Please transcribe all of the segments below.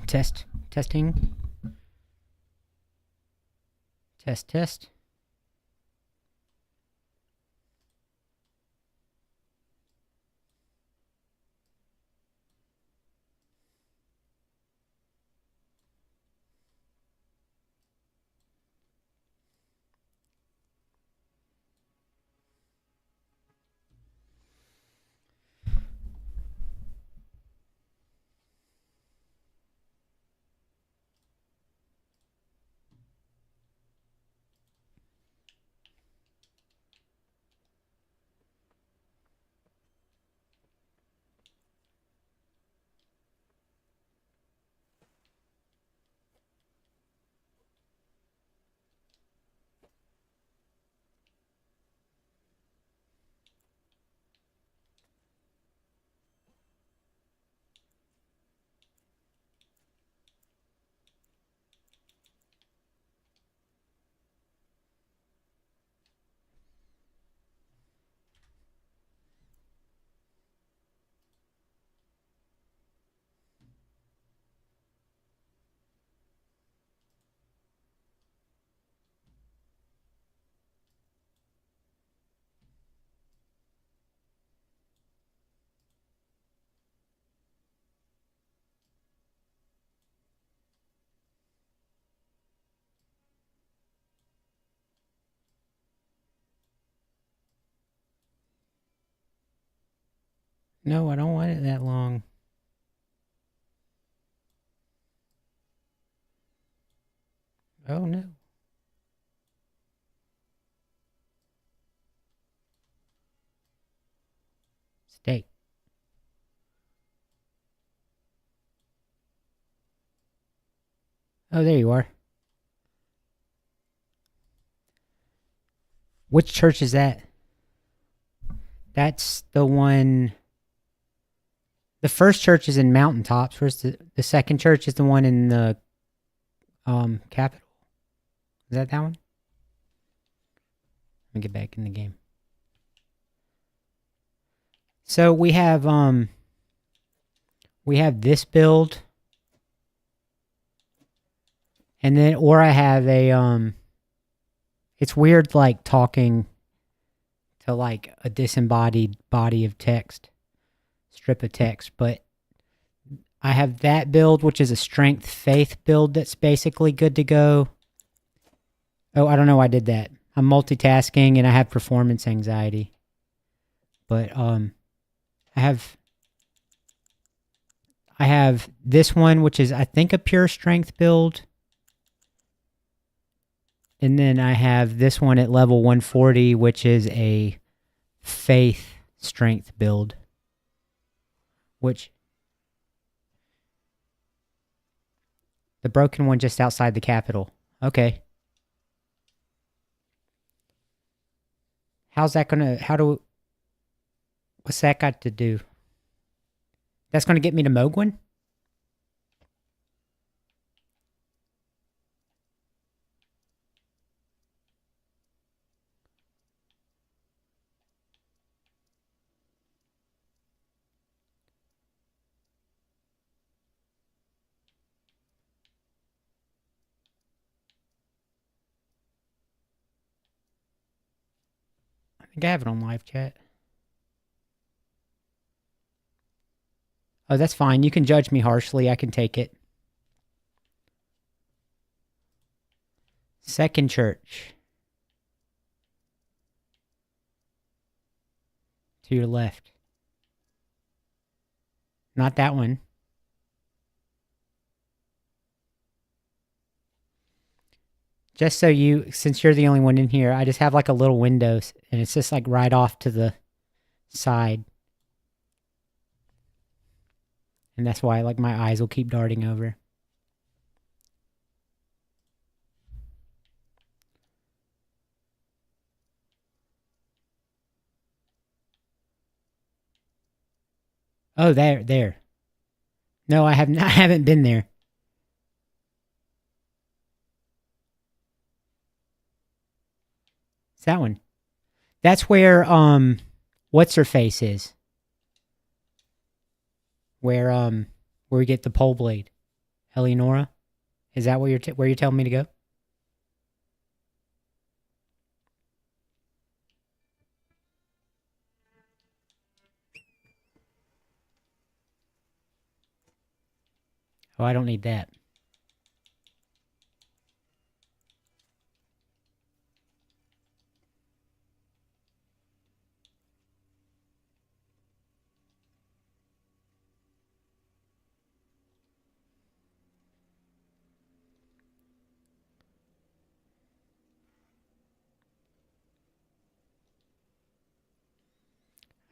Testing. Test. No, I don't want it that long. Oh no. Stay. Oh, there you are. Which church is that? That's the one. The first church is in Mountaintops. Where's the second church is the one in the capital. Is that one? Let me get back in the game. So we have this build. And then or I have a it's weird like talking to like a disembodied body of text, strip of text, but I have that build, which is a strength faith build that's basically good to go. Oh, I don't know why I did that. I'm multitasking and I have performance anxiety. But I have this one, which is I think a pure strength build. And then I have this one at level 140, which is a faith strength build. Which the broken one just outside the capital. Okay. What's that got to do? That's gonna get me to Mohg? I think I have it on live chat. Oh, that's fine. You can judge me harshly. I can take it. Second church. To your left. Not that one. Just so since you're the only one in here, I just have like a little window and it's just like right off to the side. And that's why like my eyes will keep darting over. Oh, there. No, I haven't. I haven't been there. It's that one. That's where what's her face is. Where we get the pole blade. Eleonora? Is that what where you're telling me to go? Oh, I don't need that.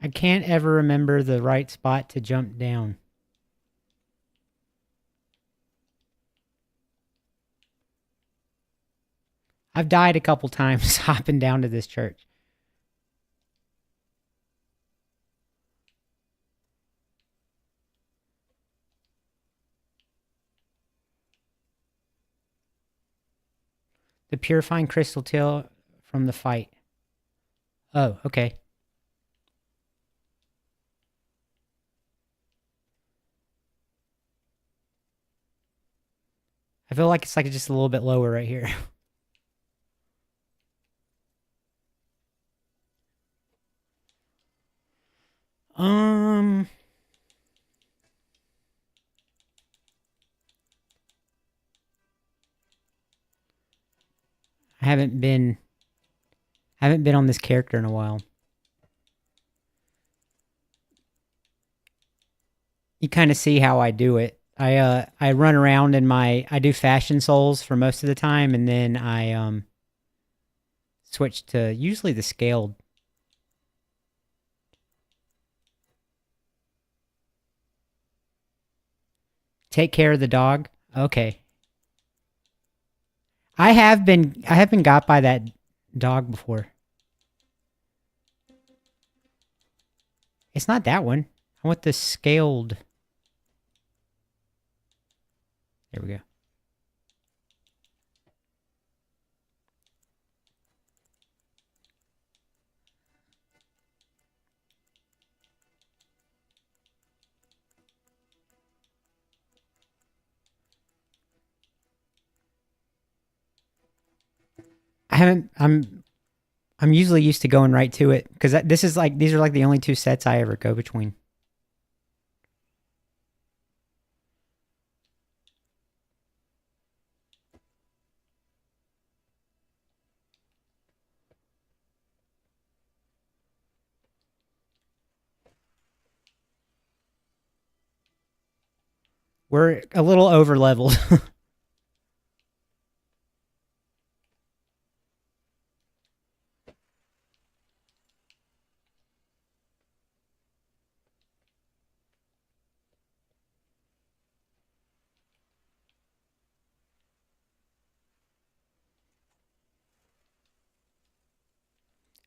I can't ever remember the right spot to jump down. I've died a couple times hopping down to this church. The purifying crystal till from the fight. Oh, okay. I feel like it's like just a little bit lower right here. um, I haven't been on this character in a while. You kind of see how I do it. I run around in I do fashion souls for most of the time, and then I switch to usually the scaled. Take care of the dog. Okay. I have been got by that dog before. It's not that one. I want the scaled. There we go. I haven't. I'm usually used to going right to it because these are like the only two sets I ever go between. We're a little over leveled.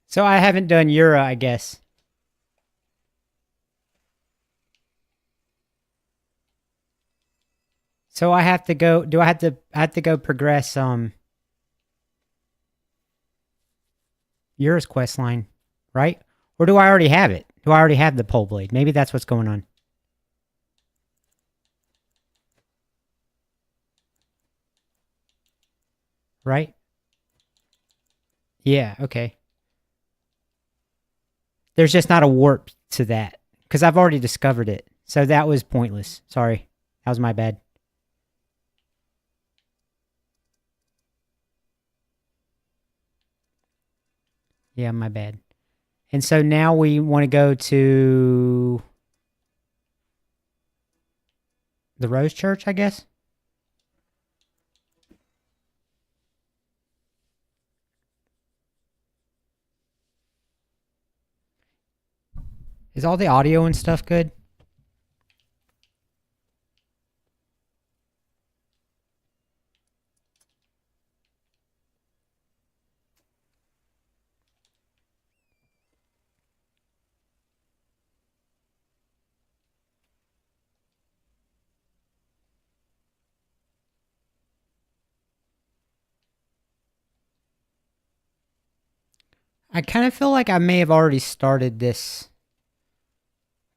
So I haven't done Yura, I guess. So I have to go. Do I have to go progress Yura's quest line, right? Or do I already have it? Do I already have the pole blade? Maybe that's what's going on. Right? Yeah, okay. There's just not a warp to that because I've already discovered it. So that was pointless. Sorry. That was my bad. Yeah, my bad. And so now we want to go to the Rose Church, I guess. Is all the audio and stuff good? I kind of feel like I may have already started this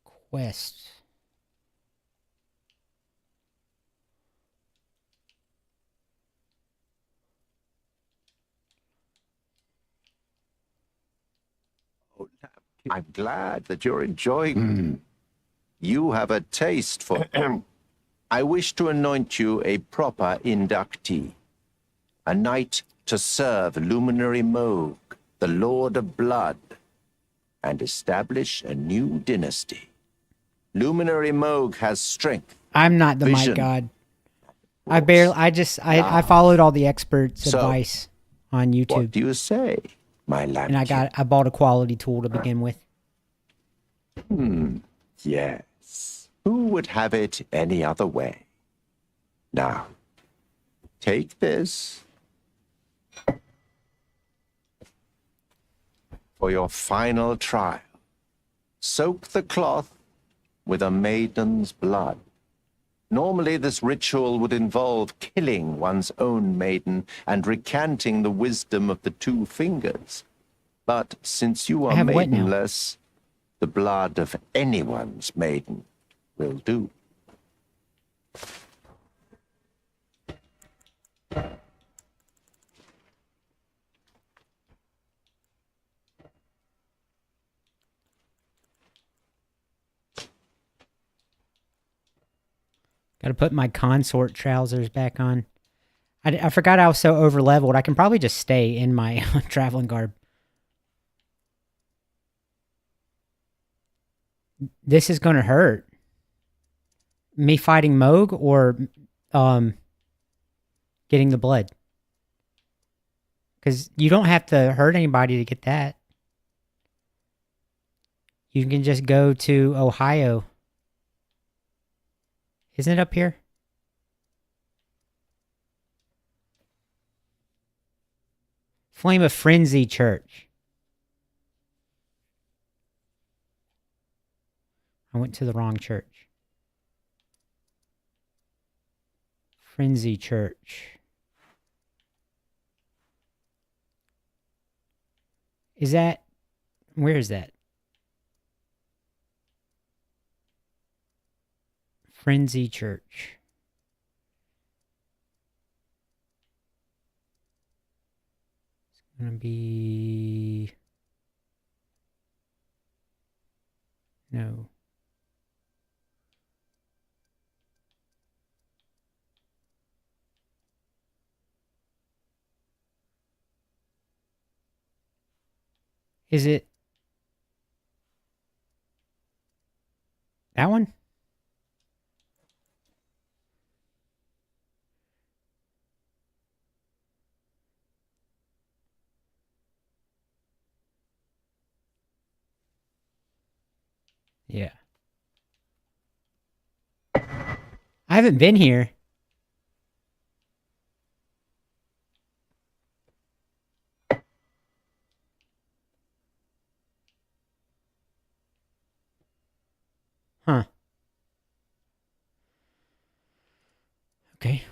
quest. I'm glad that you're enjoying. You have a taste for. I wish to anoint you a proper inductee, a knight to serve Luminary Mohg, the Lord of Blood, and establish a new dynasty. Luminary Mohg has strength. I'm not the vision, might god. I followed all the experts' advice on YouTube. What do you say, my lambkin? And I bought a quality tool to begin with. Yes. Who would have it any other way? Now, take this for your final trial. Soak the cloth with a maiden's blood. Normally, this ritual would involve killing one's own maiden and recanting the wisdom of the two fingers. But since you are maidenless, the blood of anyone's maiden will do. Got to put my consort trousers back on. I forgot I was so over leveled. I can probably just stay in my traveling garb. This is gonna hurt. Me fighting Mohg or getting the blood. Because you don't have to hurt anybody to get that. You can just go to Ohio. Isn't it up here? Flame of Frenzy Church. I went to the wrong church. Frenzy Church. Is that... Where is that? Frenzy Church. It's gonna be... No. Is it... that one? Yeah. I haven't been here. Huh. Okay.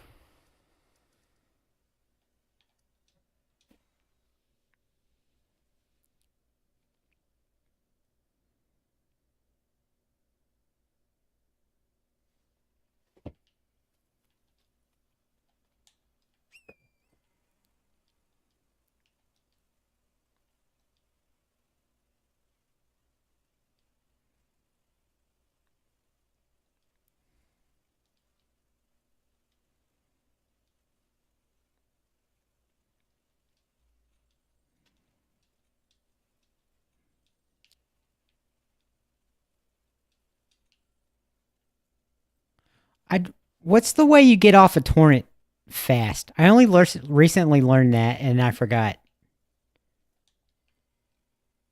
What's the way you get off a torrent fast? I only recently learned that, and I forgot.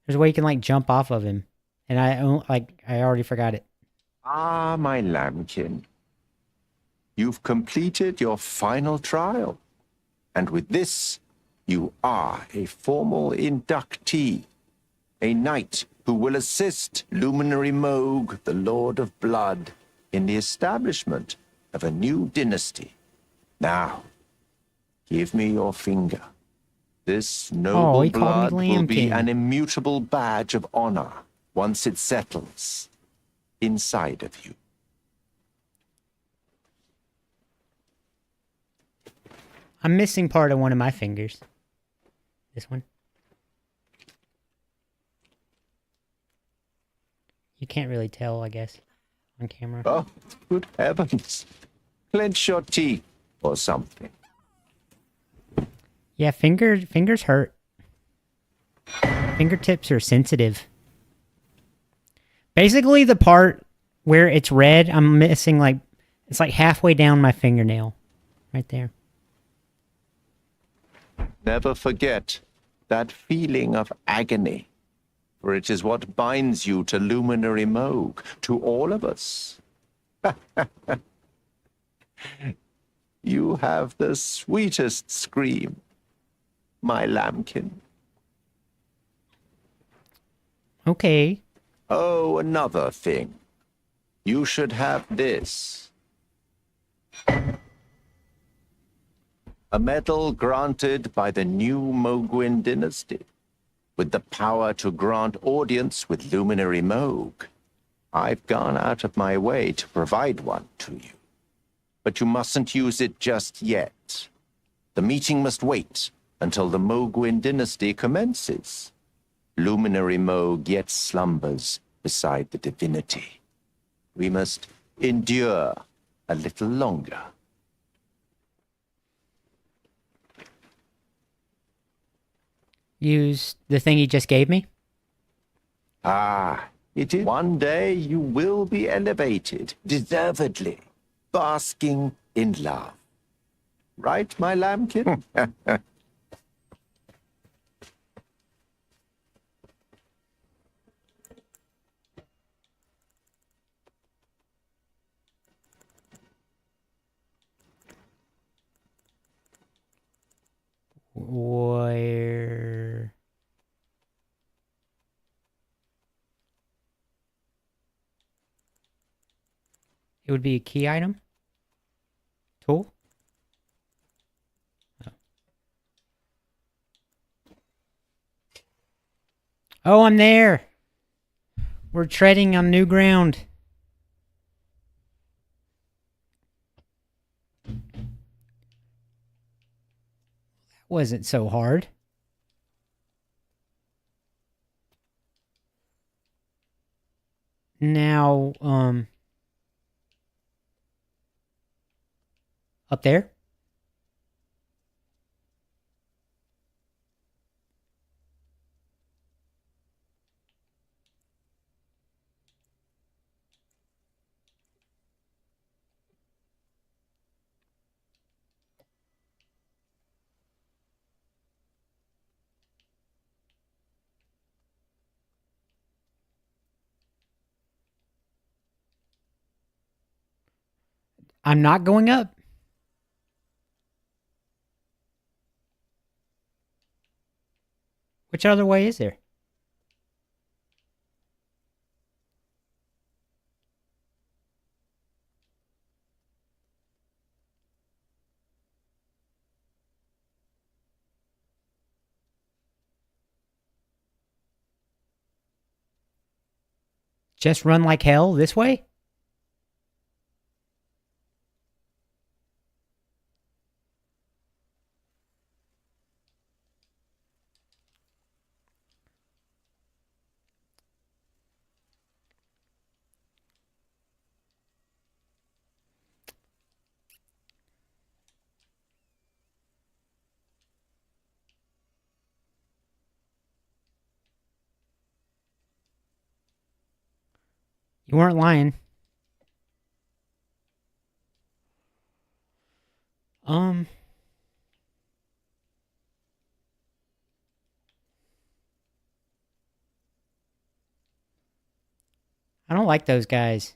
There's a way you can like jump off of him, and I already forgot it. Ah, my lambkin. You've completed your final trial, and with this, you are a formal inductee, a knight who will assist Luminary Mohg, the Lord of Blood, in the establishment of a new dynasty. Now, give me your finger. This noble blood will be an immutable badge of honor once it settles inside of you. I'm missing part of one of my fingers. This one. You can't really tell, I guess, on camera. Oh, good heavens. Clench your teeth or something. Yeah, fingers hurt. Fingertips are sensitive. Basically, the part where it's red, I'm missing like it's like halfway down my fingernail, right there. Never forget that feeling of agony, for it is what binds you to Luminary Mohg, to all of us. You have the sweetest scream, my lambkin. Okay. Oh, another thing. You should have this. A medal granted by the new Mohgwyn dynasty, with the power to grant audience with Luminary Mohg. I've gone out of my way to provide one to you. But you mustn't use it just yet. The meeting must wait until the Mohgwyn dynasty commences. Luminary Mohg yet slumbers beside the divinity. We must endure a little longer. Use the thing he just gave me. Ah, it is. One day you will be elevated, deservedly, basking in love. Right, my lambkin? Where? It would be a key item? Tool? Oh, I'm there! We're treading on new ground. That wasn't so hard. Now, up there? I'm not going up. Which other way is there? Just run like hell this way? You weren't lying. Um, I don't like those guys.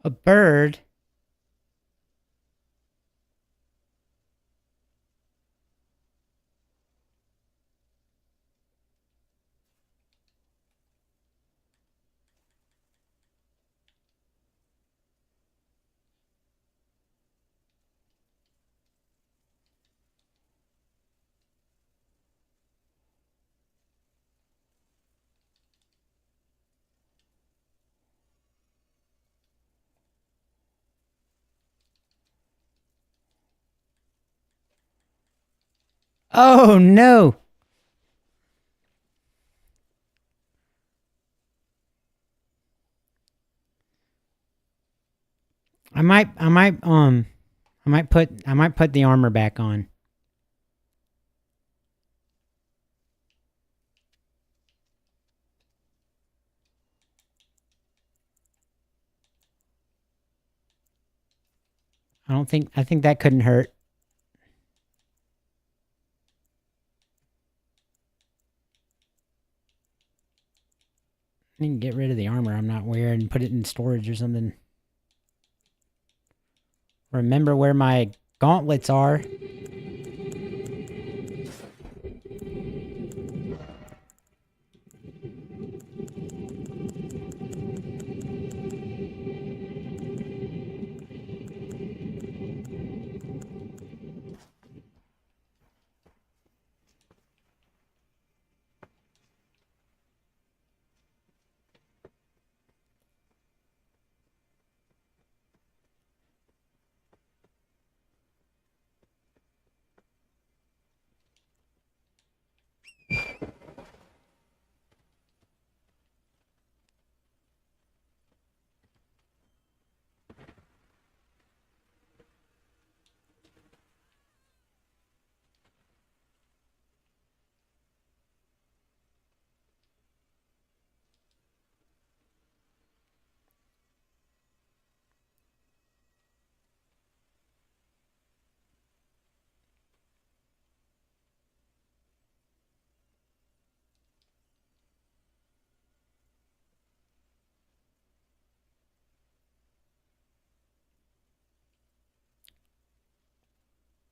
A bird? Oh no! I might put the armor back on. I think that couldn't hurt. I can get rid of the armor I'm not wearing and put it in storage or something. Remember where my gauntlets are.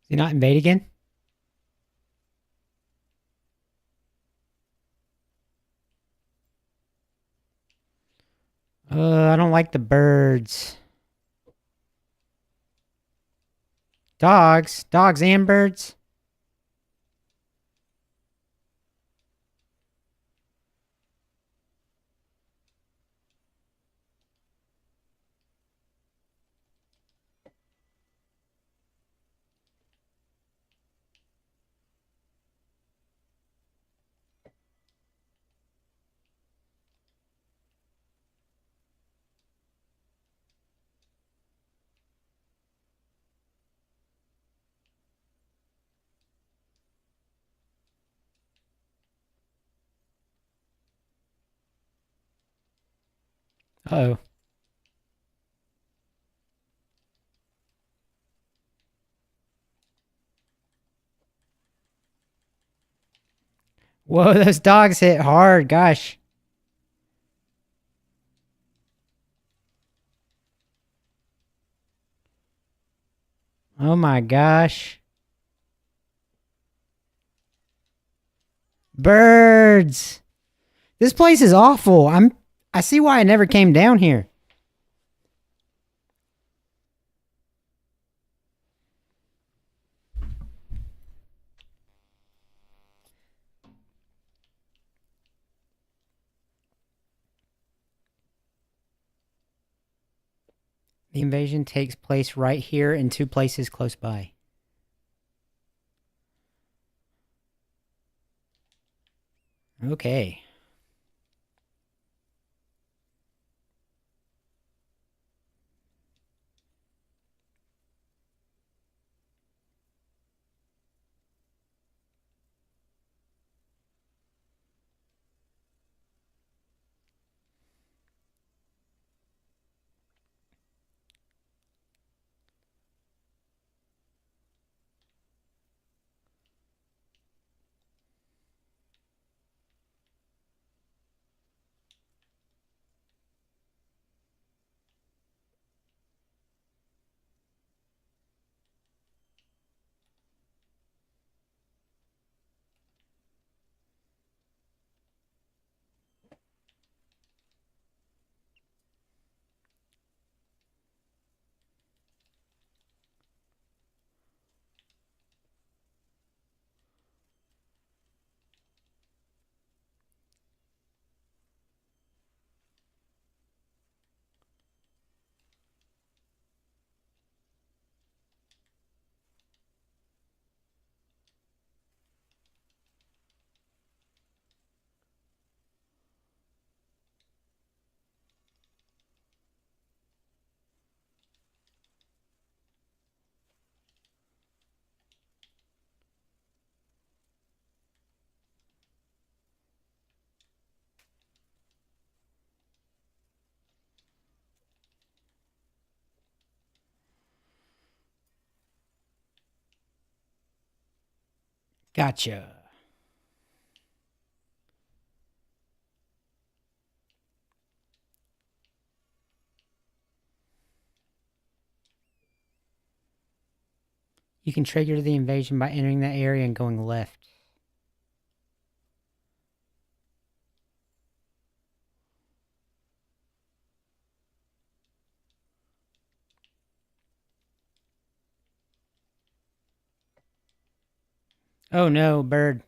Did he not invade again? I don't like the birds. Dogs? Dogs and birds? Uh oh. Whoa, those dogs hit hard. Gosh. Oh my gosh. Birds. This place is awful. I see why I never came down here. The invasion takes place right here in 2 places close by. Okay. Gotcha. You can trigger the invasion by entering that area and going left. Oh no, bird.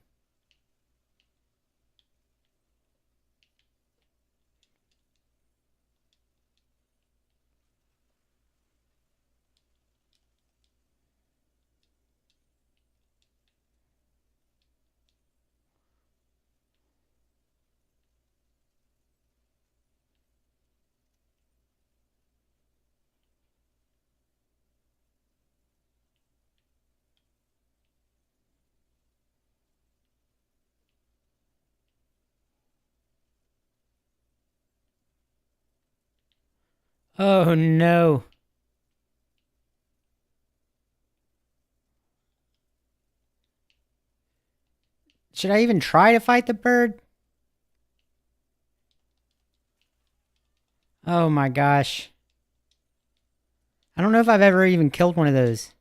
Oh no. Should I even try to fight the bird? Oh my gosh. I don't know if I've ever even killed one of those.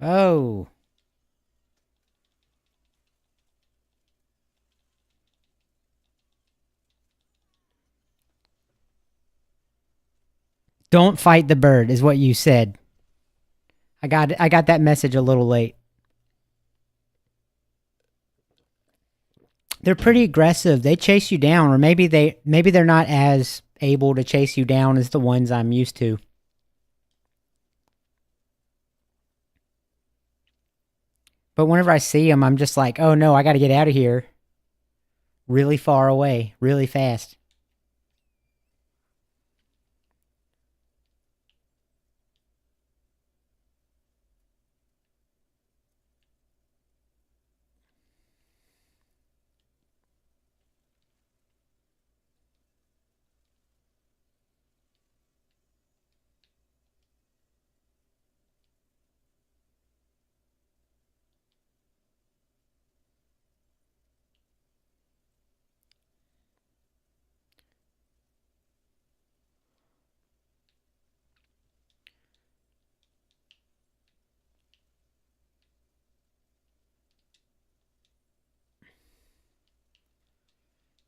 Oh. Don't fight the bird is what you said. I got that message a little late. They're pretty aggressive. They chase you down, or maybe they're not as able to chase you down as the ones I'm used to. But whenever I see them, I'm just like, oh no, I got to get out of here. Really far away, really fast.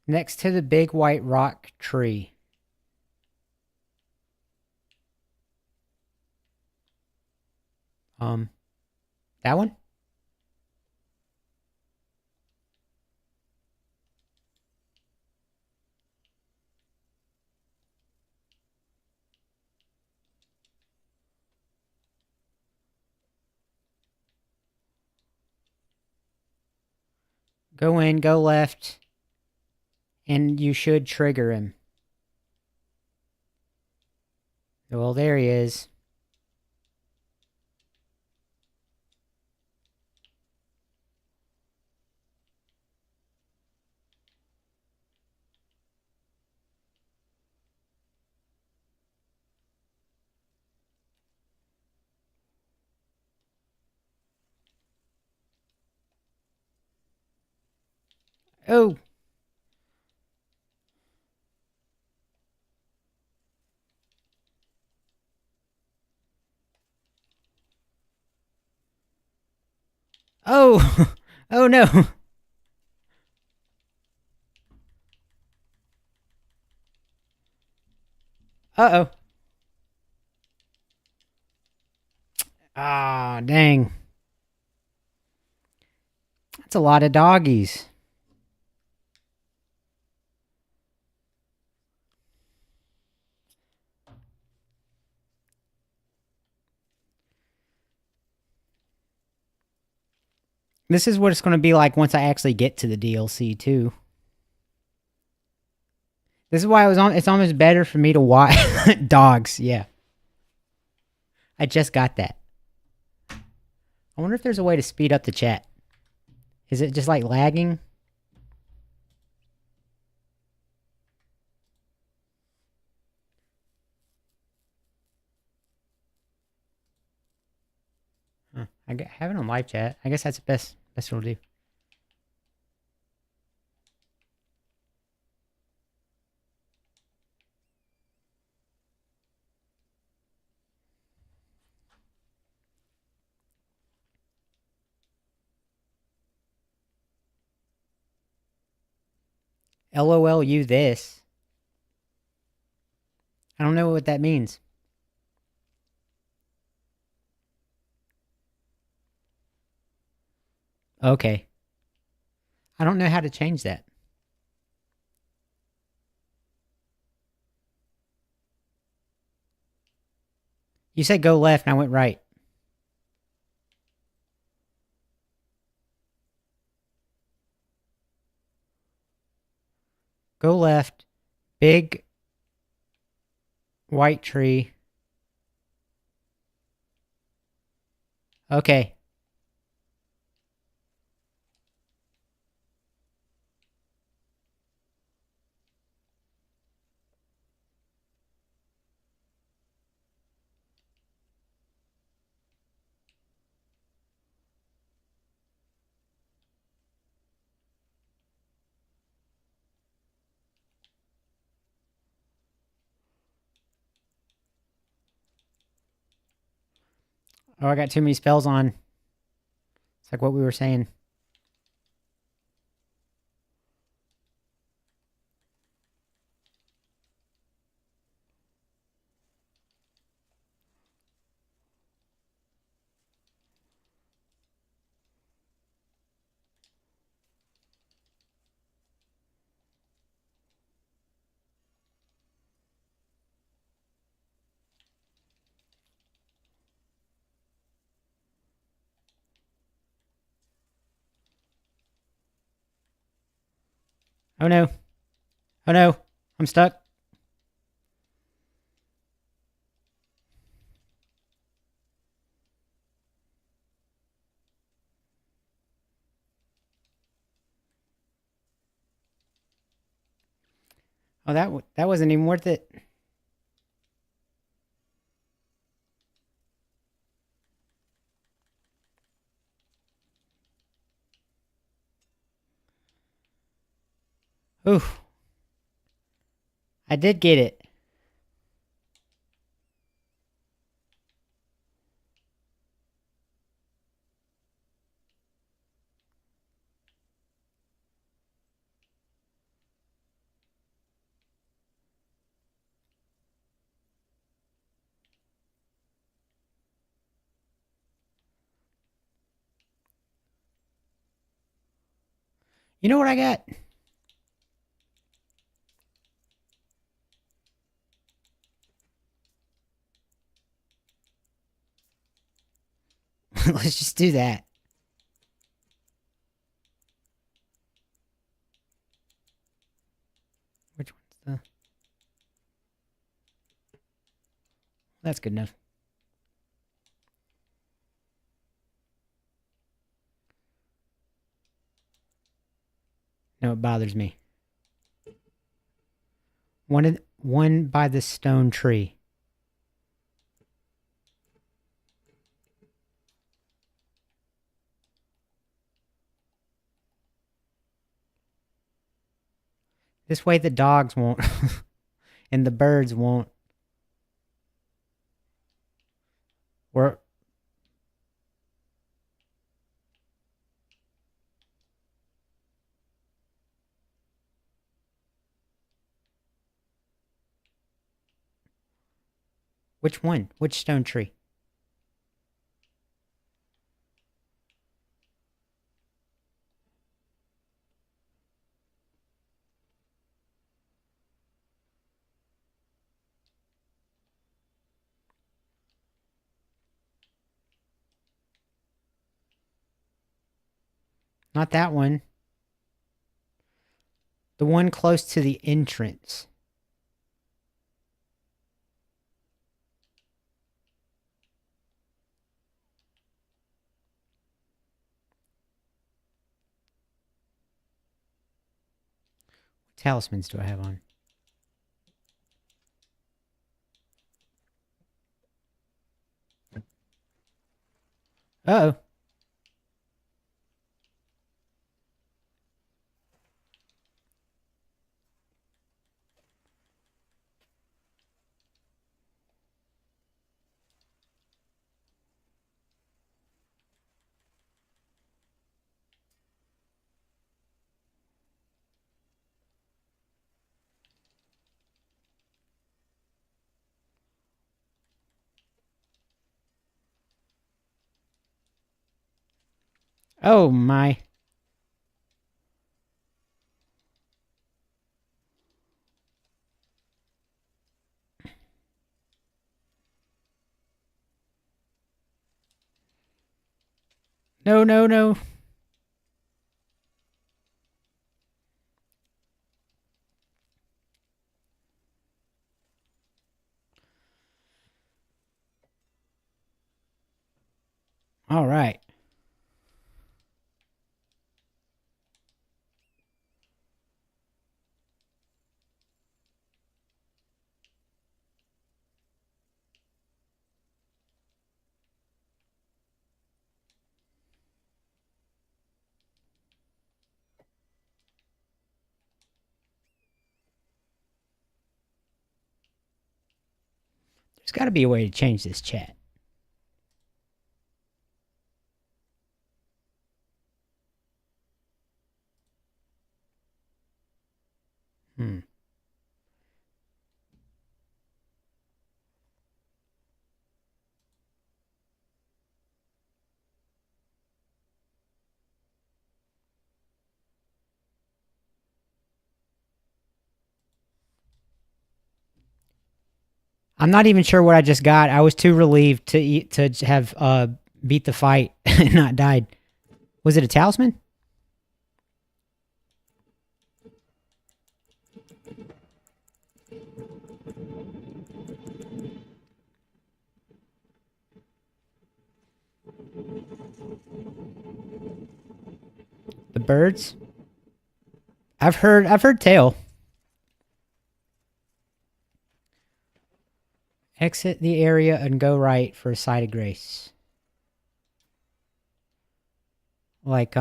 Next to the big white rock tree. That one? Go in, go left, and you should trigger him. Well, there he is. Oh. Oh. Oh no. Uh-oh. Ah, dang. That's a lot of doggies. This is what it's going to be like once I actually get to the DLC too. This is why it's almost better for me to watch dogs, yeah. I just got that. wonder if there's a way to speed up the chat. Is it just like lagging? Huh. Have it on live chat. I guess that's the best it'll do. LOL you this. I don't know what that means. Okay. I don't know how to change that. You said go left and I went right. Go left. Big white tree. Okay. Oh, I got too many spells on. It's like what we were saying. Oh no. Oh no. I'm stuck. Oh, that wasn't even worth it. Oof. I did get it. You know what I got? Let's just do that. Which one's the... That's good enough. No, it bothers me. One by the stone tree. This way the dogs won't. And the birds won't. Or... Which one? Which stone tree? Not that one. The one close to the entrance. talismans do I have on? Uh-oh. Oh, my. No, no, no. All right. There's got to be a way to change this chat. Hmm. I'm not even sure what I just got. I was too relieved to have beat the fight and not died. Was it a talisman? The birds? I've heard tail. Exit the area and go right for a site of grace. Like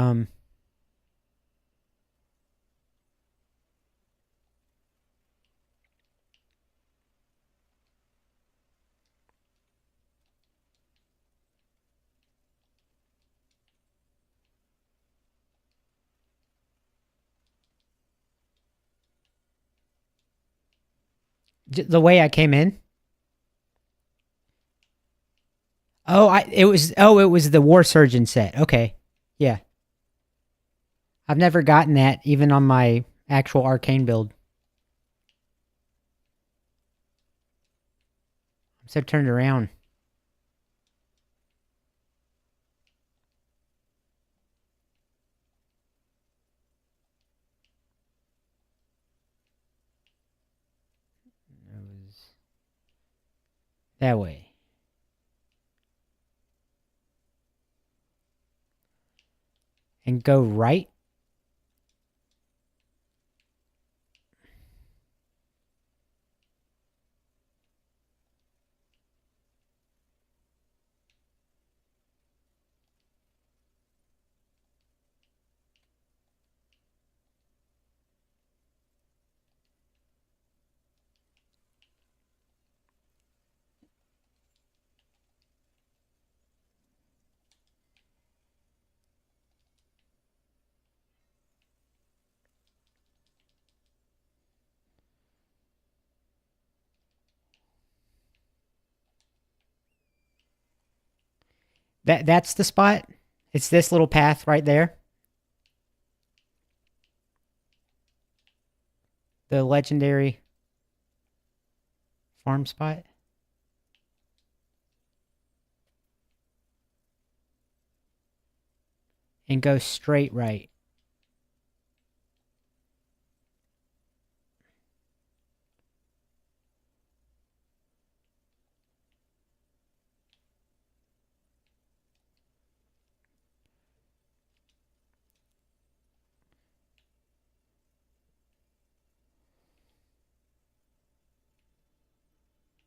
the way I came in. Oh, it was the war surgeon set. Okay. Yeah. I've never gotten that even on my actual arcane build. I'm so turned around. It was that way. And go right. That's the spot. It's this little path right there. The legendary farm spot. And go straight right.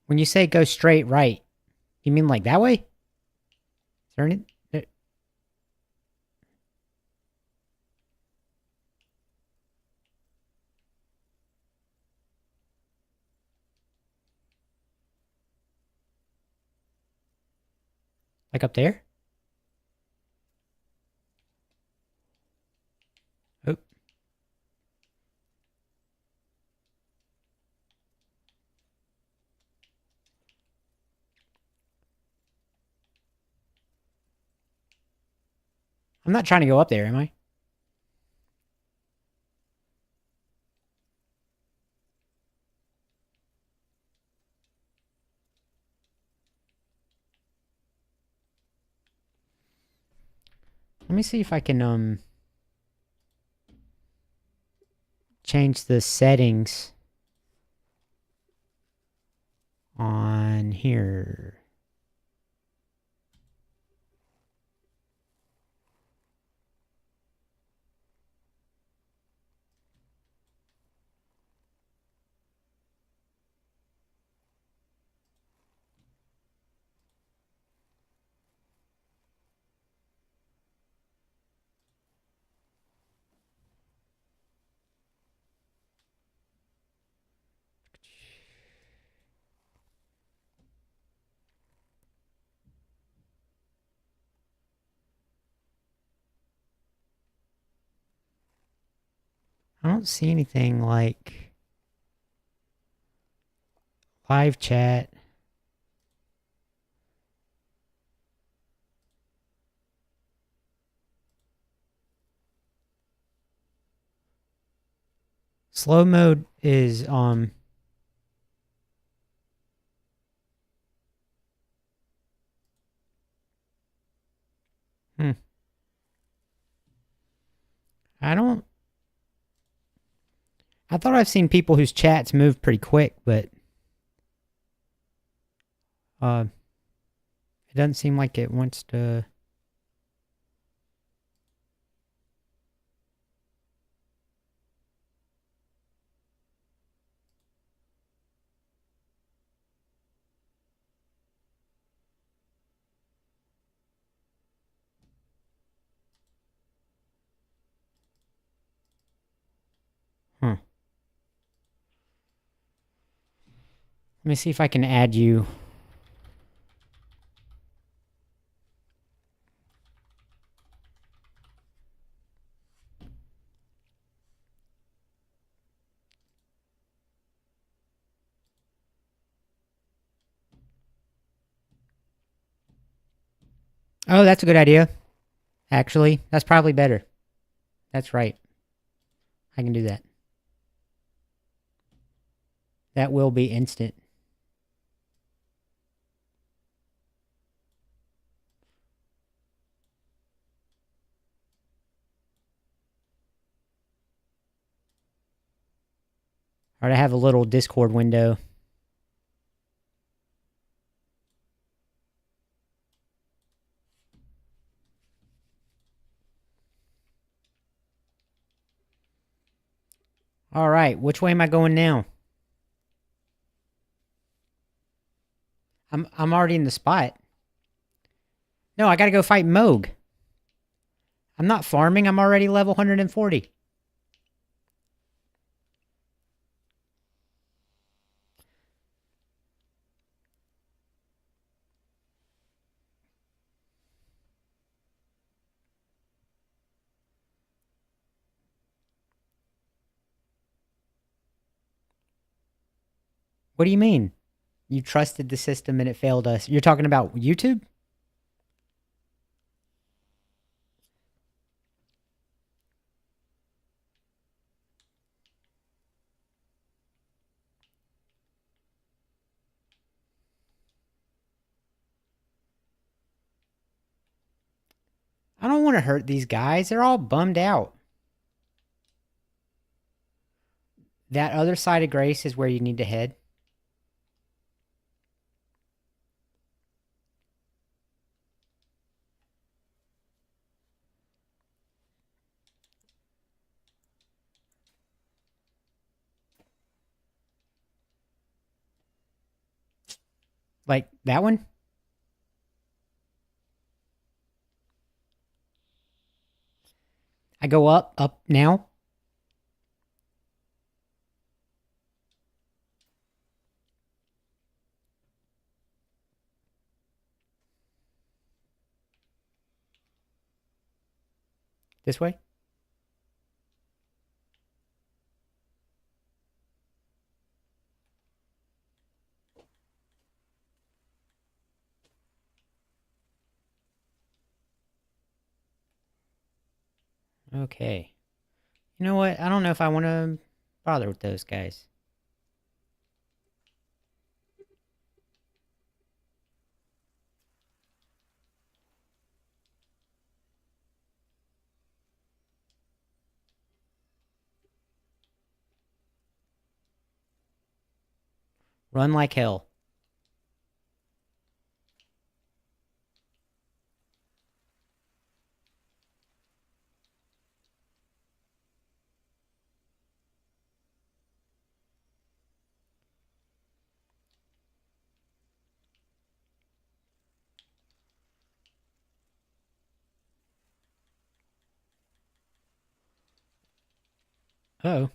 When you say go straight right, you mean like that way? Is there any... Like up there? Oh. I'm not trying to go up there, am I? Let me see if I can change the settings on here. I don't see anything like live chat. Slow mode is I don't... I thought I've seen people whose chats move pretty quick, but it doesn't seem like it wants to... Huh. Let me see if I can add you. Oh, that's a good idea. Actually, that's probably better. That's right. I can do that. That will be instant. All right, I have a little Discord window. All right, which way am I going now? I'm already in the spot. No, I gotta go fight Mohg. I'm not farming. I'm already level 140. What do you mean? You trusted the system and it failed us. You're talking about YouTube? I don't want to hurt these guys. They're all bummed out. That other side of Grace is where you need to head. Like that one? I go up now. This way? Okay. You know what? I don't know if I want to bother with those guys. Run like hell. Oh.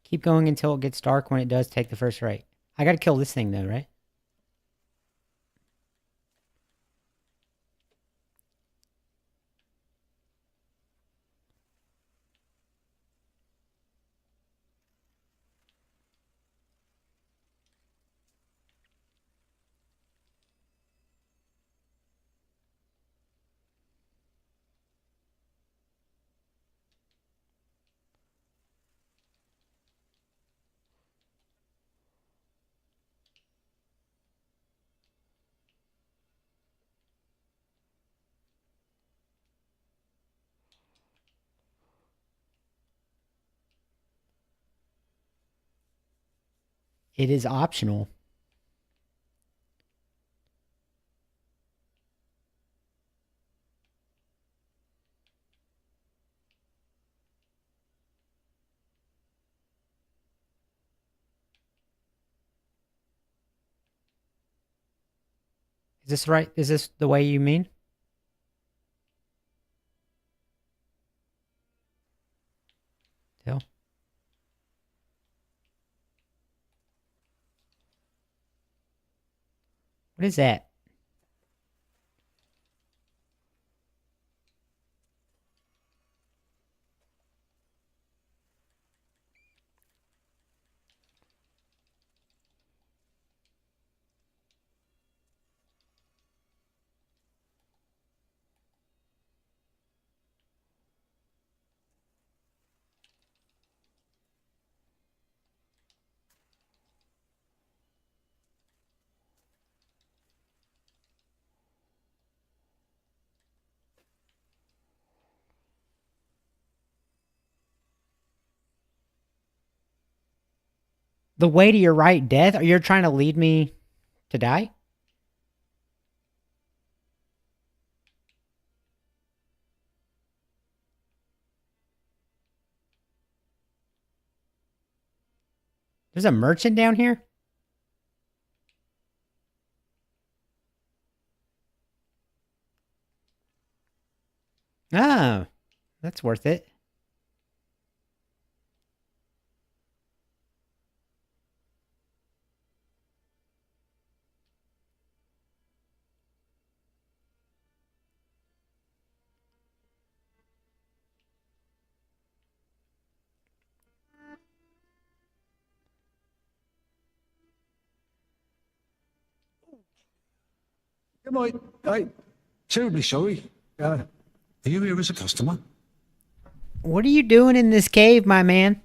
Keep going until it gets dark. When it does, take the first right. I gotta kill this thing though, right? It is optional. Is this right? Is this the way you mean? Tell. What is that? The way to your right, death? Are you trying to lead me to die? There's a merchant down here? Oh, that's worth it. Am I terribly sorry. Are you here as a customer? What are you doing in this cave, my man?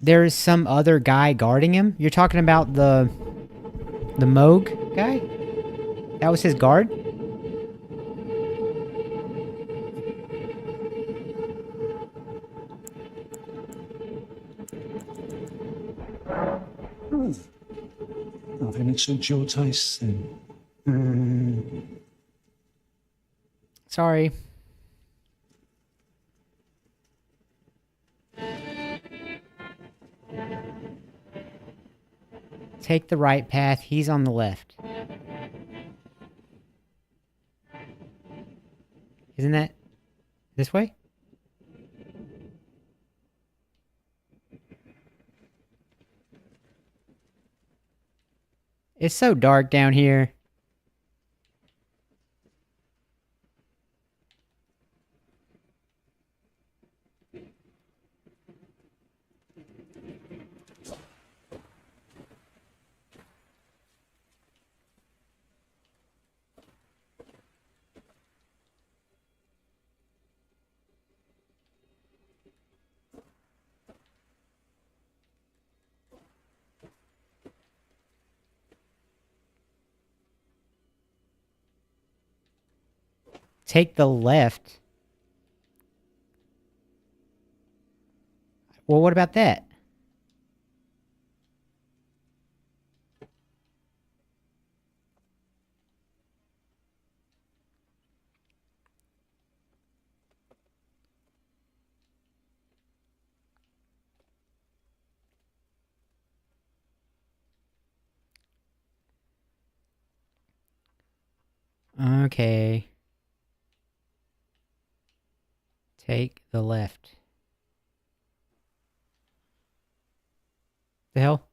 there's some other guy guarding him. You're talking about the Mohg guy? That was his guard? Nothing that suits your taste then. Sorry. Take the right path. He's on the left. Isn't that this way? It's so dark down here. Take the left. Well, what about that? Okay. Take the left. The hell?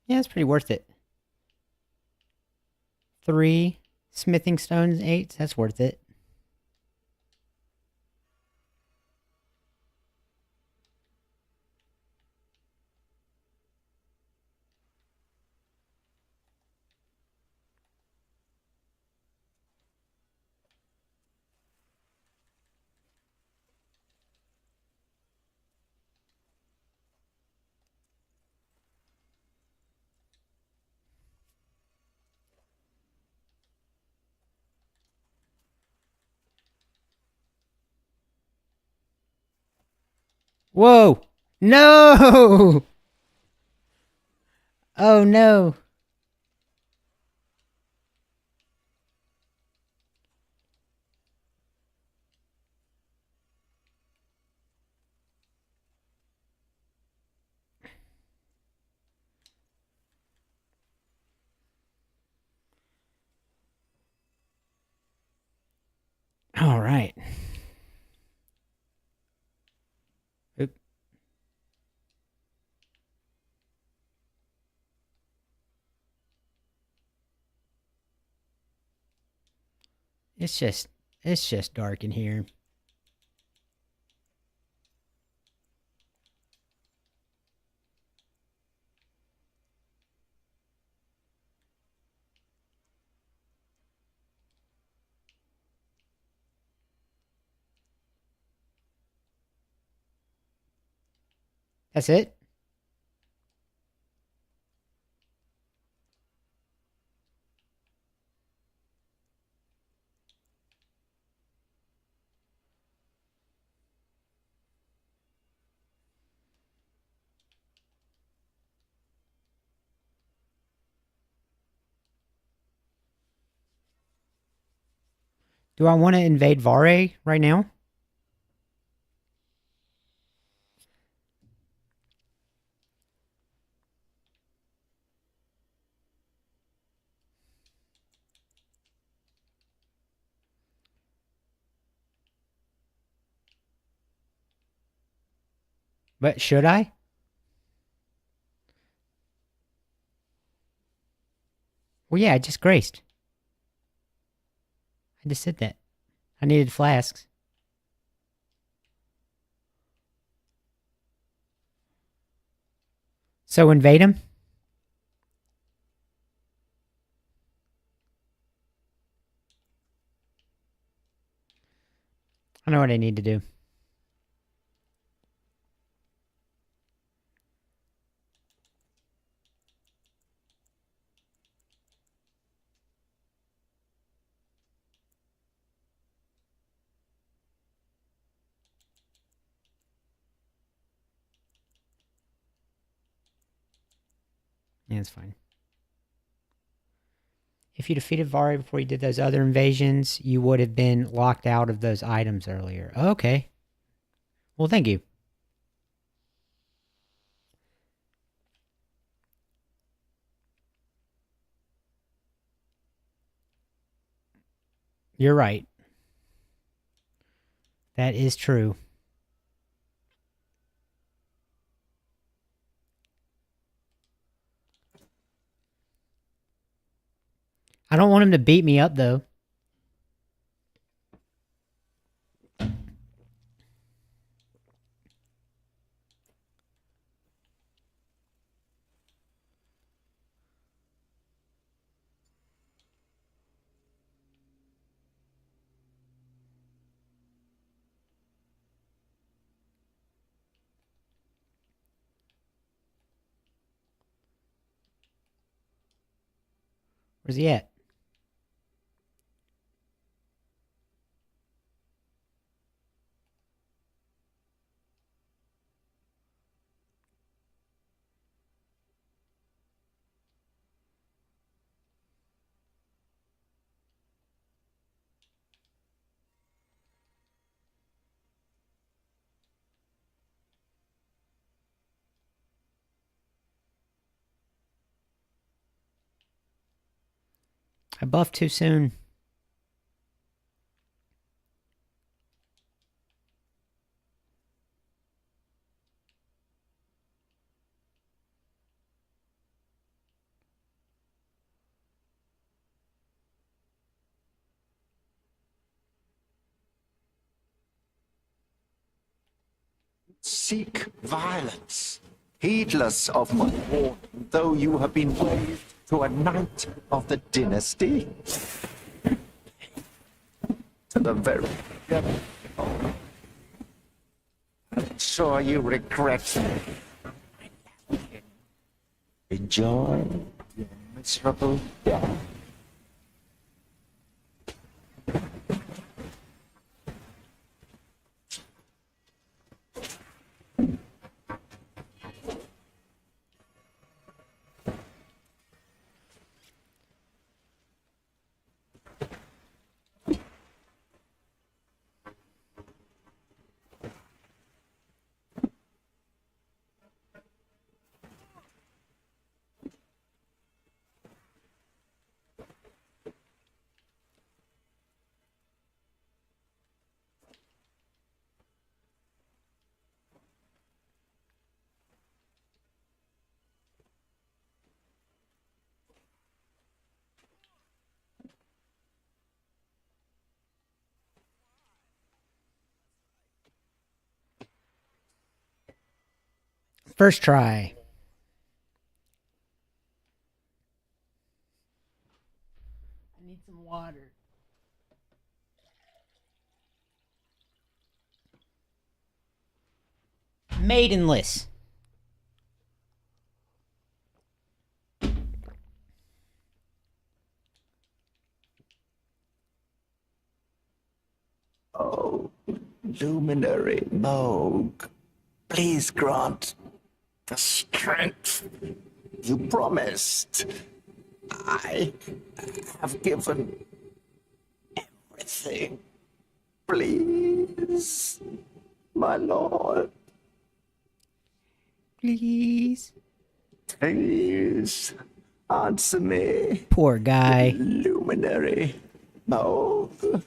Yeah, it's pretty worth it. 3 smithing stones, 8. That's worth it. Whoa! No! Oh no! All right. Oop. It's just dark in here. That's it? Do I want to invade Vare right now? But should I? Well, yeah, I just graced. I just said that. I needed flasks. So invade him? I know what I need to do. Yeah, it's fine. If you defeated Vari before you did those other invasions, you would have been locked out of those items earlier. Okay. Well, thank you. You're right. That is true. I don't want him to beat me up, though. Where's he at? I buffed too soon. Seek violence, heedless of my warning, though you have been raised to a knight of the dynasty. To the very end. I'm sure you regret it. Enjoy your miserable death. First try. I need some water. Maidenless. Oh, luminary Mohg, please grant the strength you promised. I have given everything. Please, my lord. Please. Please answer me, Poor guy. luminary Mohg.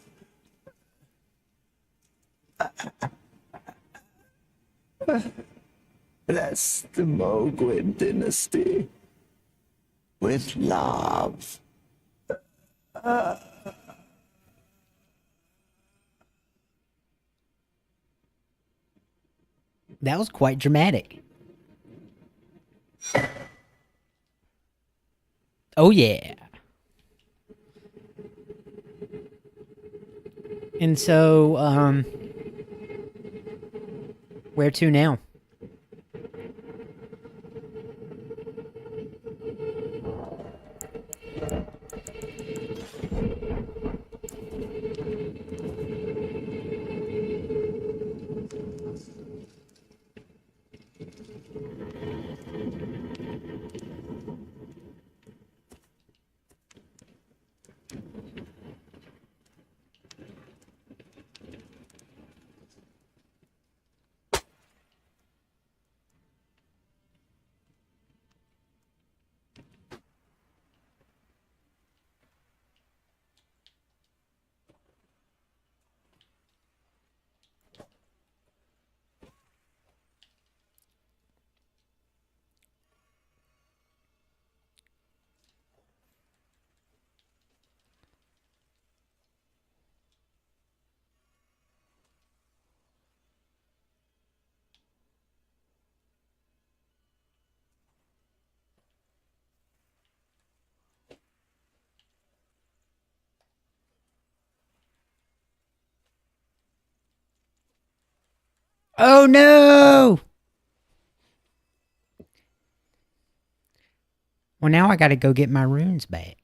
Bless the Mohg dynasty with love. That was quite dramatic. Oh, yeah. And so, where to now? Oh, no! Well, now I gotta go get my runes back.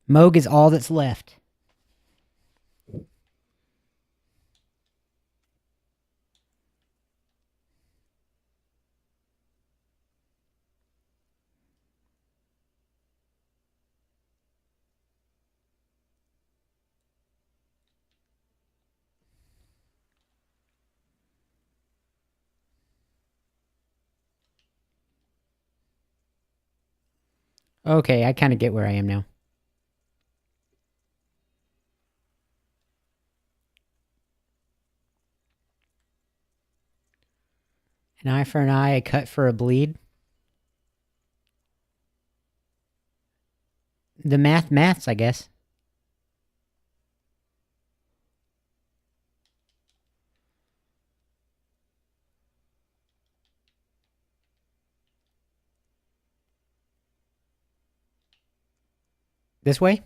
Mohg is all that's left. Okay, I kind of get where I am now. An eye for an eye, a cut for a bleed. The maths, I guess. This way?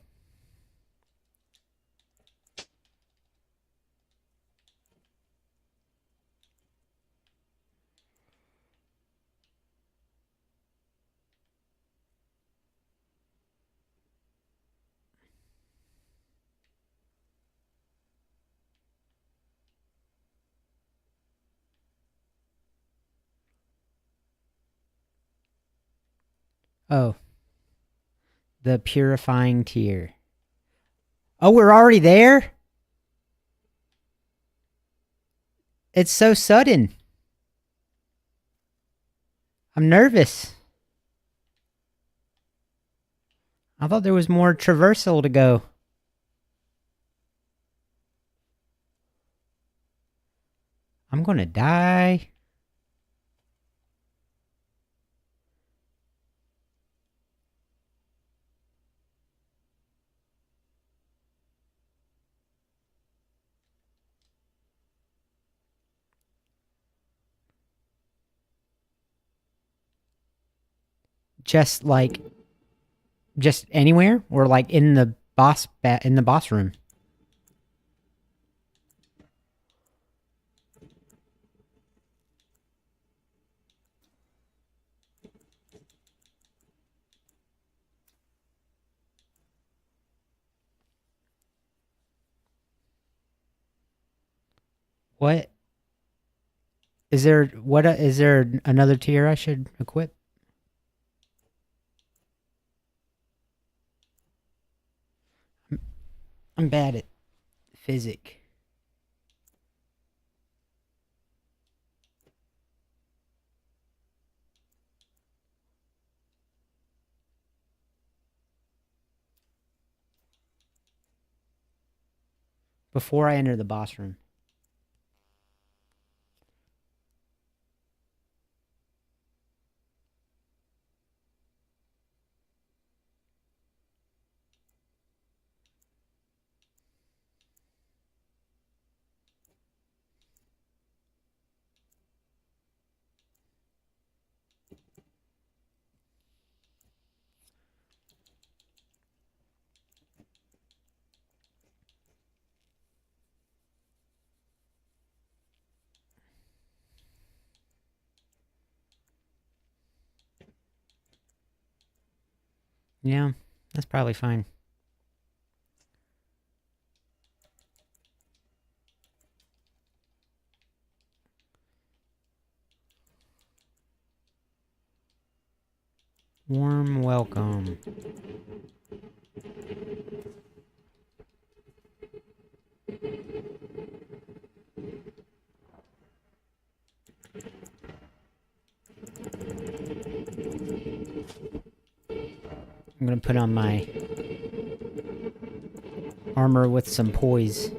Oh. The purifying tear. Oh, we're already there? It's so sudden. I'm nervous. I thought there was more traversal to go. I'm gonna die. Just like, just anywhere, or like in the boss room. What is there? What is there? Another tier I should equip? I'm bad at physic. Before I enter the boss room. Yeah, that's probably fine. Warm welcome. I'm gonna put on my armor with some poise.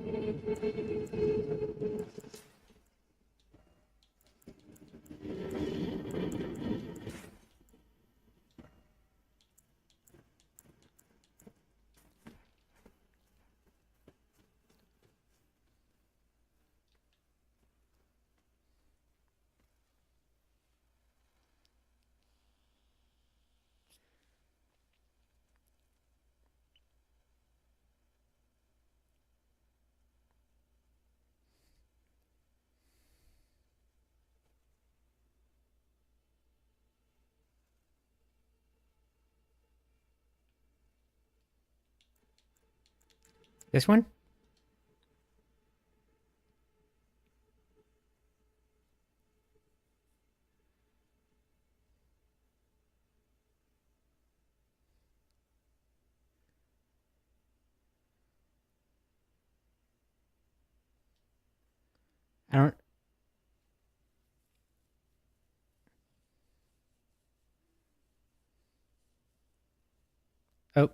This one? I don't... Oh.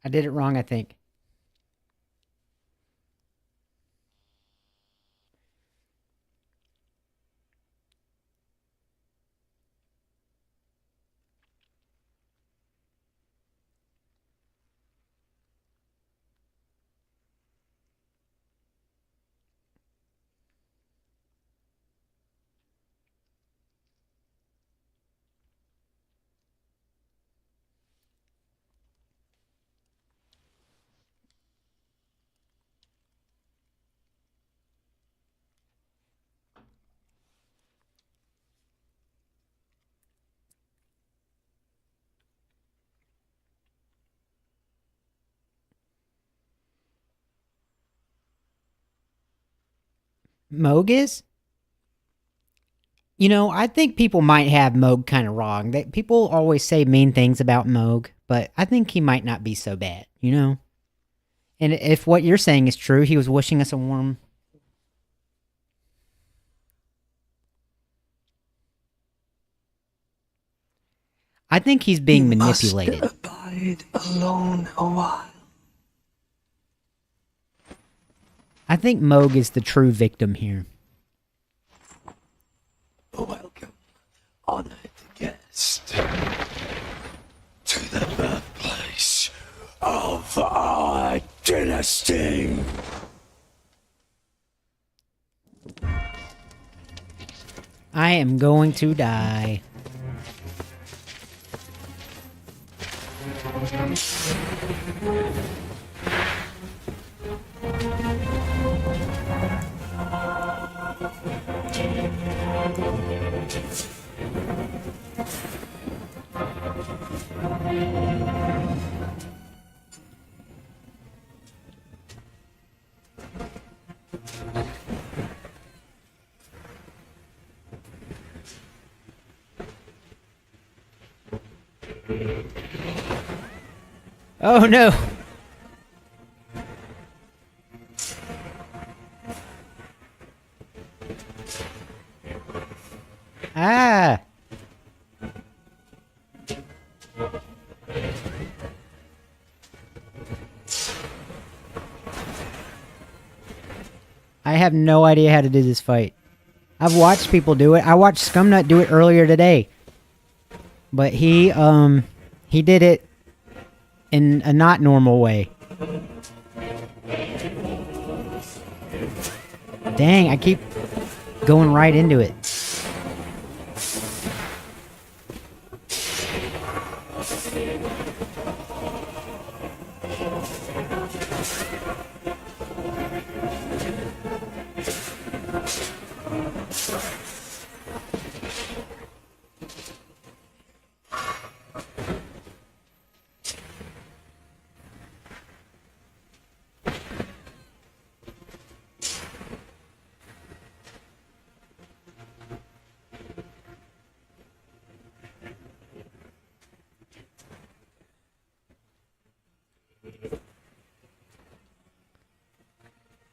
I did it wrong, I think. Mohg is? You know, I think people might have Mohg kind of wrong. People always say mean things about Mohg, but I think he might not be so bad, you know? And if what you're saying is true, he was wishing us a warm... I think he's being manipulated. Must abide alone a while. I think Mohg is the true victim here. Welcome, honored guest, to the birthplace of our dynasty. I am going to die. Oh no! Ah! I have no idea how to do this fight. I've watched people do it. I watched Scumnut do it earlier today. But he did it in a not normal way. Dang, I keep going right into it.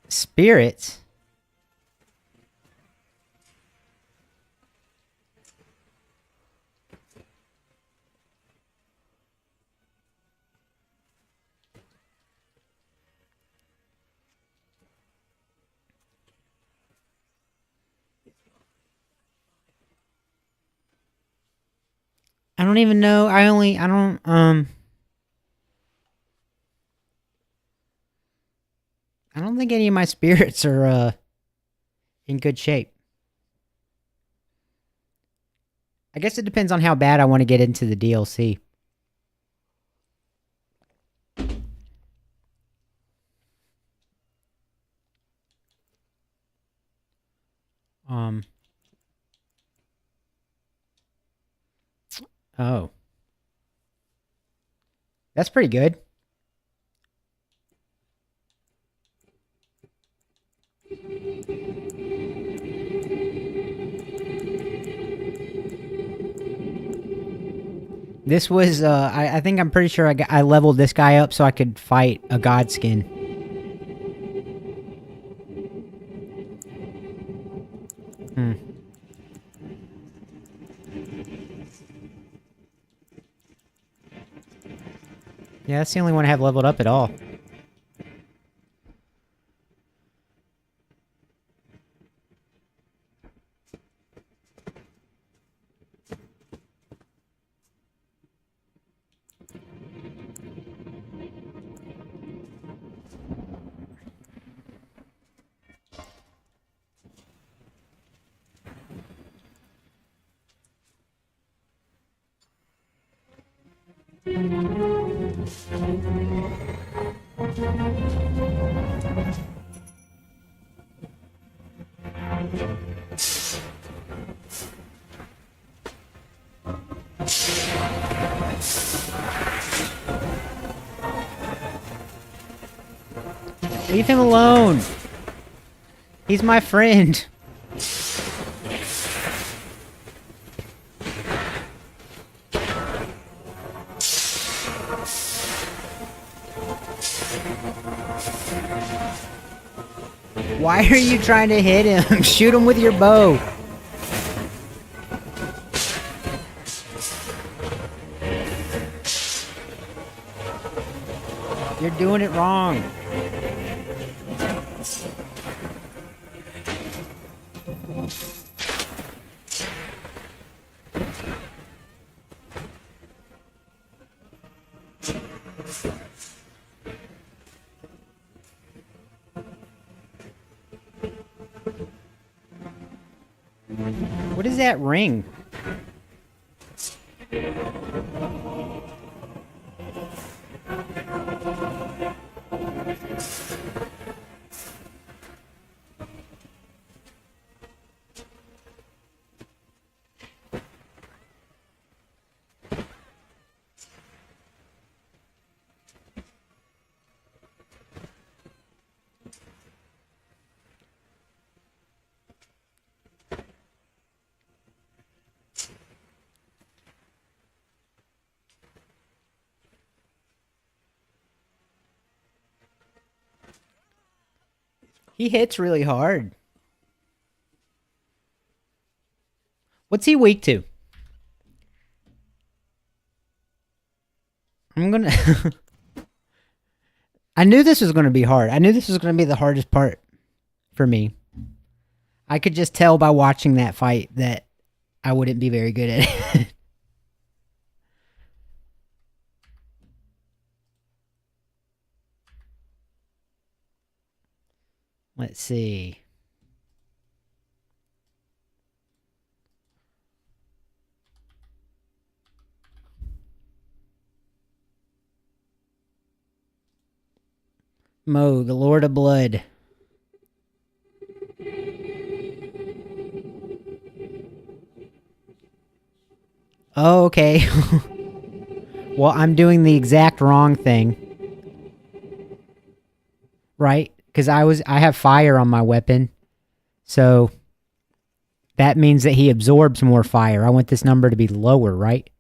Spirits? I don't even know. I don't think any of my spirits are in good shape. I guess it depends on how bad I want to get into the DLC. Oh. That's pretty good. This was, I think I'm pretty sure I leveled this guy up so I could fight a godskin. Yeah, that's the only one I have leveled up at all. Leave him alone! He's my friend! Why are you trying to hit him? Shoot him with your bow! You're doing it wrong. What is that ring? He hits really hard. What's he weak to? I'm gonna... I knew this was gonna be hard. I knew this was gonna be the hardest part. for me. I could just tell by watching that fight that I wouldn't be very good at it. Let's see. Mohg, the Lord of Blood. Oh, okay. Well, I'm doing the exact wrong thing. Right? Because I have fire on my weapon. So that means that he absorbs more fire. I want this number to be lower, right?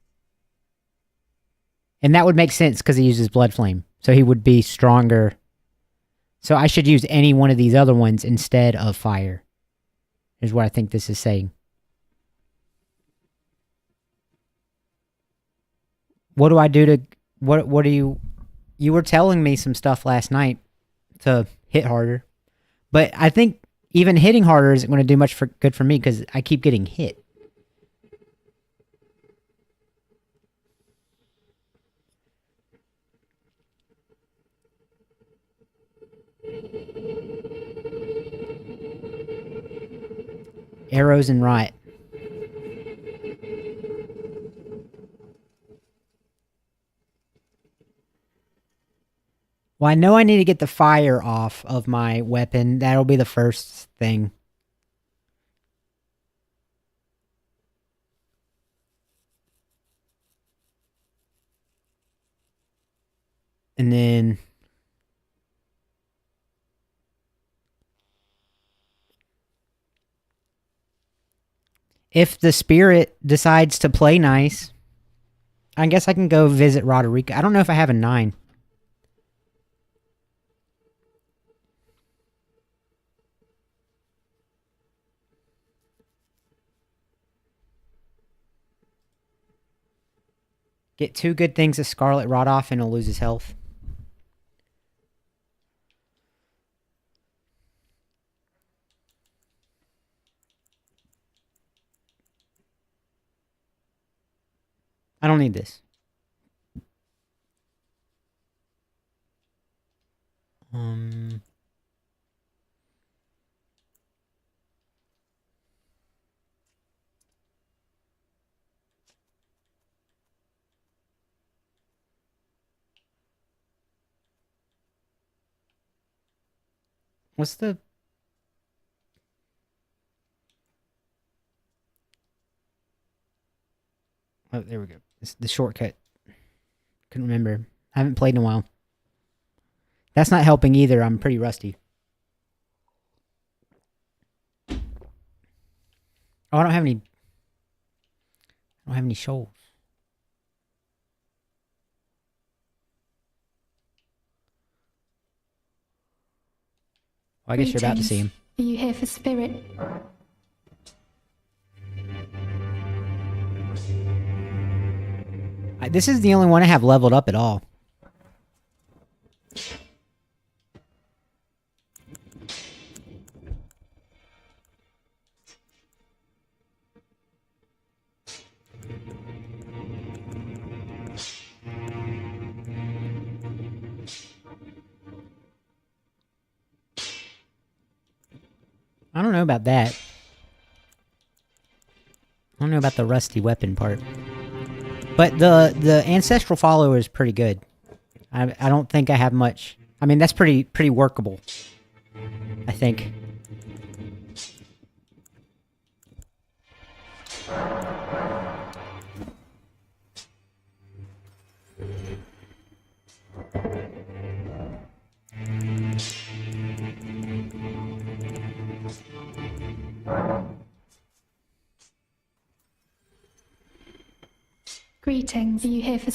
And that would make sense because he uses Blood Flame. So he would be stronger. So I should use any one of these other ones instead of fire. Is what I think this is saying. What do I do to... What do you... You were telling me some stuff last night to hit harder. But I think even hitting harder isn't going to do much good for me because I keep getting hit. Arrows and rot. Well, I know I need to get the fire off of my weapon. That'll be the first thing. And then... if the spirit decides to play nice, I guess I can go visit Roderica. I don't know if I have a 9. Get 2 good things of Scarlet Rot off and he'll lose his health. I don't need this. What's the... oh, there we go. It's the shortcut. Couldn't remember. I haven't played in a while. That's not helping either. I'm pretty rusty. Oh, I don't have any... I don't have any shoals. Well, I guess you're about to see him. Are you here for spirit? This is the only one I have leveled up at all. I don't know about that. I don't know about the rusty weapon part. But the ancestral follower is pretty good. I don't think I have much. I mean, that's pretty workable, I think. Greetings. Are you here for...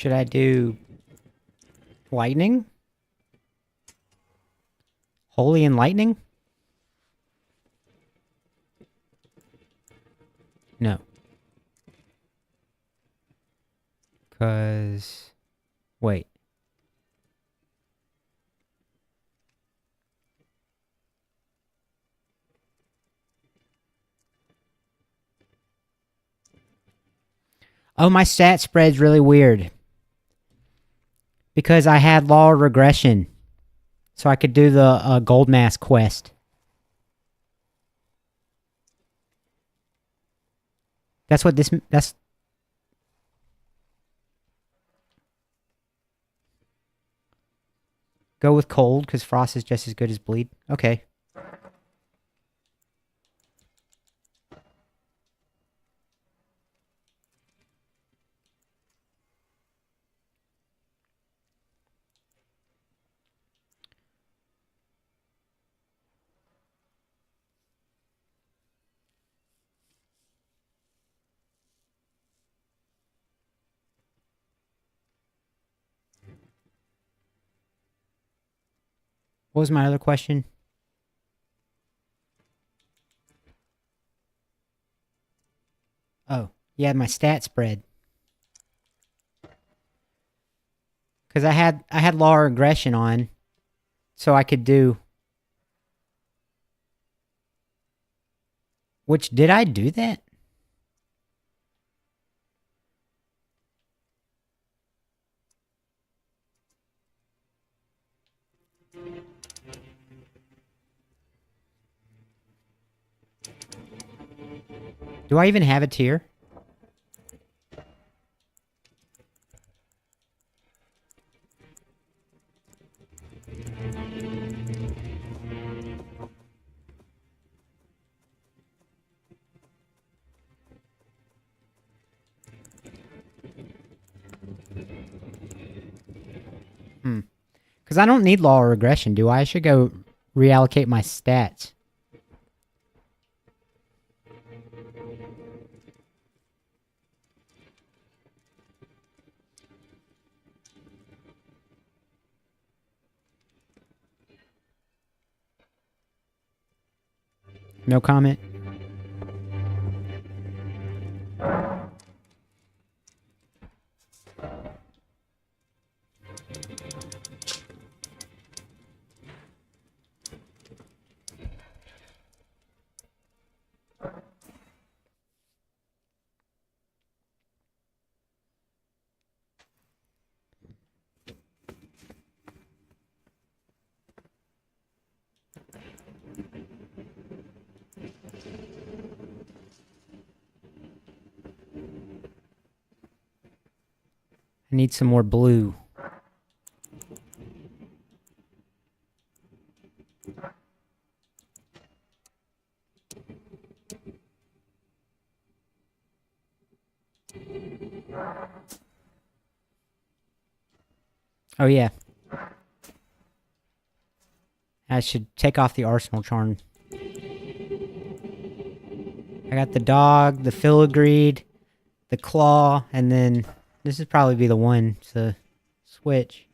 Should I do lightning? Holy and lightning? No. Cause wait. Oh, my stat spread's really weird. Because I had law of regression. So I could do the gold mask quest. That's what this... That's... Go with cold, because frost is just as good as bleed. Okay. What was my other question? Oh, yeah, my stat spread. Because I had law of regression on, so I could do... Which, did I do that? Do I even have a tier? Because I don't need law of regression, do I? I should go reallocate my stats. No comment? I need some more blue. Oh yeah. I should take off the arsenal charm. I got the dog, the filigreed, the claw, and then this would probably be the one to switch.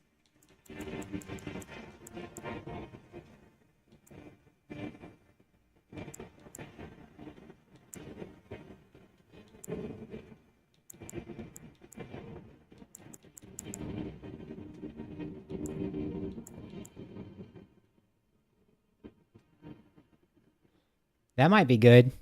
That might be good.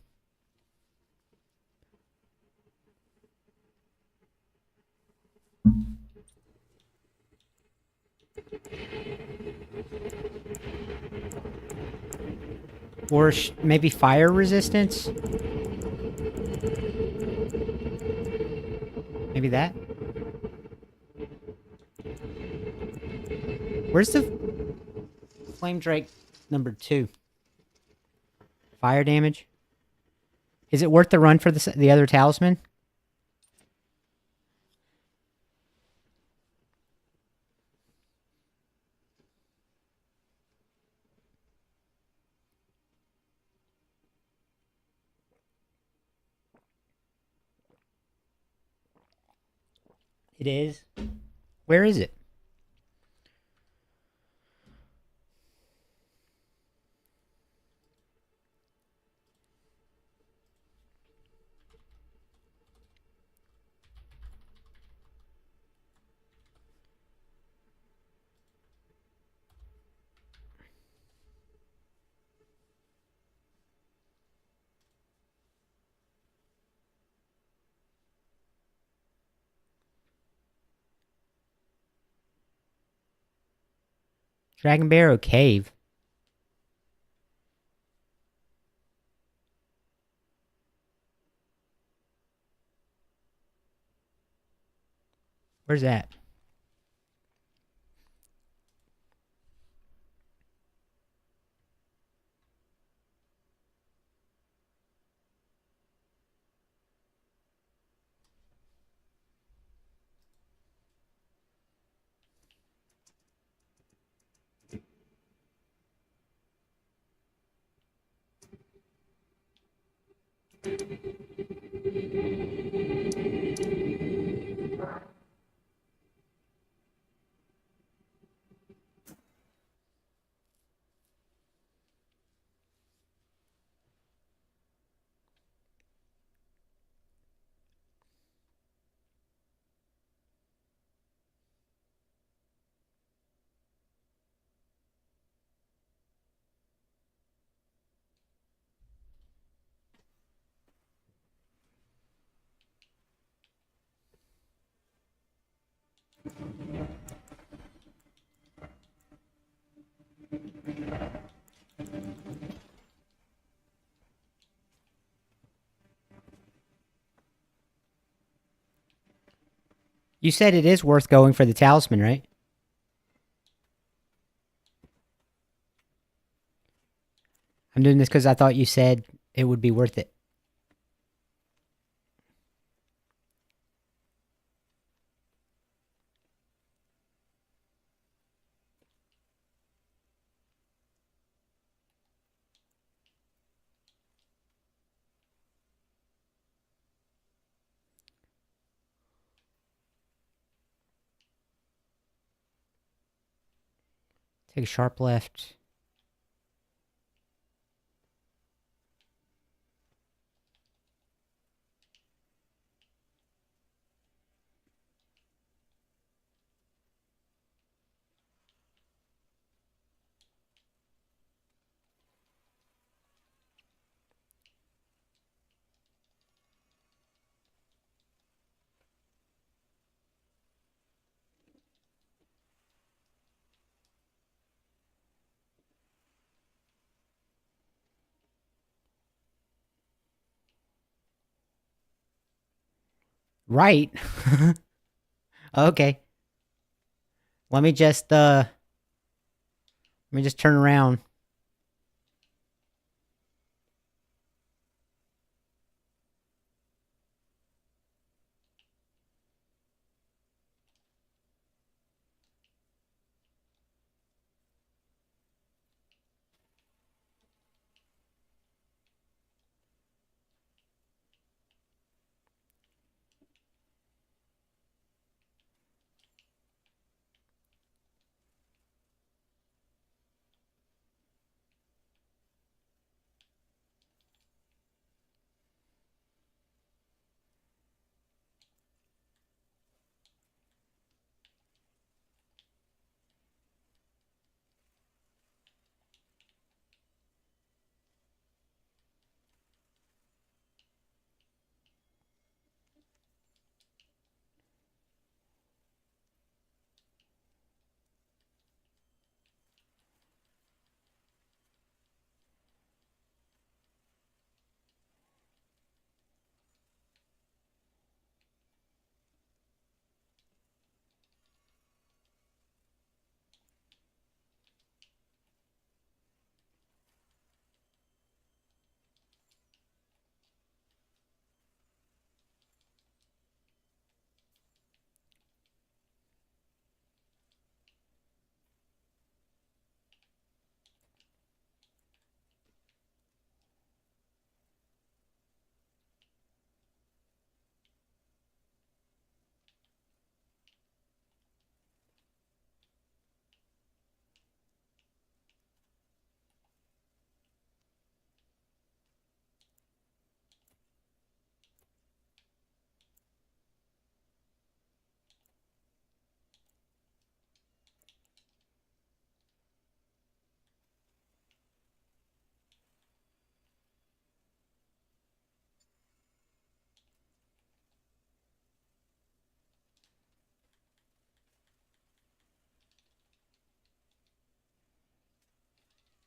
Or maybe fire resistance? Maybe that? Where's the Flame Drake number 2? Fire damage? Is it worth the run for the other talisman? It is. Where is it? Dragon Barrow Cave. Where's that? You said it is worth going for the talisman, right? I'm doing this because I thought you said it would be worth it. Take a sharp left. Right. Okay. Let me just turn around.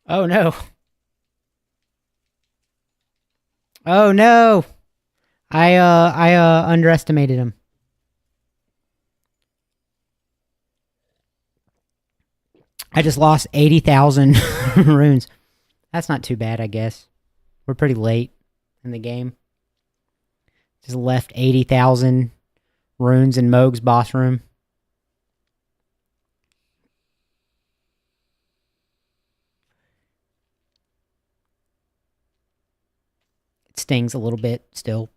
Oh no. Oh no. I underestimated him. I just lost 80,000 runes. That's not too bad, I guess. We're pretty late in the game. Just left 80,000 runes in Mohg's boss room. It stings a little bit still.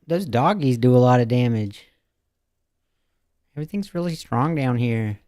Those doggies do a lot of damage. Everything's really strong down here.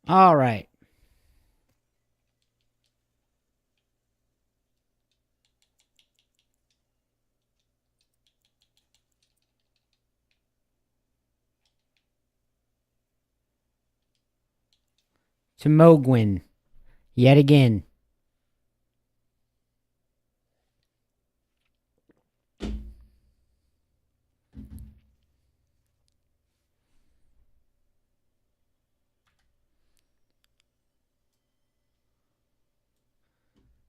All right. To Mogwin. Yet again.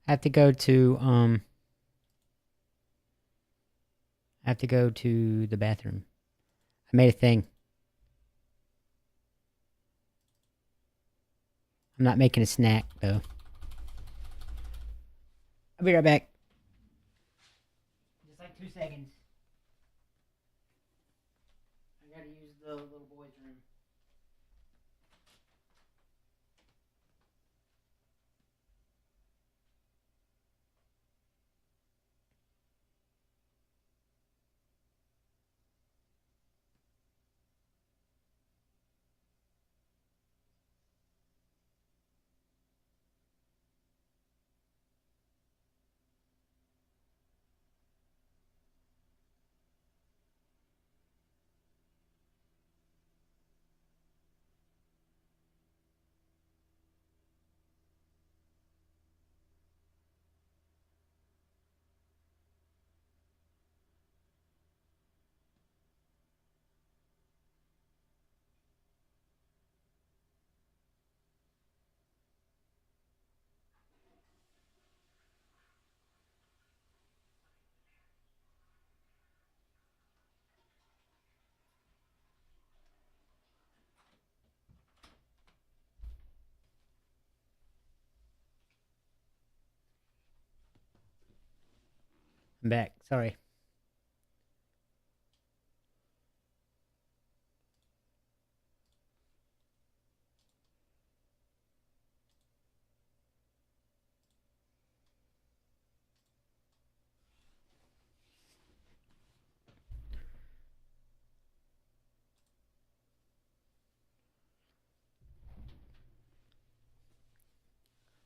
I have to go to I have to go to the bathroom. I made a thing. I'm not making a snack though. I'll be right back. Just like 2 seconds. I gotta use the little boy's room. I'm back. Sorry.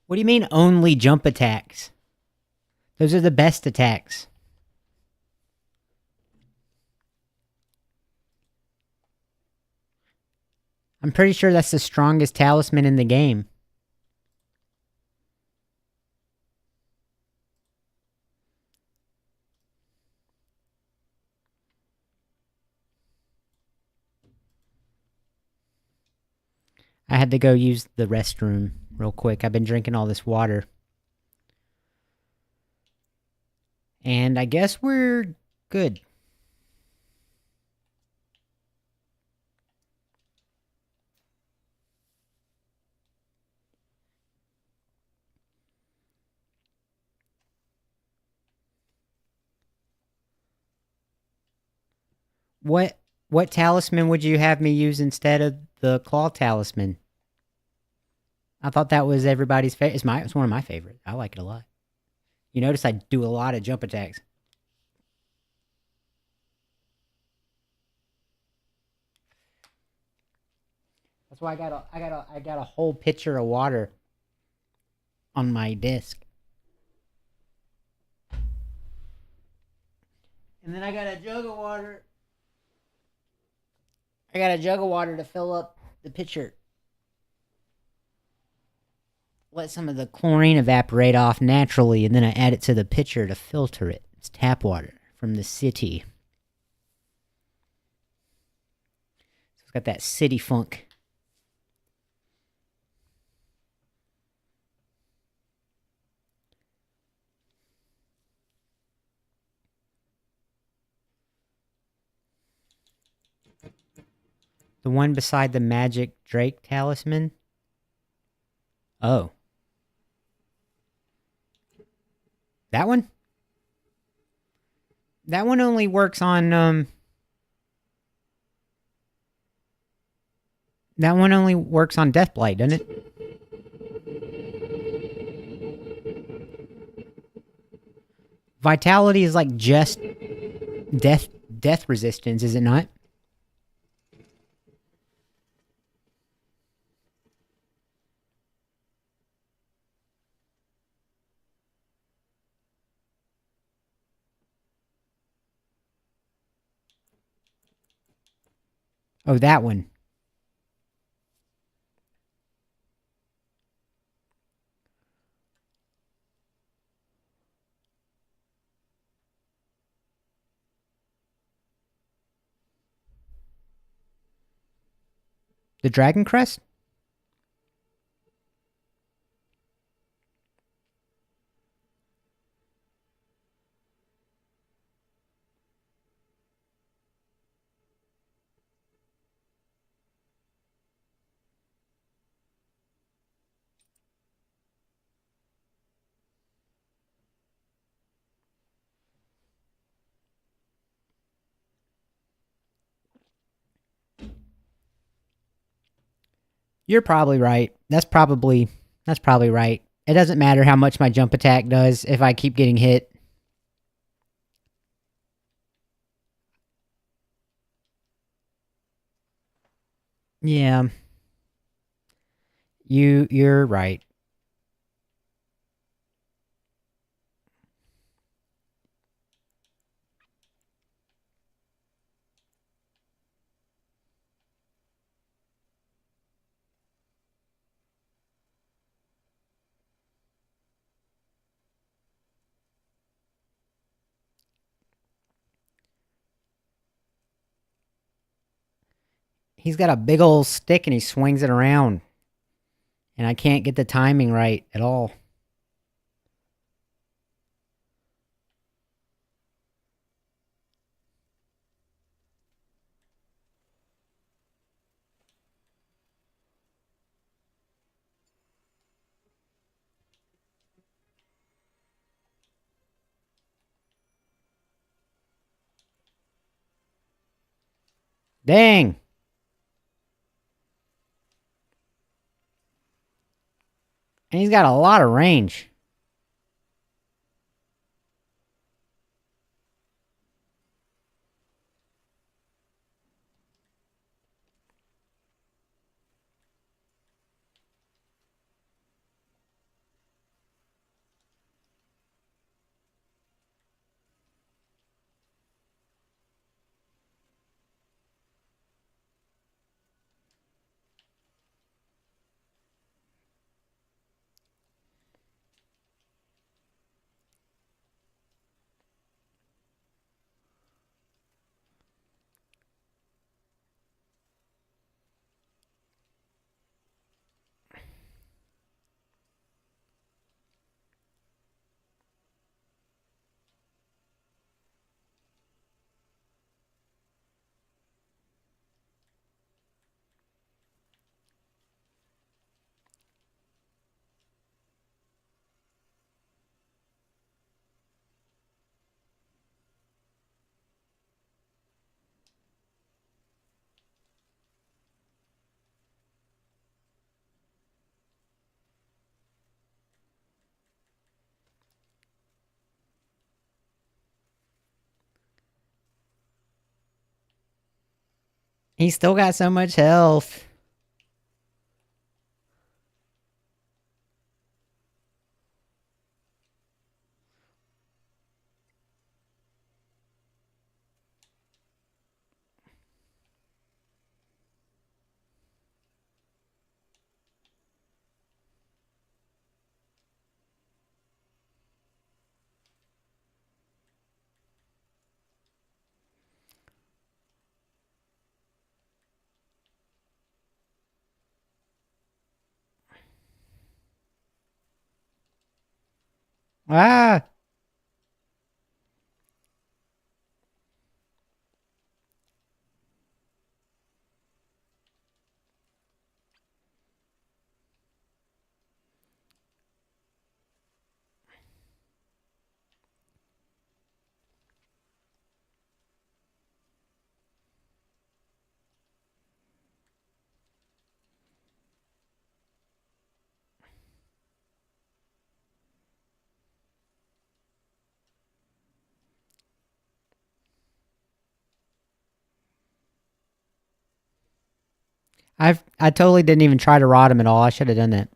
What do you mean only jump attacks? Those are the best attacks. I'm pretty sure that's the strongest talisman in the game. I had to go use the restroom real quick. I've been drinking all this water. And I guess we're good. What talisman would you have me use instead of the claw talisman? I thought that was everybody's favorite. It's one of my favorites. I like it a lot. You notice I do a lot of jump attacks. That's why I got a whole pitcher of water on my desk. And then I got a jug of water. I got a jug of water to fill up the pitcher. Let some of the chlorine evaporate off naturally, and then I add it to the pitcher to filter it. It's tap water from the city. So it's got that city funk. The one beside the magic Drake talisman? Oh. That one? That one only works on, that one only works on Deathblight, doesn't it? Vitality is like just death resistance, is it not? Oh, that one. The Dragon Crest? You're probably right. That's probably right. It doesn't matter how much my jump attack does if I keep getting hit. Yeah. You're right. He's got a big old stick and he swings it around. And I can't get the timing right at all. Dang. And he's got a lot of range. He's still got so much health. Ah. I totally didn't even try to rod him at all. I should have done that.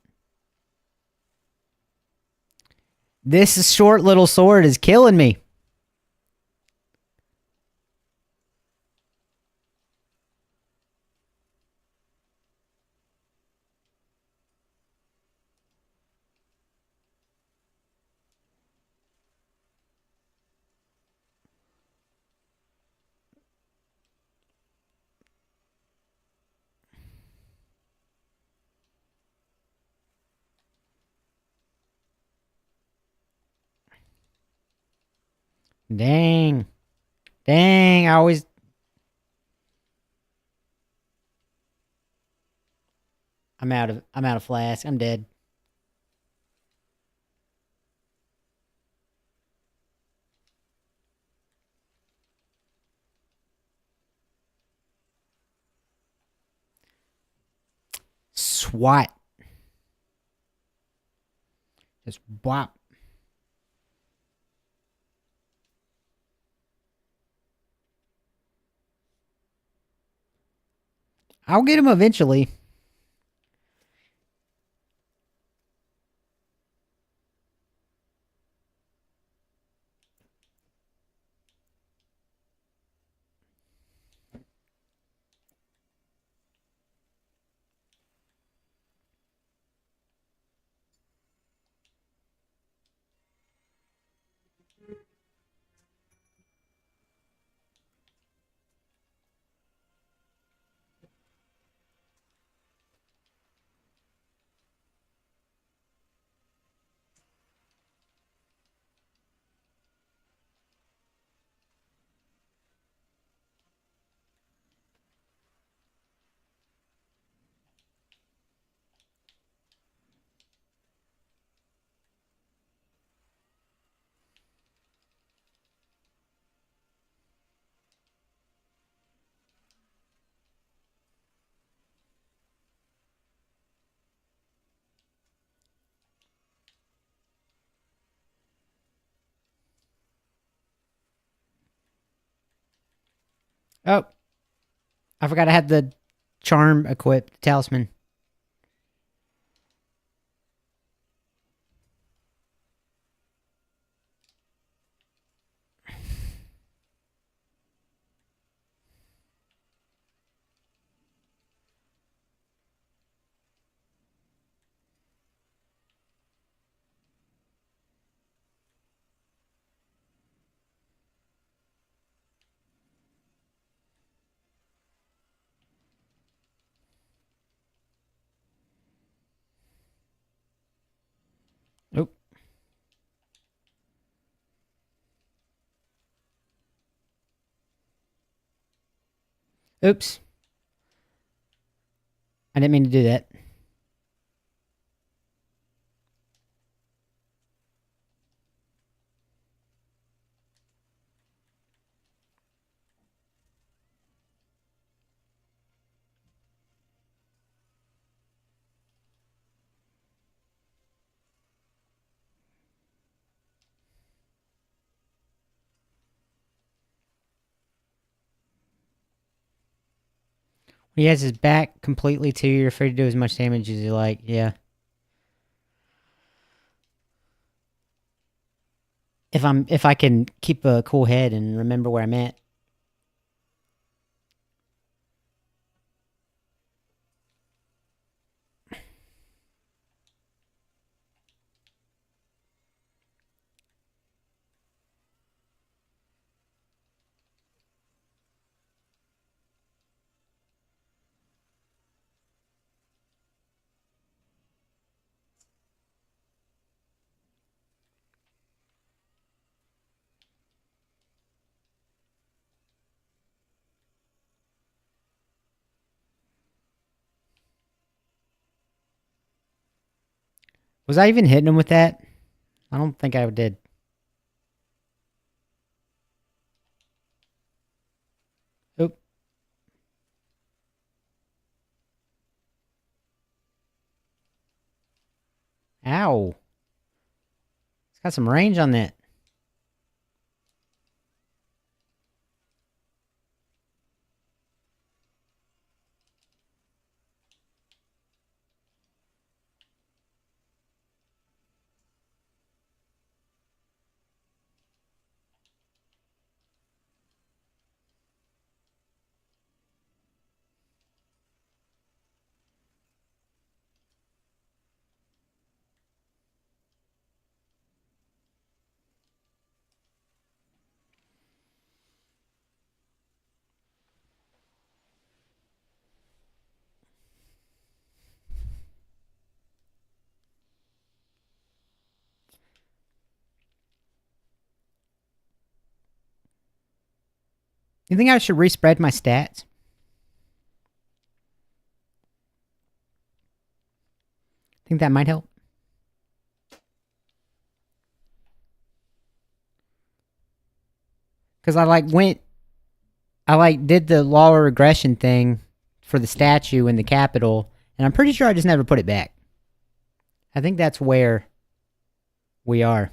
This short little sword is killing me. Dang. Dang, I'm out of flask. I'm dead. Swat. Just whop. I'll get him eventually. Oh, I forgot I had the charm equipped, the talisman. Oop. Oops. I didn't mean to do that. When he has his back completely to you, you're free to do as much damage as you like. Yeah. If I can keep a cool head and remember where I'm at. Was I even hitting him with that? I don't think I did. Oop. Ow. It's got some range on that. You think I should respread my stats? Think that might help? Because I did the law of regression thing for the statue in the Capitol, and I'm pretty sure I just never put it back. I think that's where we are.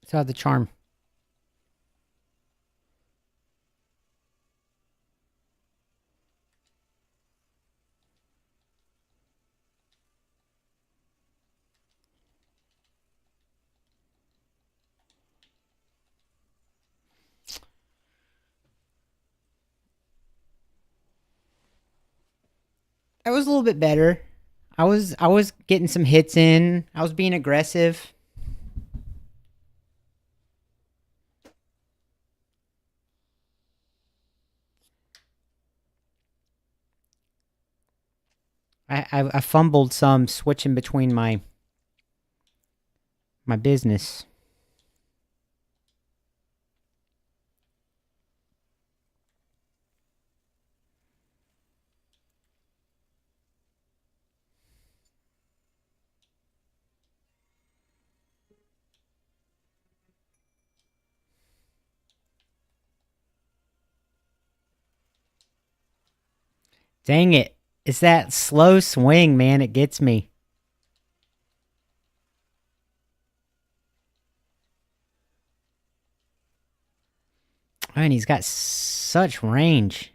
Saw the charm. That was a little bit better. I was getting some hits in. I was being aggressive. I fumbled some switching between my business. Dang it. It's that slow swing, man. It gets me. Man, he's got such range.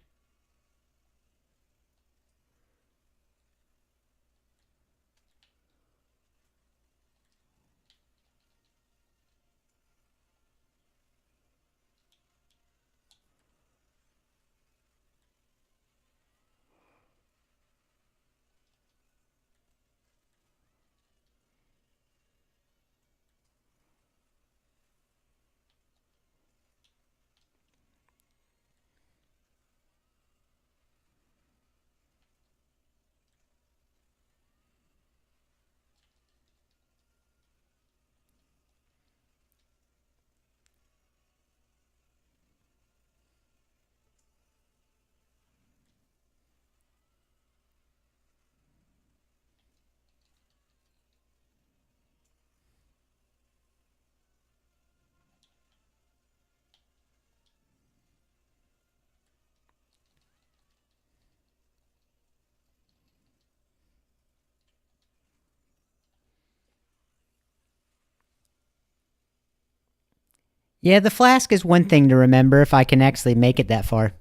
Yeah, the flask is one thing to remember if I can actually make it that far.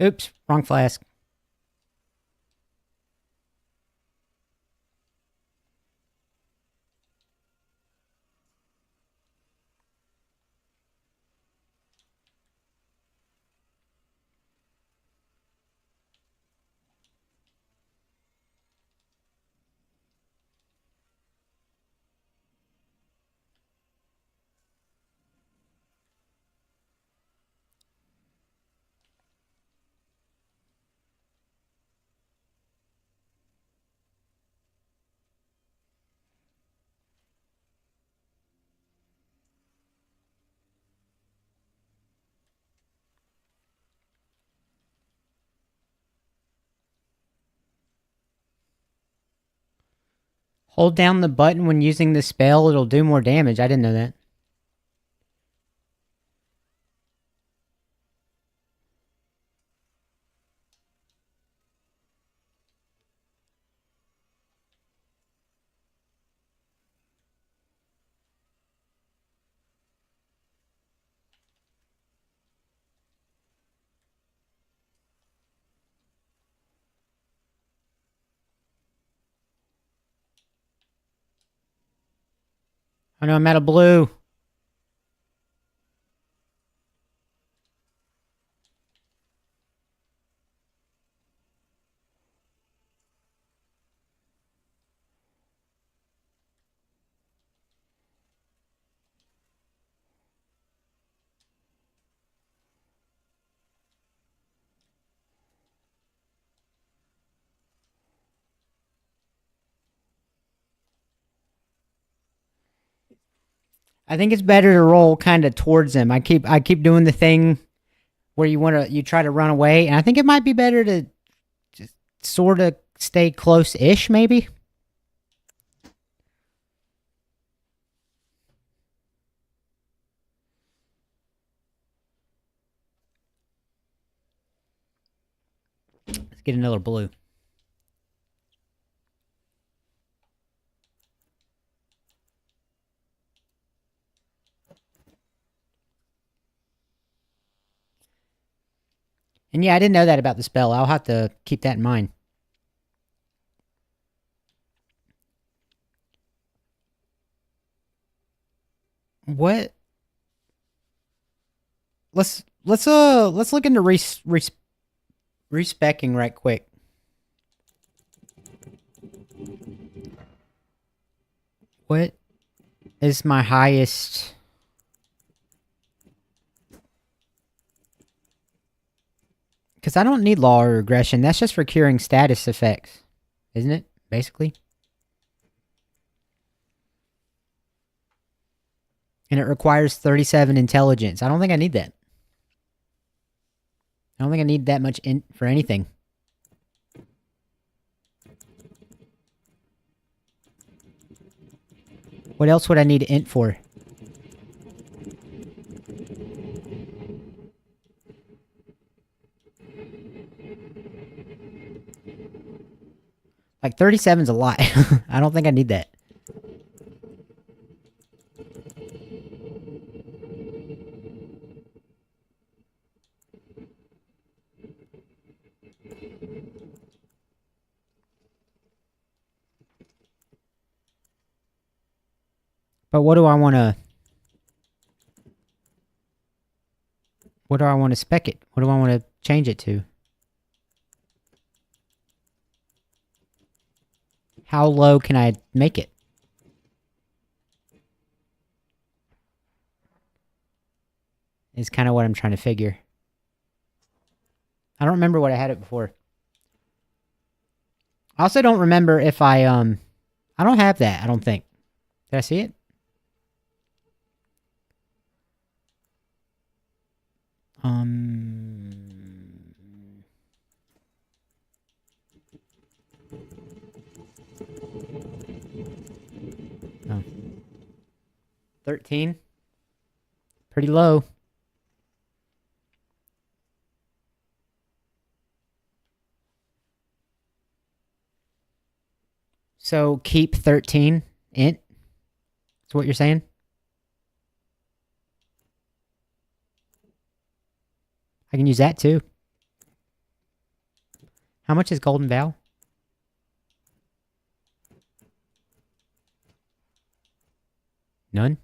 Oops, wrong flask. Hold down the button when using the spell, it'll do more damage. I didn't know that. I know I'm out of blue. I think it's better to roll kind of towards him. I keep doing the thing where you try to run away, and I think it might be better to just sort of stay close-ish, maybe. Let's get another blue. And yeah, I didn't know that about the spell. I'll have to keep that in mind. What? Let's look into respecking right quick. What is my highest? Because I don't need law or regression. That's just for curing status effects, isn't it? Basically. And it requires 37 intelligence. I don't think I need that. I don't think I need that much for anything. What else would I need int for? Like 37's a lot. I don't think I need that. But what do I want to... What do I want to spec it? What do I want to change it to? How low can I make it? Is kind of what I'm trying to figure. I don't remember what I had it before. I also don't remember if I don't have that, I don't think. Did I see it? Oh. 13. Pretty low. So keep 13 int. That's what you're saying? I can use that too. How much is Golden Vow? None?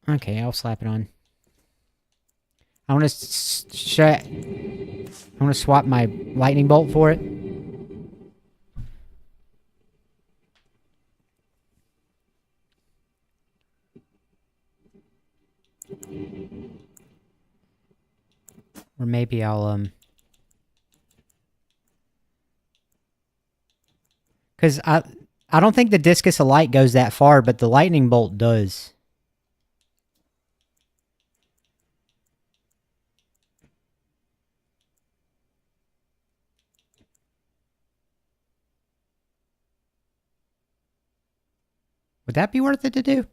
Okay, I'll slap it on. I want to swap my lightning bolt for it. Or maybe I'll cuz I don't think the discus of light goes that far, but the lightning bolt does. Would that be worth it to do?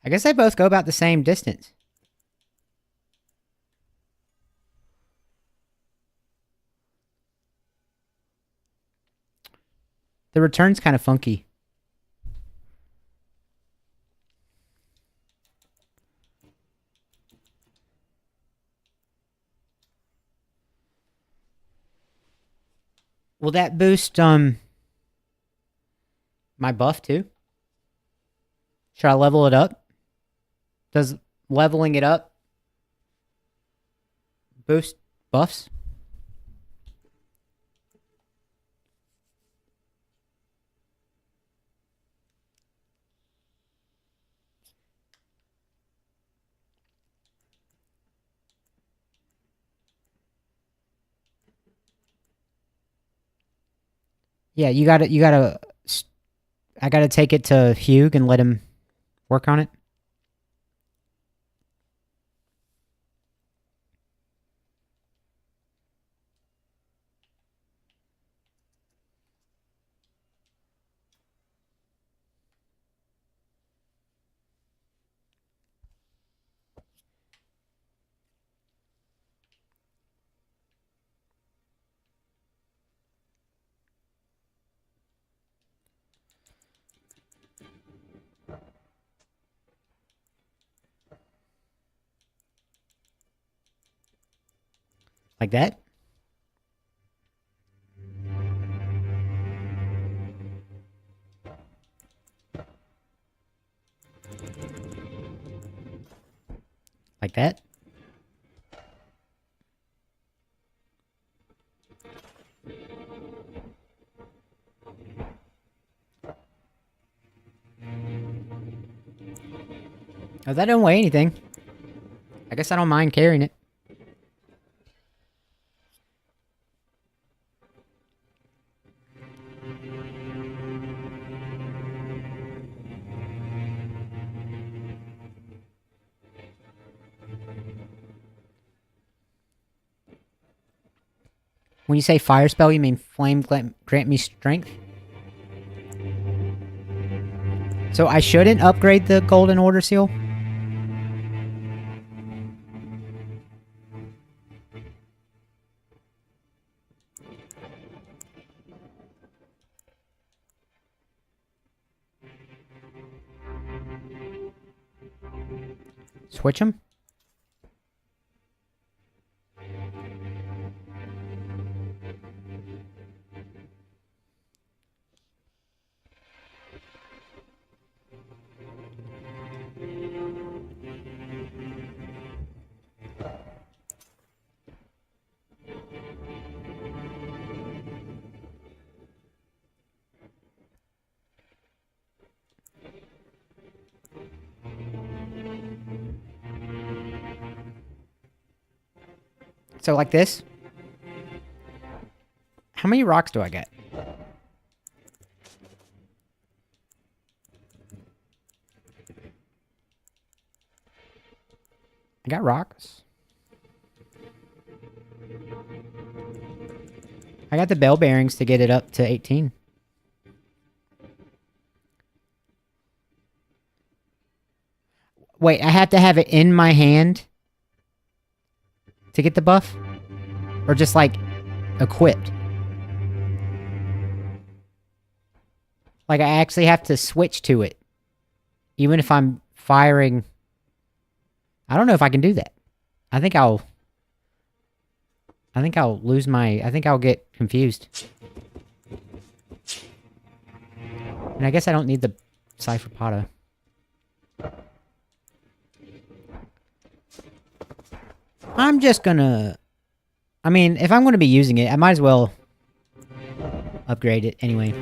I guess they both go about the same distance. The return's kind of funky. Will that boost my buff too? Should I level it up? Does leveling it up boost buffs? Yeah, I gotta take it to Hugh and let him work on it. Like that? Like that? Oh, that don't weigh anything. I guess I don't mind carrying it. When you say fire spell, you mean flame grant me strength? So I shouldn't upgrade the golden order seal? Switch them? So like this? How many rocks do I get? I got rocks. I got the bell bearings to get it up to 18. Wait, I have to have it in my hand to get the buff? Or just like equipped? Like I actually have to switch to it. Even if I'm firing. I don't know if I can do that. I think I'll lose my... I think I'll get confused. And I guess I don't need the Cypher Potta. I'm just gonna... I mean, if I'm gonna be using it, I might as well upgrade it anyway.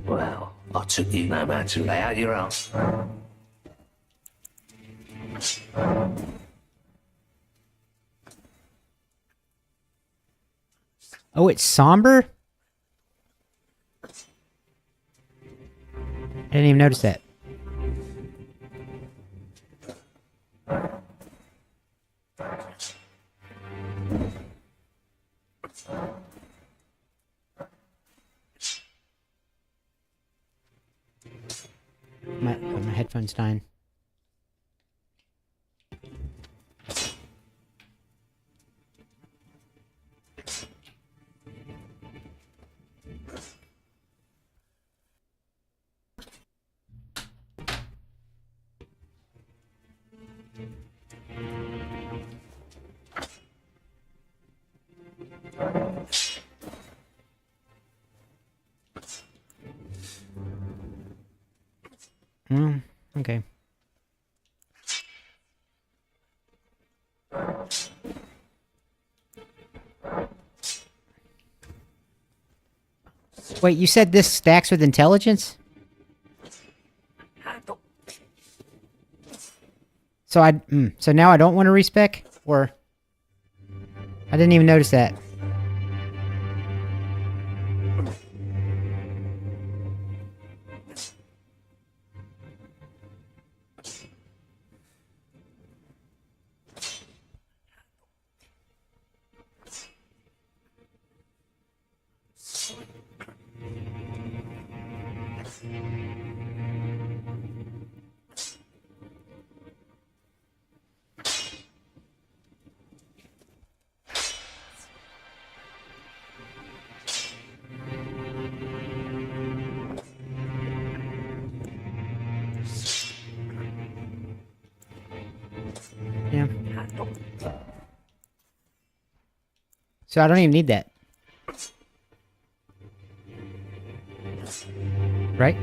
Well, I took you no man to lay out your ass. Oh, it's somber? I didn't even notice that. My headphone's dying. Okay. Wait, you said this stacks with intelligence? So so now I don't want to respec? Or... I didn't even notice that. Yeah. So I don't even need that. Right?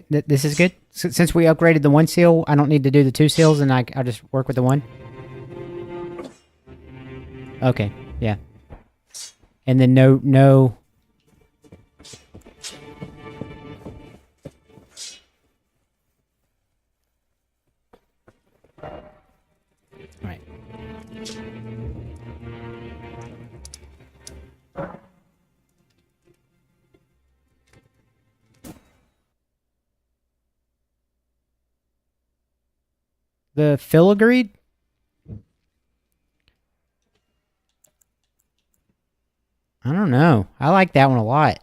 This is good? Since we upgraded the one seal, I don't need to do the two seals, and I'll just work with the one? Okay, yeah. And then no... Right. The filigreed? I don't know. I like that one a lot.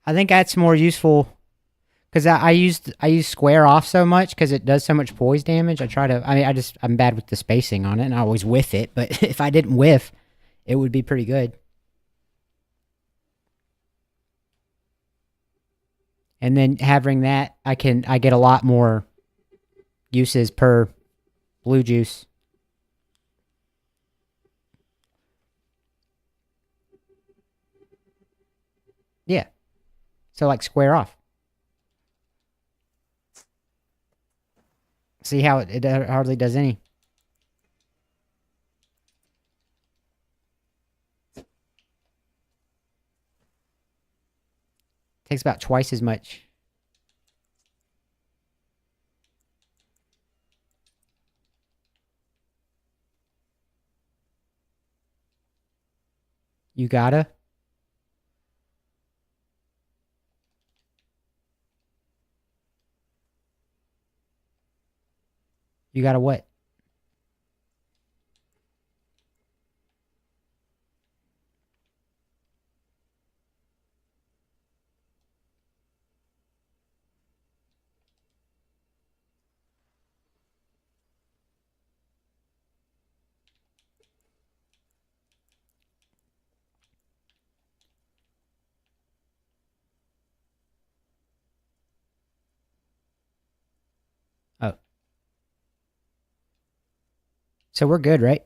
I think that's more useful because I use square off so much because it does so much poise damage. I'm bad with the spacing on it, and I always whiff it. But if I didn't whiff, it would be pretty good. And then having that, I get a lot more uses per blue juice. Yeah. So like square off. See how it hardly does any. Takes about twice as much. You gotta. You gotta what? Oh. So we're good, right?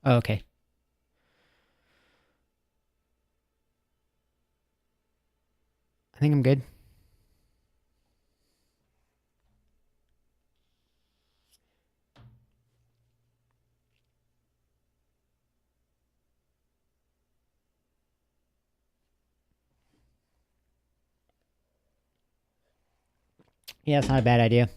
Oh, okay. I think I'm good. Yeah, it's not a bad idea.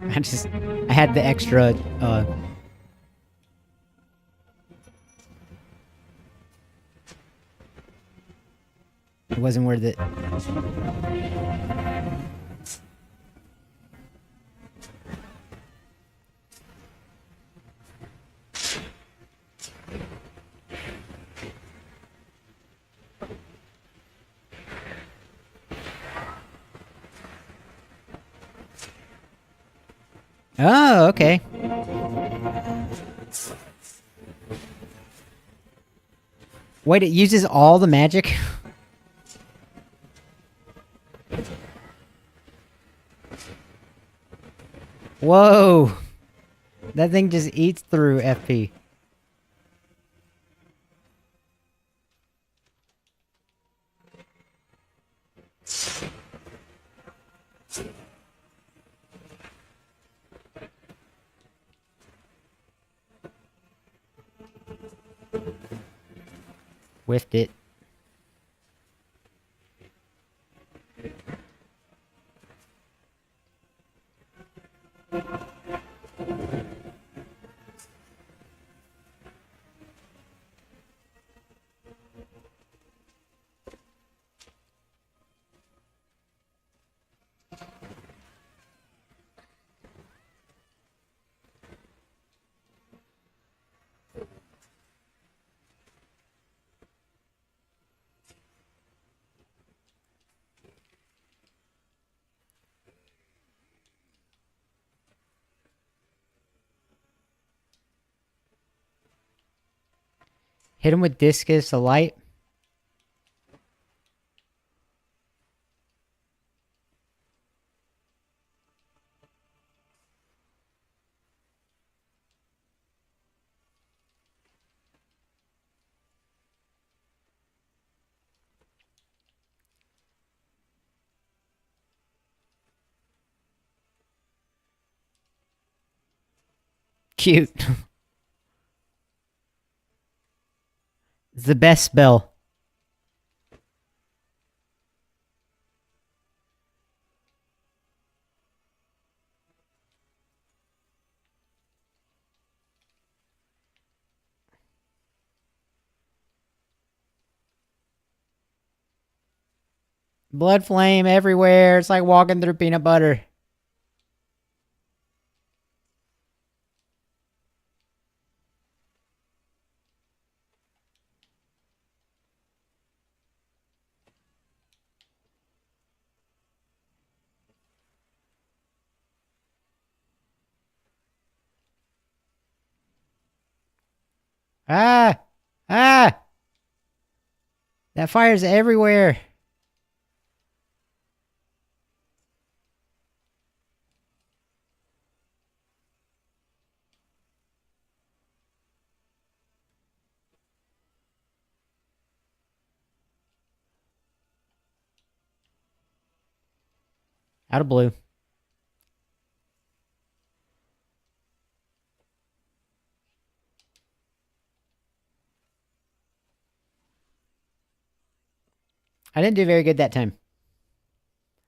I had the extra, it wasn't worth it. Oh, okay. Wait, it uses all the magic? Whoa! That thing just eats through FP. Whiffed it. Hit him with Discus, a light. Cute. It's the best spell. Blood flame everywhere. It's like walking through peanut butter. Ah! Ah! That fire's everywhere. Out of blue. I didn't do very good that time.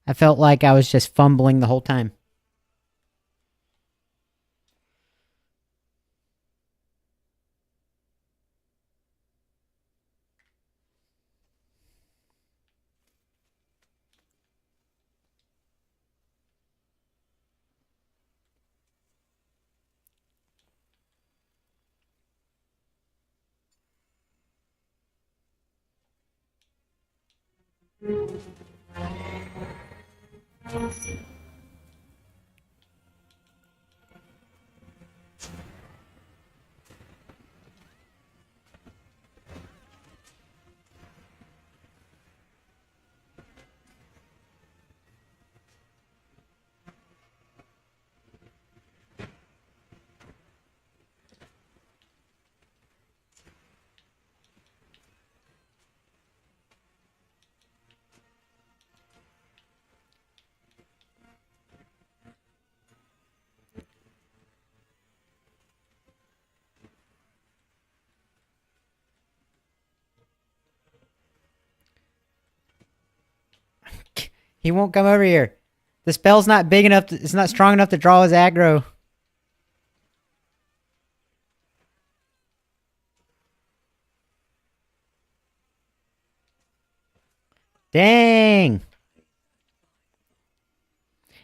I felt like I was just fumbling the whole time. He won't come over here. The spell's not big enough. It's not strong enough to draw his aggro. Dang.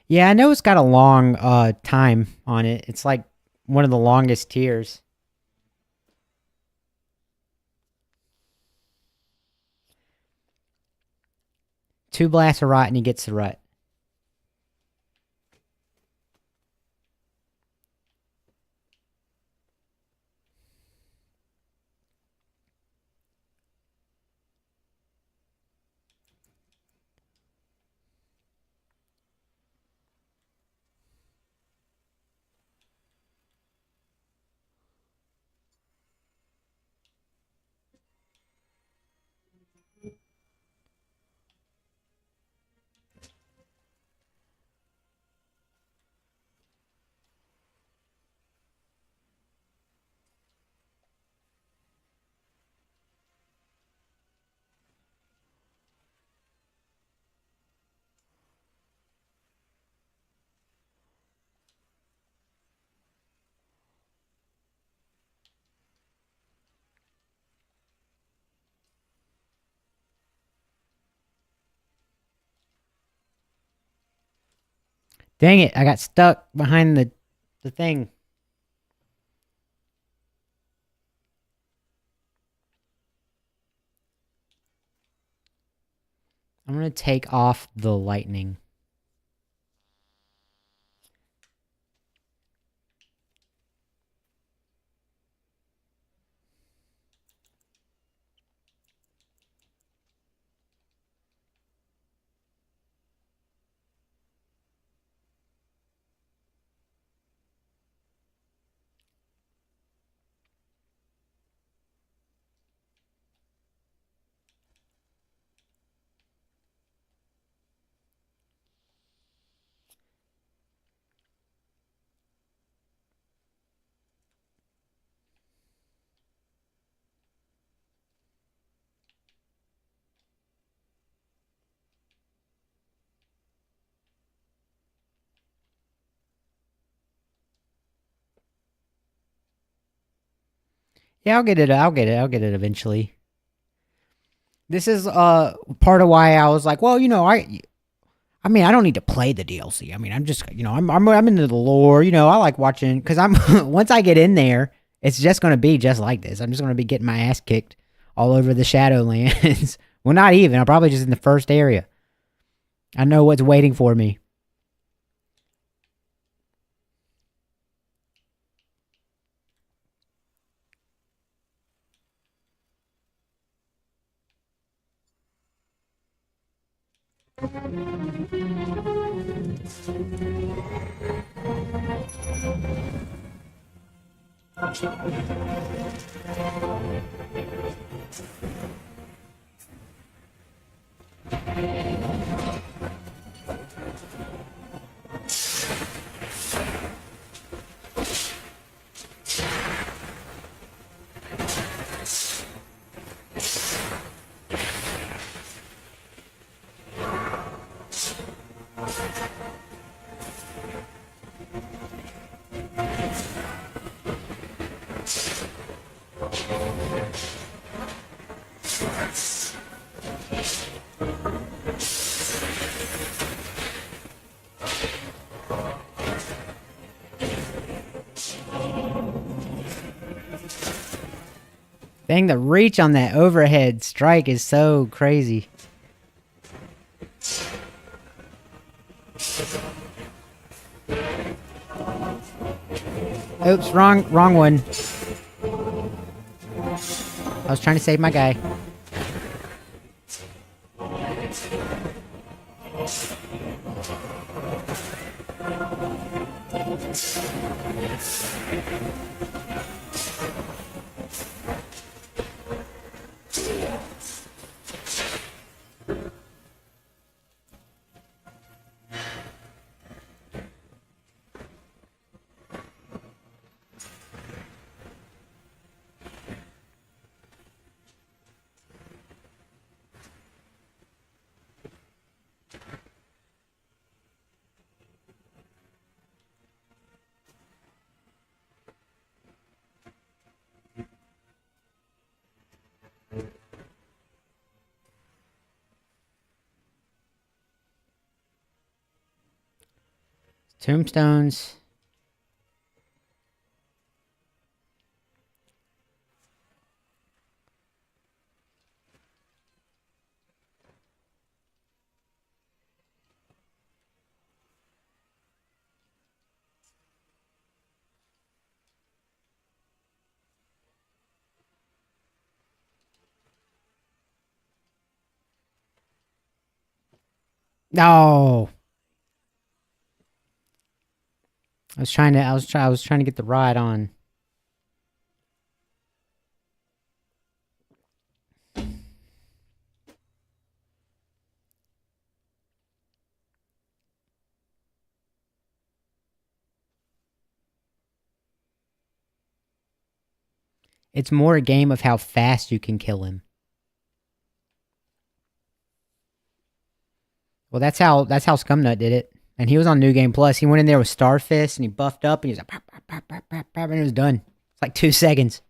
Yeah, I know it's got a long time on it. It's like one of the longest tiers. Two blasts of rot and he gets the rut. Dang it, I got stuck behind the thing. I'm going to take off the lightning. Yeah, I'll get it. I'll get it. I'll get it eventually. This is part of why I was like, well, you know, I mean, I don't need to play the DLC. I mean, I'm just, you know, I'm into the lore. You know, I like watching because I'm once I get in there, it's just gonna be just like this. I'm just gonna be getting my ass kicked all over the Shadowlands. Well, not even. I'm probably just in the first area. I know what's waiting for me. Dang, the reach on that overhead strike is so crazy. Oops, wrong one. I was trying to save my guy. Tombstones. No. I was trying to get the ride on. It's more a game of how fast you can kill him. Well, that's how Scumnut did it. And he was on New Game Plus. He went in there with Starfist and he buffed up and he was like, pop, pop, pop, pop, pop, pop, and it was done. It's like 2 seconds.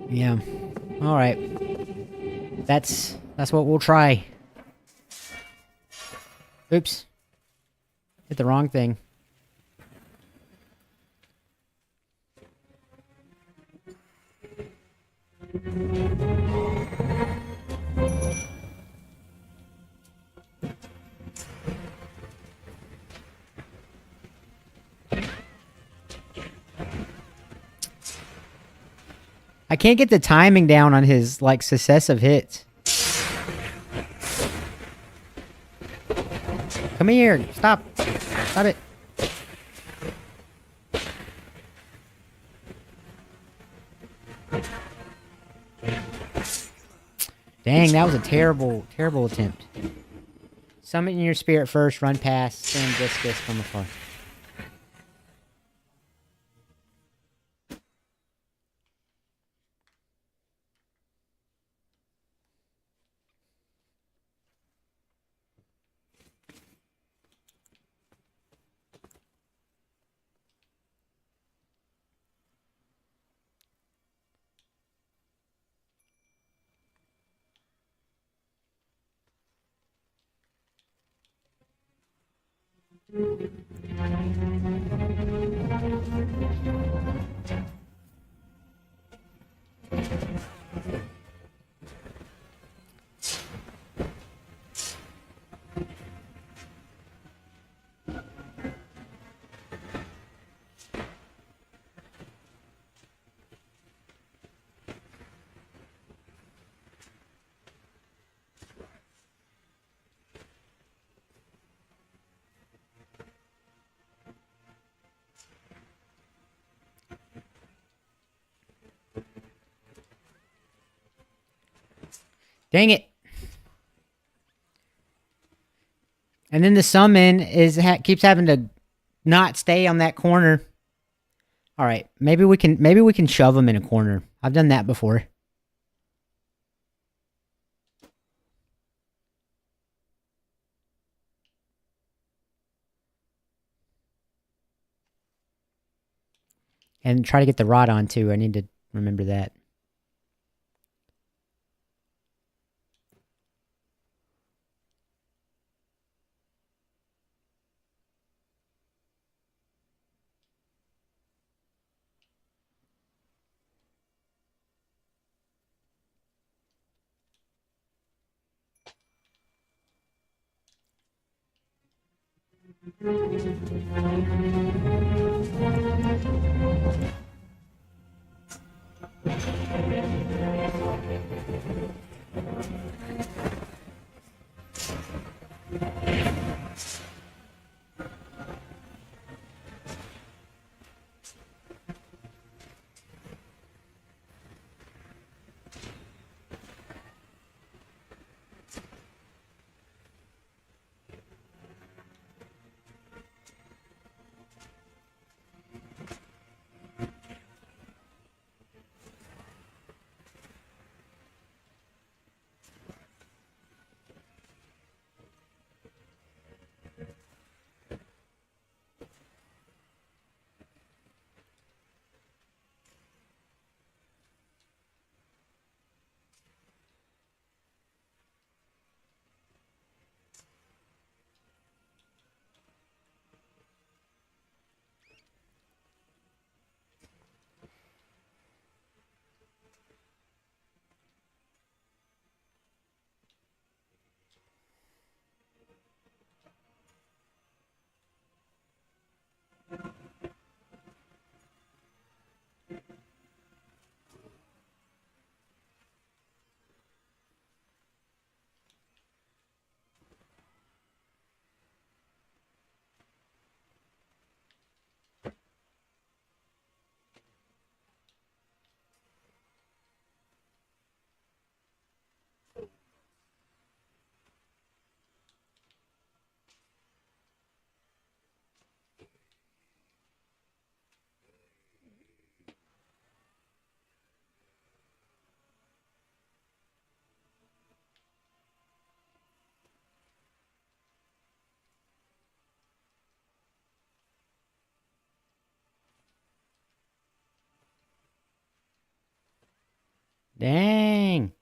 Yeah. All right. That's what we'll try. Oops. Hit the wrong thing. I can't get the timing down on his, like, successive hits. Come here. Stop. Stop it. Dang, that was a terrible, terrible attempt. Summon your spirit first, run past, send discus from afar. Dang it. And then the summon keeps having to not stay on that corner. All right, maybe we can shove him in a corner. I've done that before. And try to get the rod on too. I need to remember that. Dang.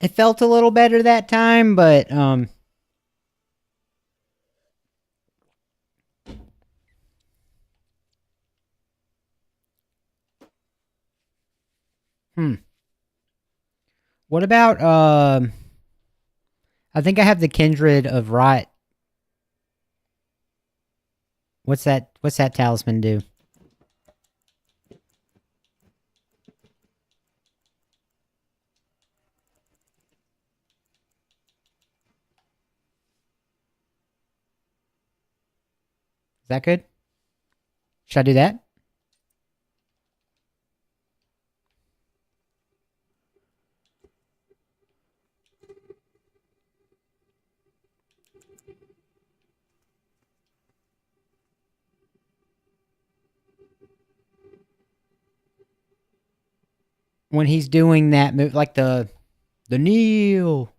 It felt a little better that time, but what about I think I have the Kindred of Rot. What's that talisman do? Is that good? Should I do that? When he's doing that move, like the kneel.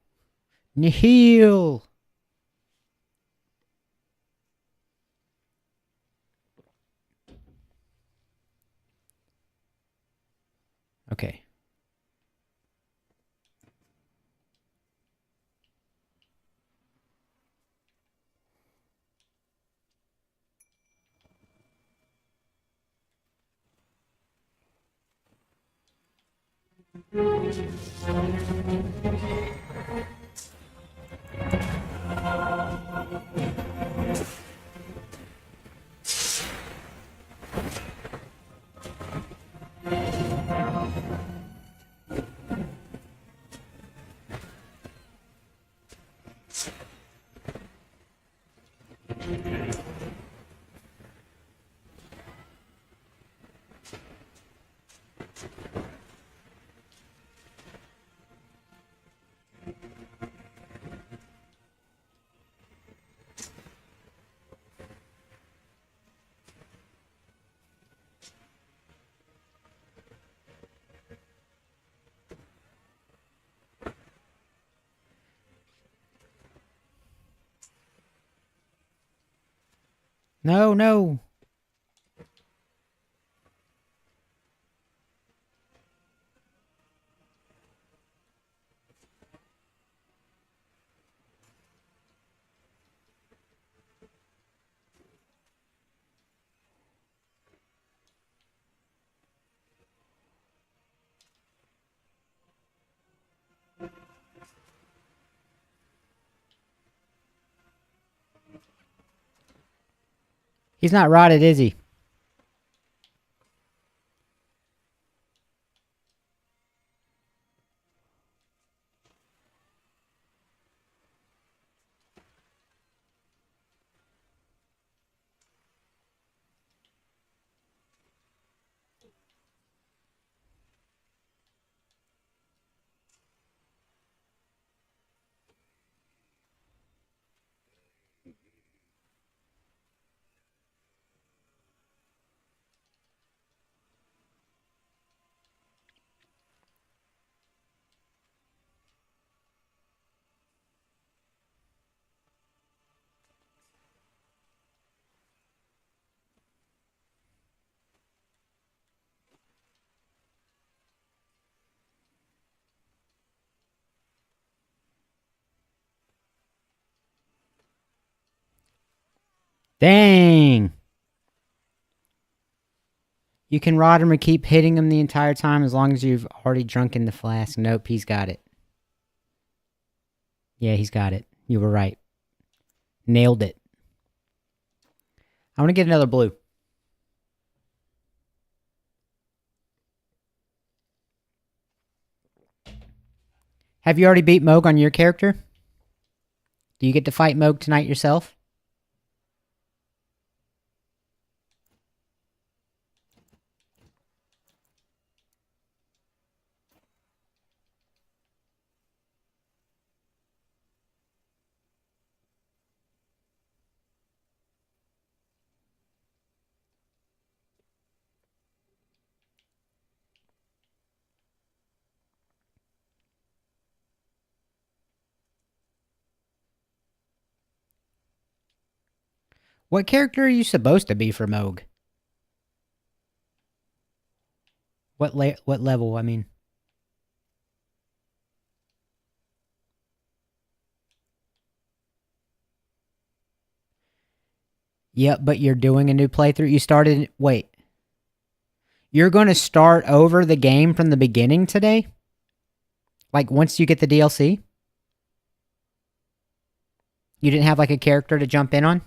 Okay. No, no. He's not rotted, is he? Dang. You can rot him or keep hitting him the entire time as long as you've already drunken the flask. Nope, he's got it. Yeah, he's got it. You were right. Nailed it. I want to get another blue. Have you already beat Mohg on your character? Do you get to fight Mohg tonight yourself? What character are you supposed to be for Mohg? What level, I mean? Yep, but you're doing a new playthrough. You started... Wait. You're going to start over the game from the beginning today? Like, once you get the DLC? You didn't have, like, a character to jump in on?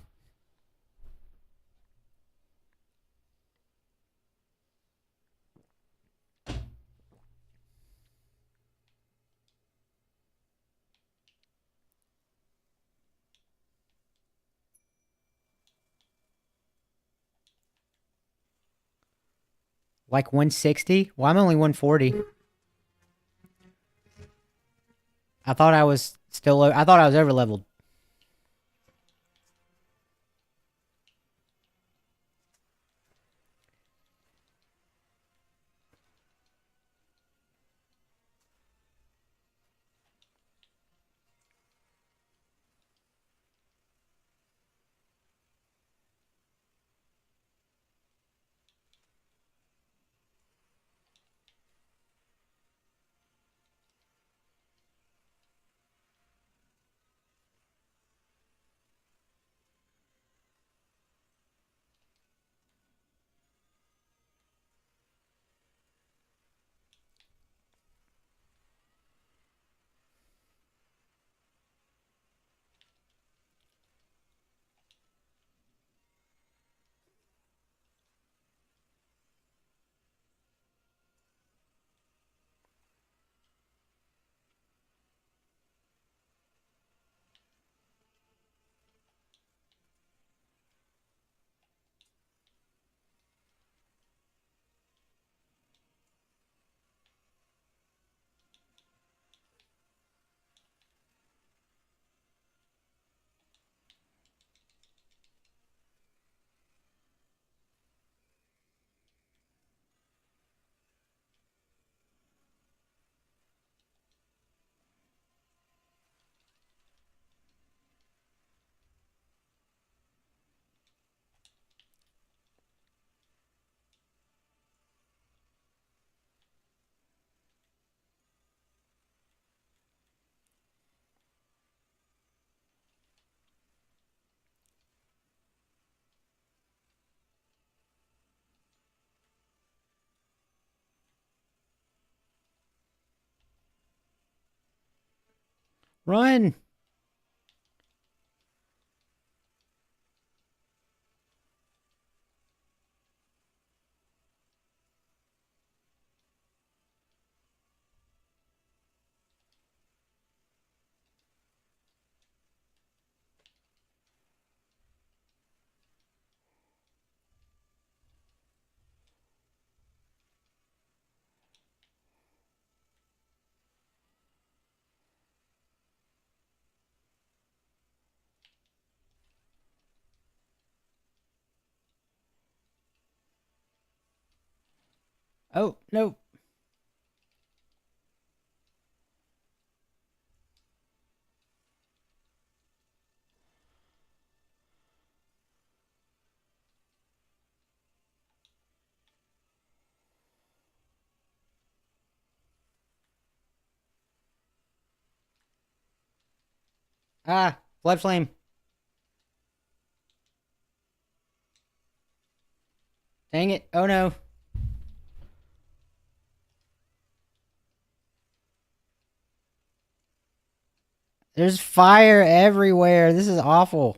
Like 160? Well, I'm only 140. I thought I was still... I thought I was over-leveled. Run! Oh, no. Ah, blood flame. Dang it. Oh no. There's fire everywhere. This is awful.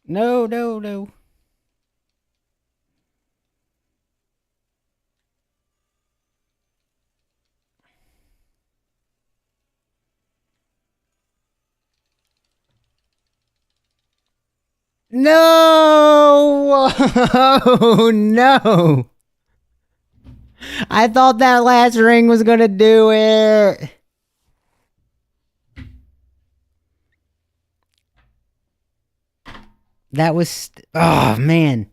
No, no, no. No! Oh no! I thought that last ring was gonna do it. That was. Oh man.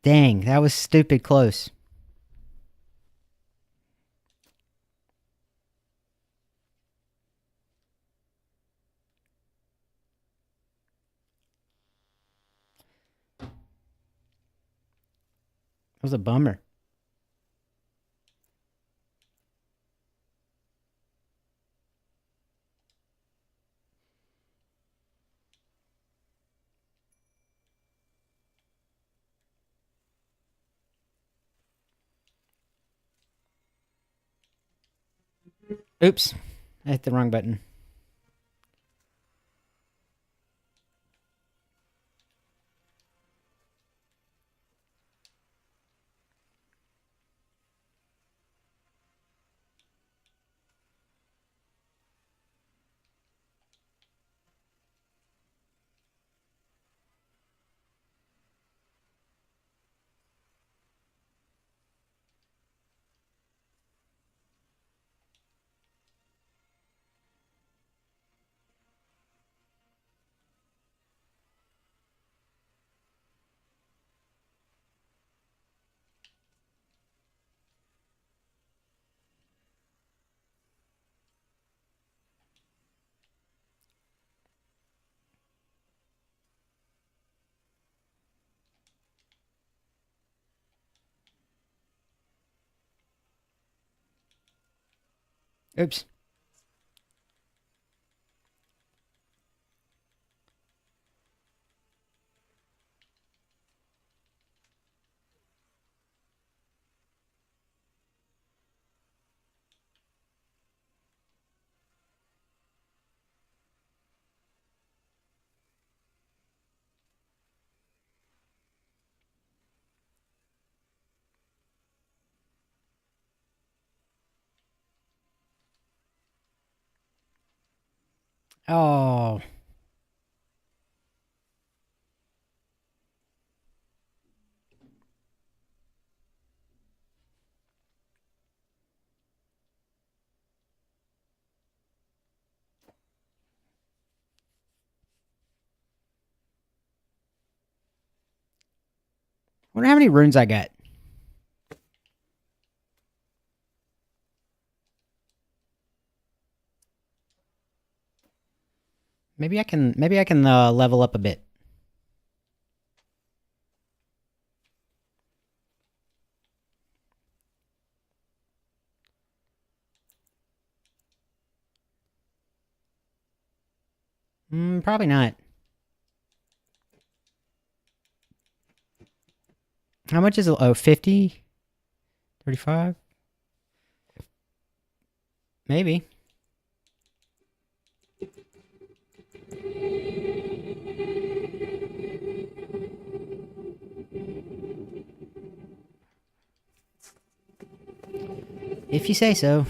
Dang, that was stupid close. That was a bummer. Oops. I hit the wrong button. Oops. Oh. Wonder how many runes I got. Maybe I can level up a bit. Probably not. How much is it? Oh, 50? 35? Maybe. If you say so.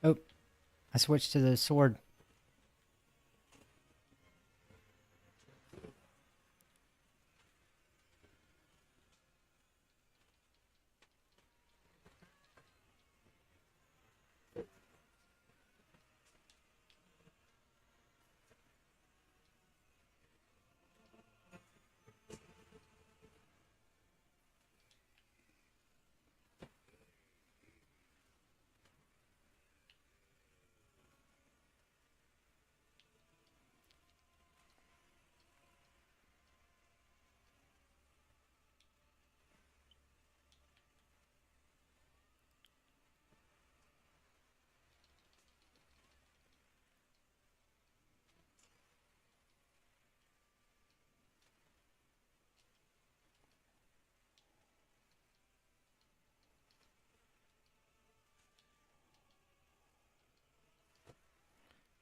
Oh, I switched to the sword.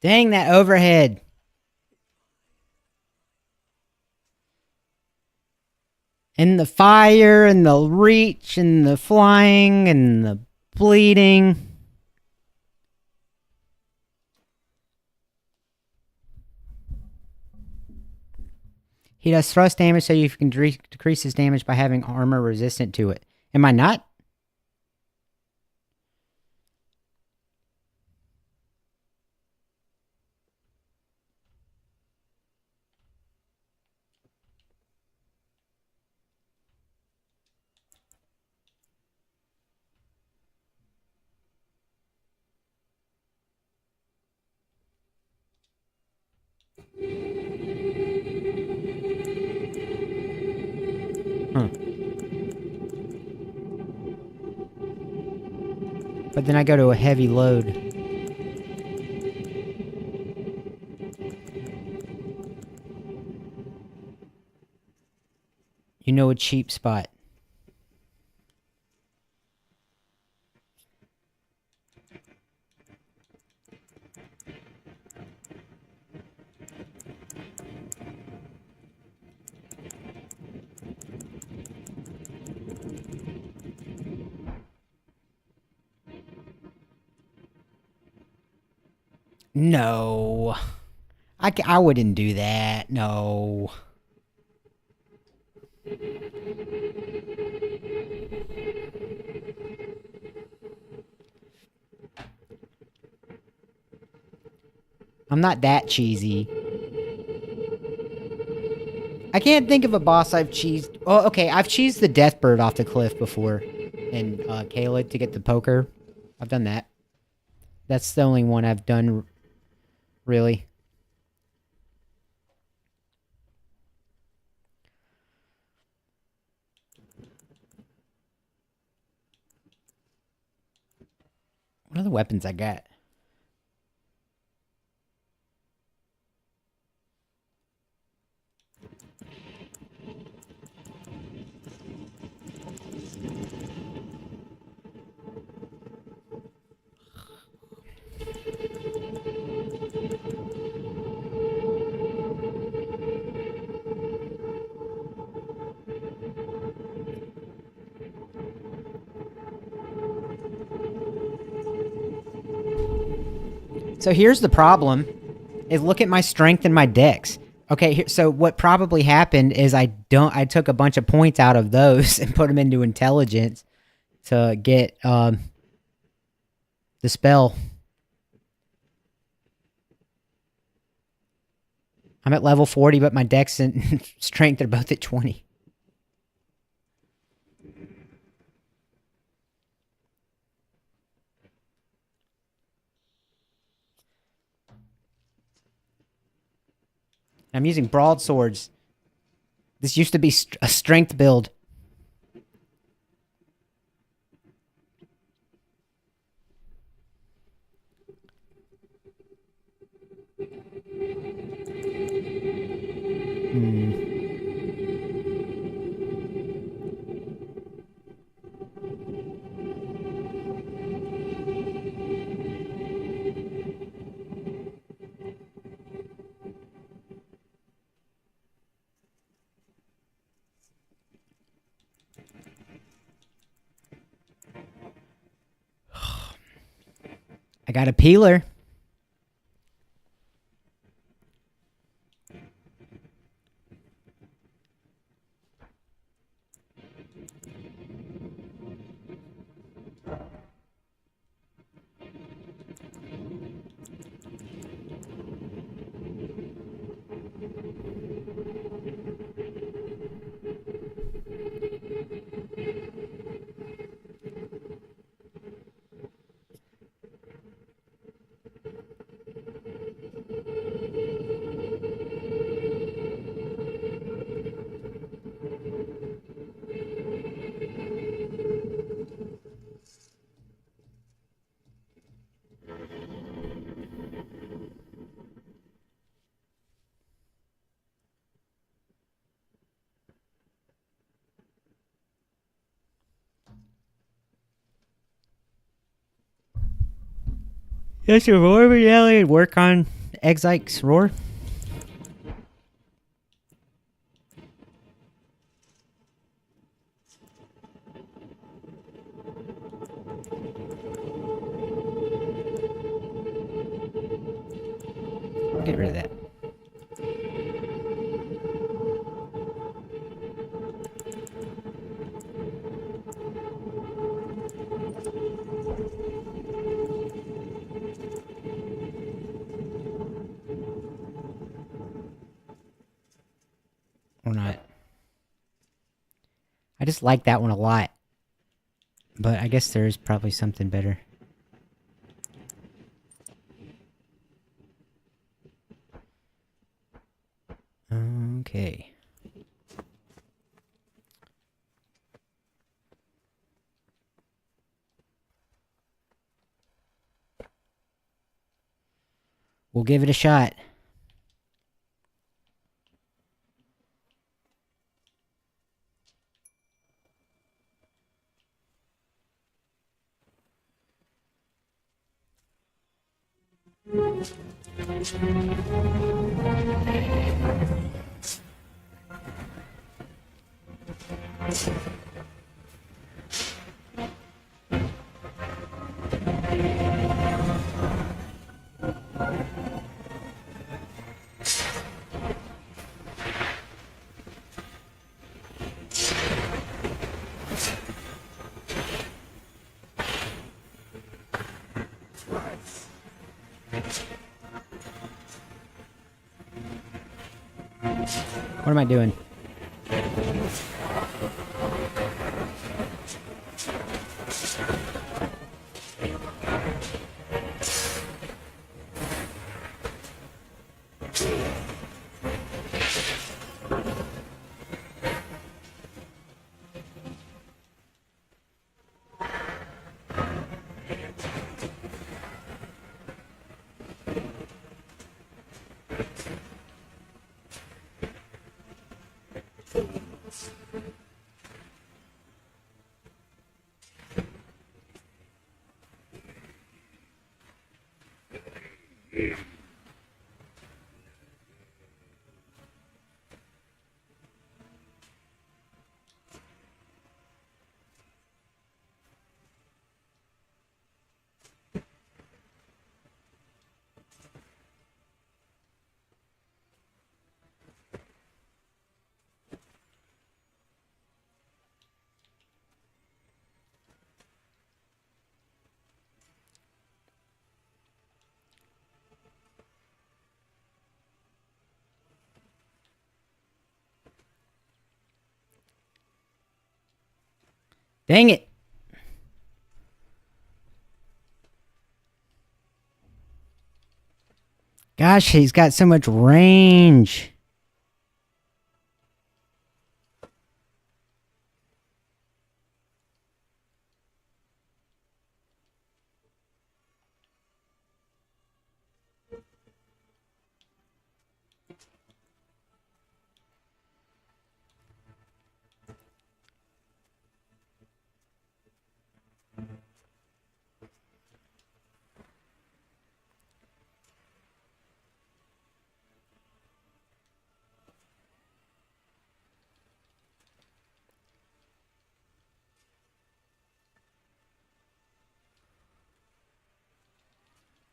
Dang, that overhead. And the fire, and the reach, and the flying, and the bleeding. He does thrust damage so you can decrease his damage by having armor resistant to it. Am I not? Huh. But then I go to a heavy load. You know, a cheap spot. No. I wouldn't do that. No. I'm not that cheesy. I can't think of a boss I've cheesed. Oh, okay. I've cheesed the Deathbird off the cliff before. In Caelid to get the poker. I've done that. That's the only one I've done, really. What are the weapons I got? So here's the problem, is look at my strength and my dex. Okay, so what probably happened is I took a bunch of points out of those and put them into intelligence to get the spell. I'm at level 40, but my dex and strength are both at 20. I'm using broadswords. This used to be a strength build. I got a peeler. Does your roar reality work on Exike's roar? Get rid of that. Or not. I just like that one a lot. But I guess there is probably something better. Okay. We'll give it a shot. What am I doing? Dang it. Gosh, he's got so much range.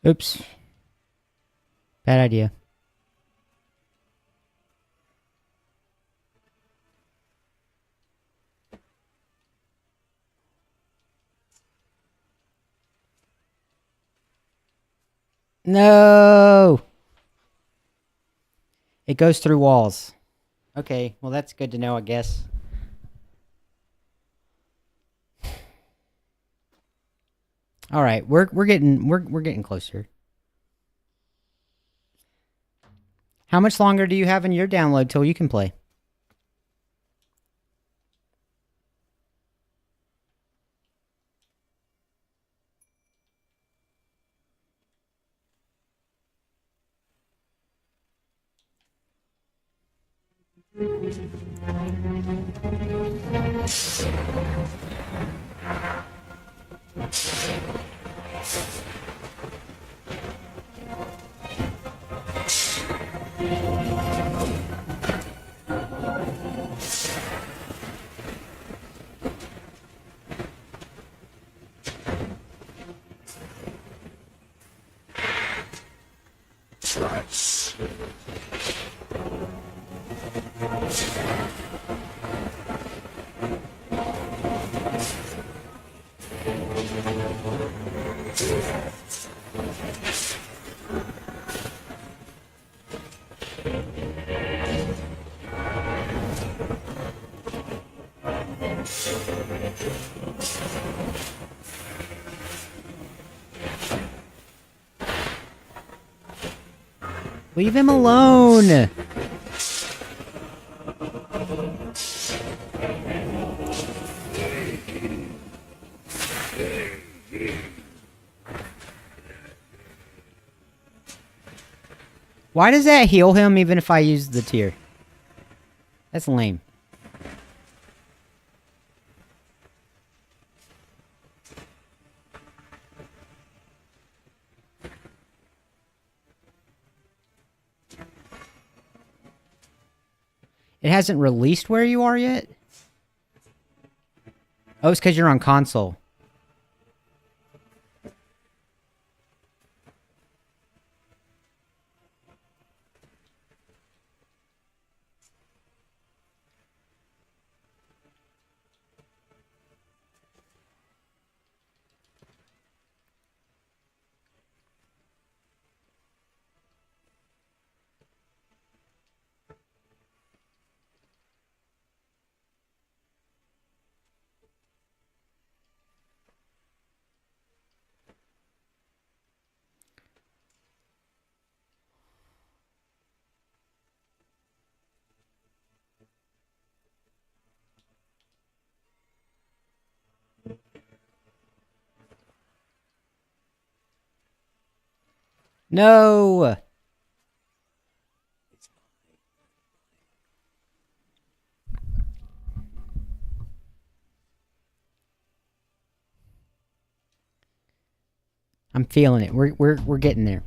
Oops. Bad idea. No! It goes through walls. Okay, well that's good to know, I guess. All right, we're getting closer. How much longer do you have in your download till you can play? Threats. Leave him alone. Why does that heal him even if I use the tear? That's lame. It hasn't released where you are yet? Oh, it's because you're on console. No! I'm feeling it. We're getting there.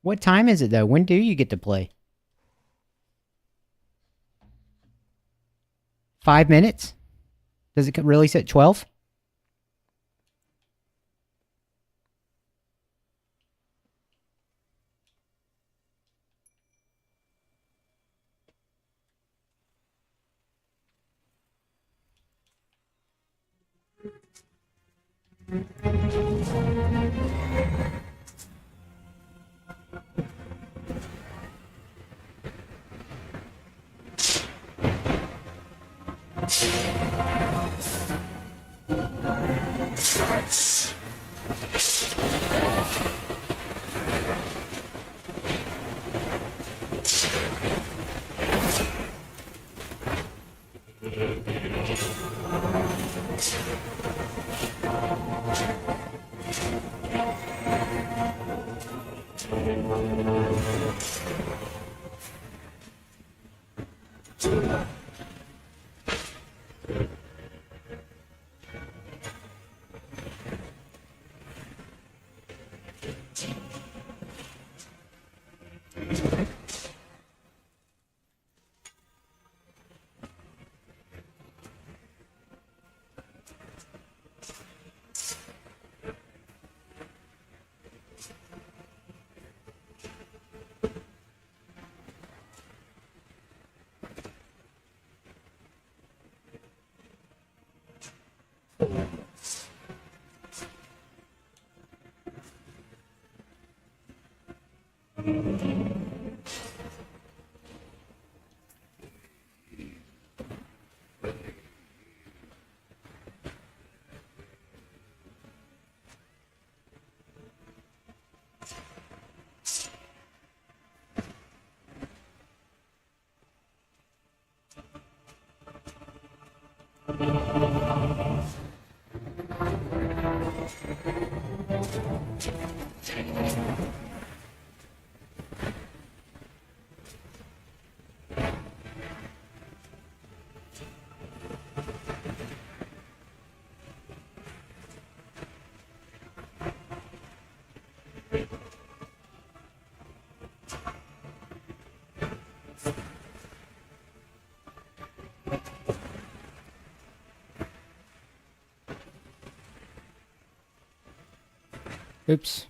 What time is it though? When do you get to play? 5 minutes? Does it release at 12? Oops.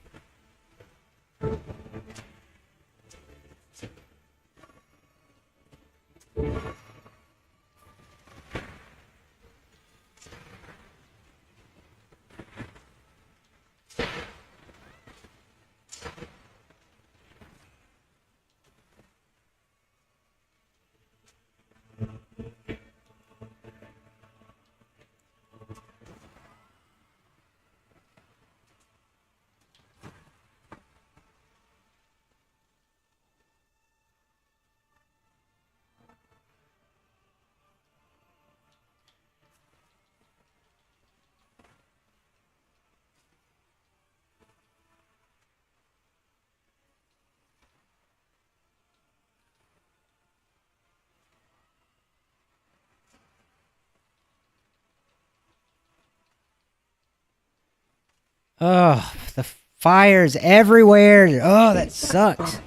Oh, the fires everywhere. Oh, that sucks.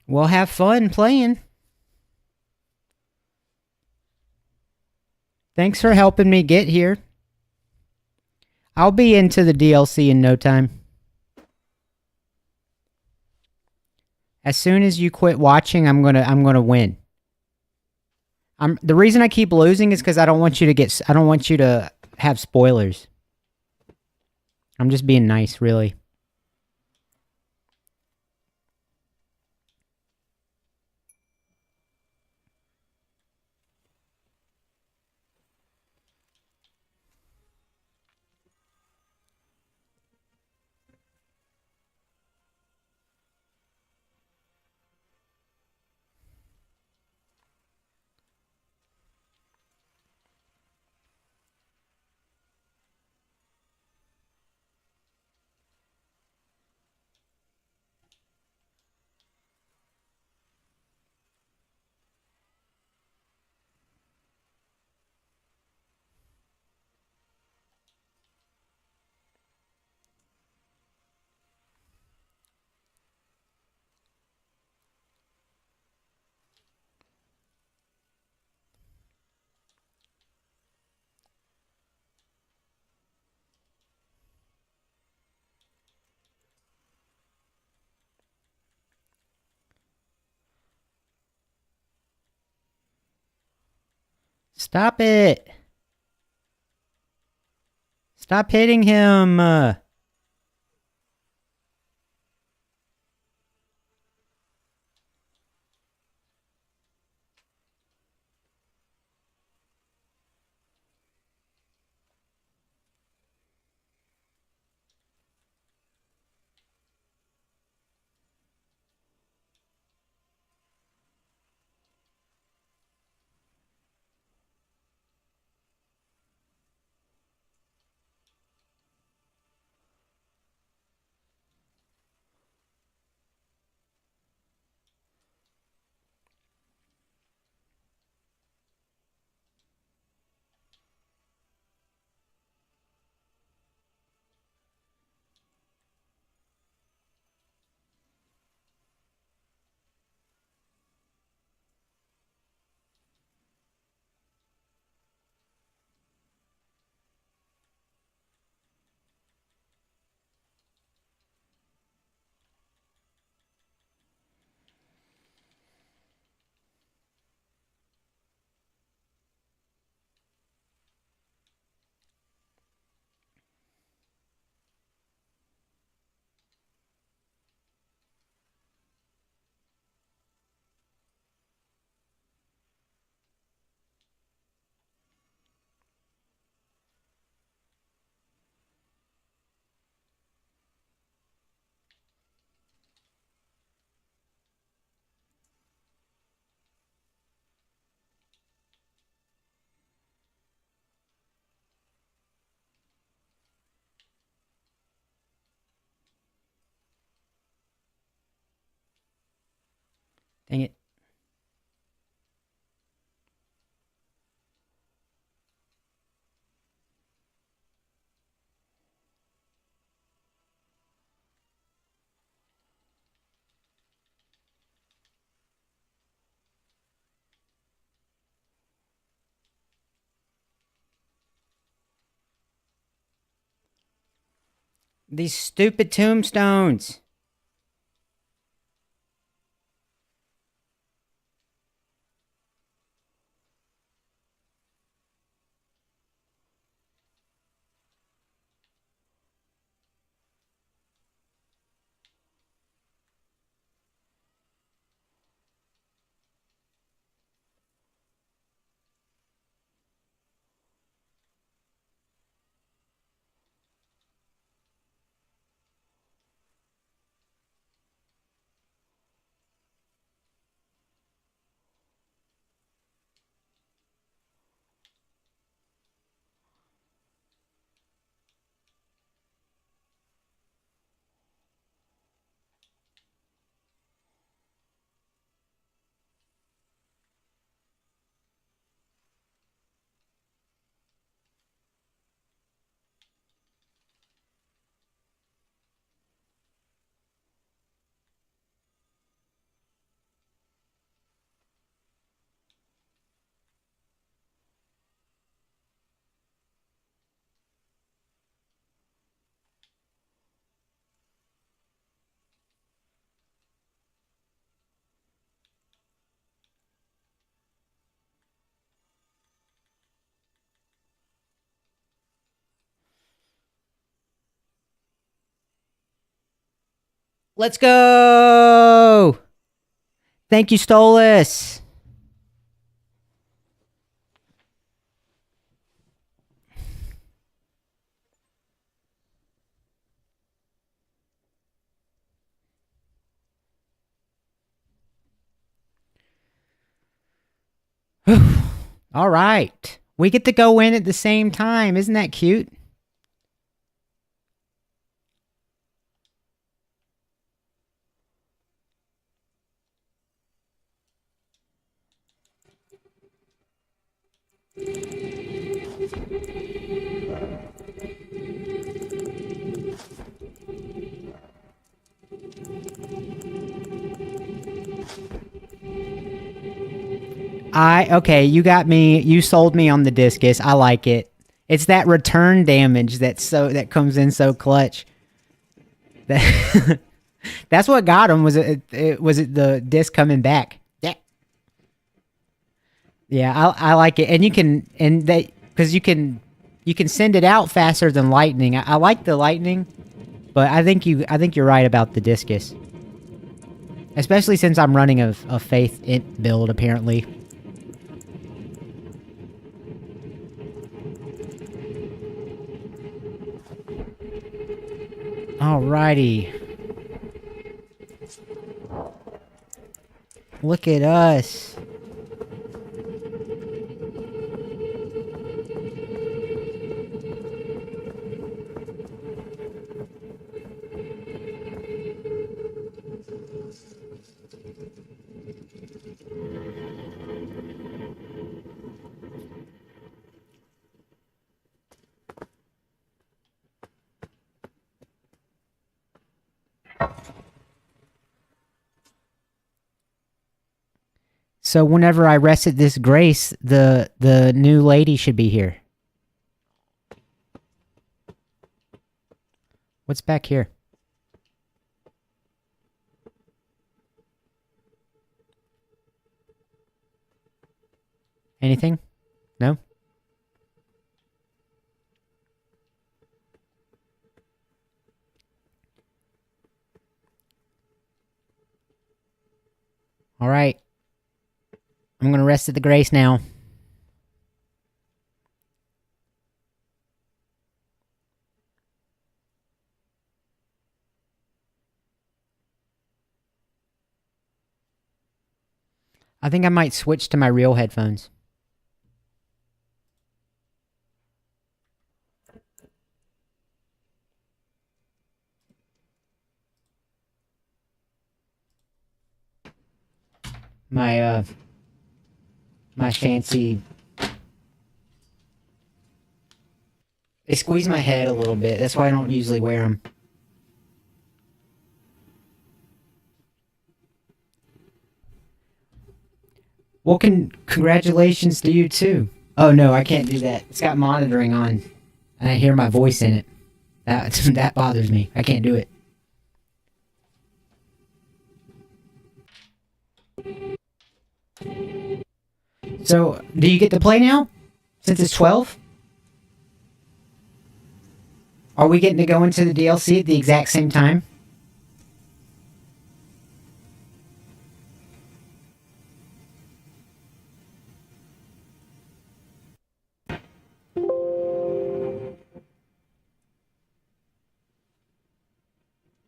Well, have fun playing. Thanks for helping me get here. I'll be into the DLC in no time. As soon as you quit watching, I'm gonna win. The reason I keep losing is because I don't want you to have spoilers. I'm just being nice, really. Stop it. Stop hitting him. Dang it. These stupid tombstones. Let's go. Thank you, Stolas. All right. We get to go in at the same time. Isn't that cute? Okay, you got me. You sold me on the discus. I like it. It's that return damage that comes in so clutch. That that's what got him. Was it the disc coming back? Yeah. Yeah, I like it, and because you can send it out faster than lightning. I like the lightning, but I think you're right about the discus, especially since I'm running a faith int build apparently. Alrighty. Look at us. So whenever I rested this grace, the new lady should be here. What's back here? Anything? No? Alright. I'm gonna rest at the grace now. I think I might switch to my real headphones. My fancy... They squeeze my head a little bit. That's why I don't usually wear them. Well, congratulations to you too. Oh no, I can't do that. It's got monitoring on, and I hear my voice in it. That bothers me. I can't do it. So, do you get to play now? Since it's 12? Are we getting to go into the DLC at the exact same time?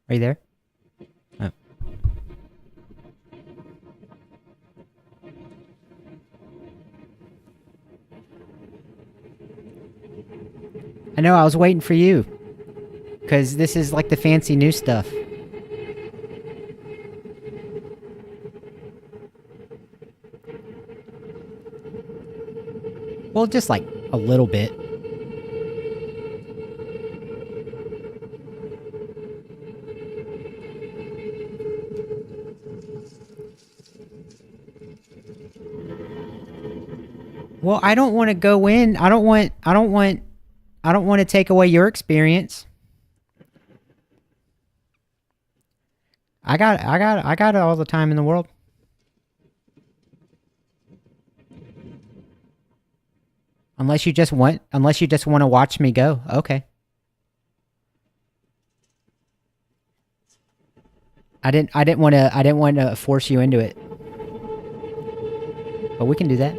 Are you there? Oh. I know, I was waiting for you. Because this is like the fancy new stuff. Well, just like a little bit. Well, I don't want to go in. I don't want to take away your experience. I got all the time in the world. Unless you just want to watch me go. Okay. I didn't want to force you into it. But we can do that.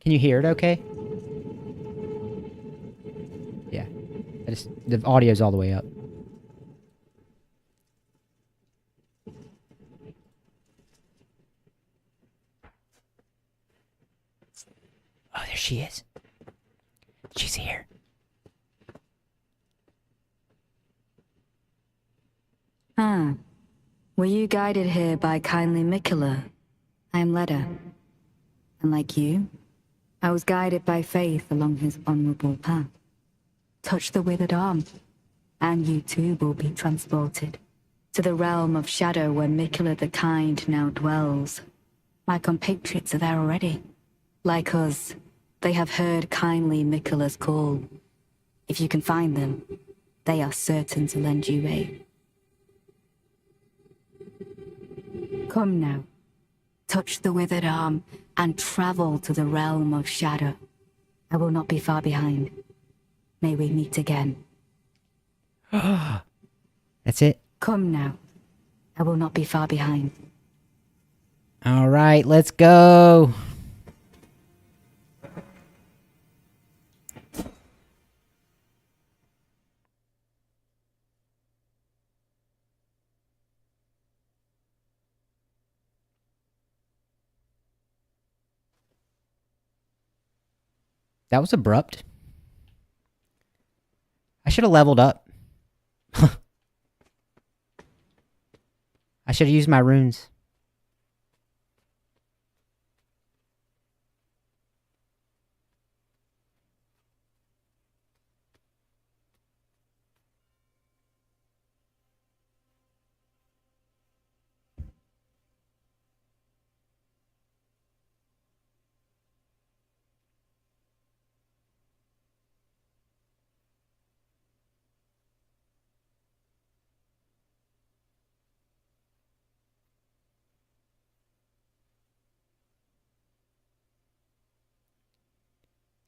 Can you hear it okay? Yeah. The audio's all the way up. Oh, there she is. She's here. Ah. Were you guided here by kindly Mikula? I am Leda. And like you, I was guided by faith along his honorable path. Touch the withered arm, and you too will be transported to the realm of shadow where Mikula the Kind now dwells. My compatriots are there already. Like us, they have heard kindly Mikula's call. If you can find them, they are certain to lend you aid. Come now. Touch the withered arm and travel to the realm of shadow. I will not be far behind. May we meet again. That's it. Come now. I will not be far behind. All right, let's go. That was abrupt. I should have leveled up. I should have used my runes.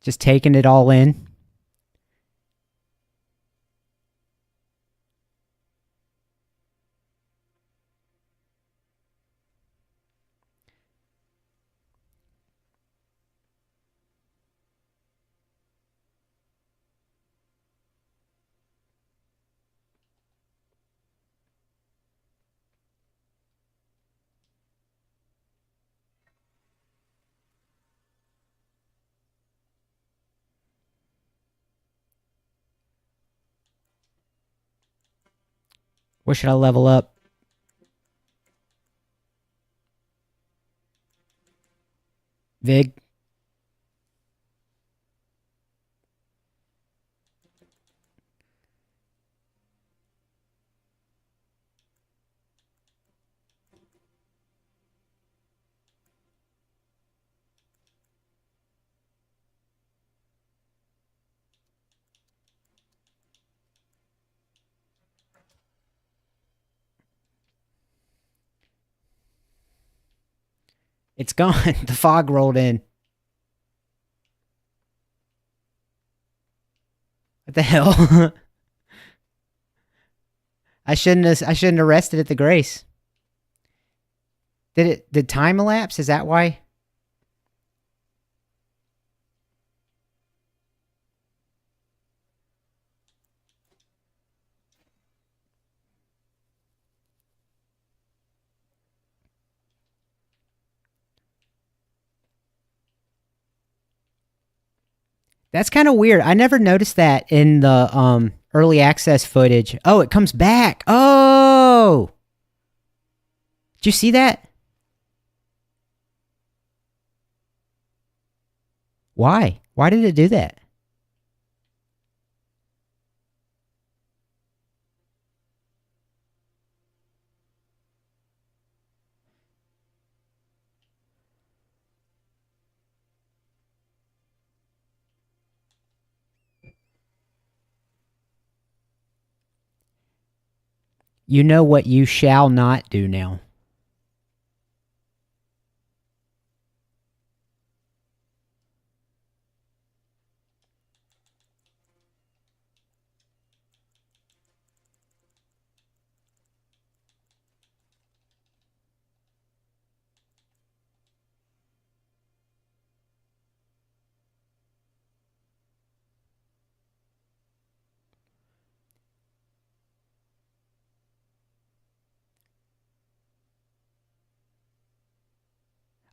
Just taking it all in. Where should I level up? Vig. It's gone. The fog rolled in. What the hell? I shouldn't have rested at the grace. Did time elapse? Is that why? That's kind of weird. I never noticed that in the early access footage. Oh, it comes back. Oh! Did you see that? Why? Why did it do that? You know what you shall not do now.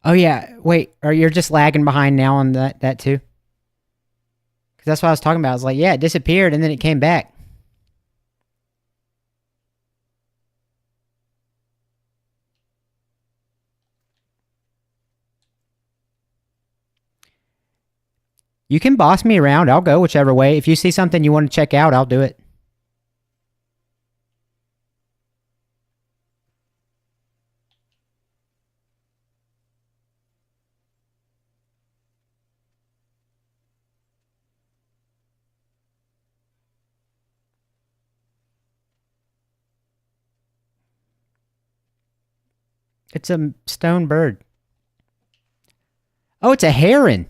Oh yeah, wait, or you're just lagging behind now on that too? Because that's what I was talking about. I was like, yeah, it disappeared and then it came back. You can boss me around. I'll go whichever way. If you see something you want to check out, I'll do it. It's a stone bird. Oh, it's a heron.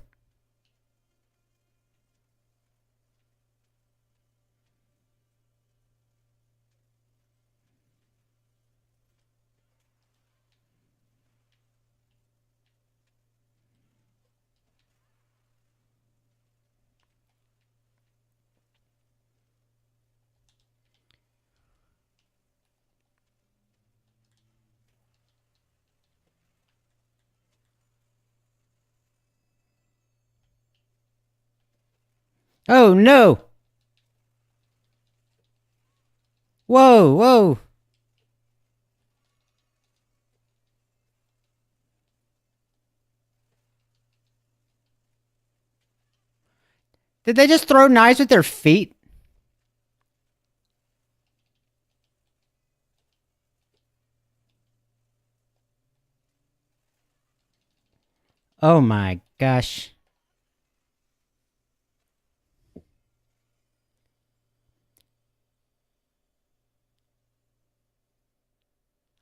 Oh, no. Whoa, whoa. Did they just throw knives with their feet? Oh my gosh.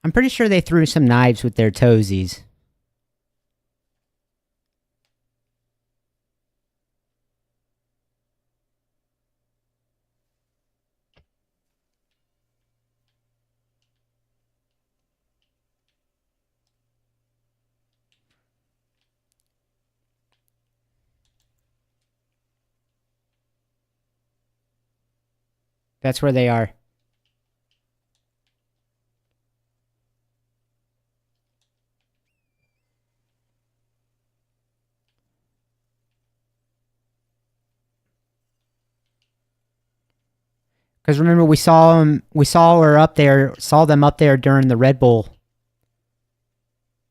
I'm pretty sure they threw some knives with their toesies. That's where they are. Because remember, we saw them. We saw her up there. Saw them up there during the Red Bull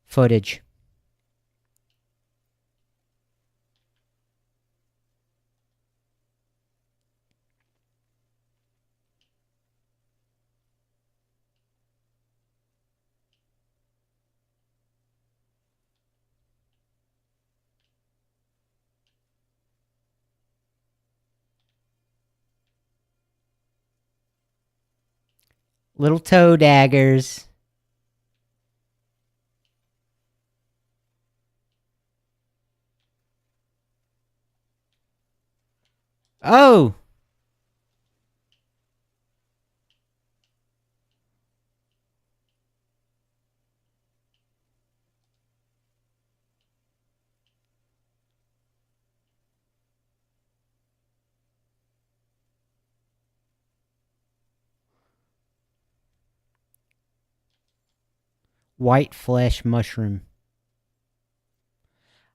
footage. Little toe daggers. Oh! White flesh mushroom.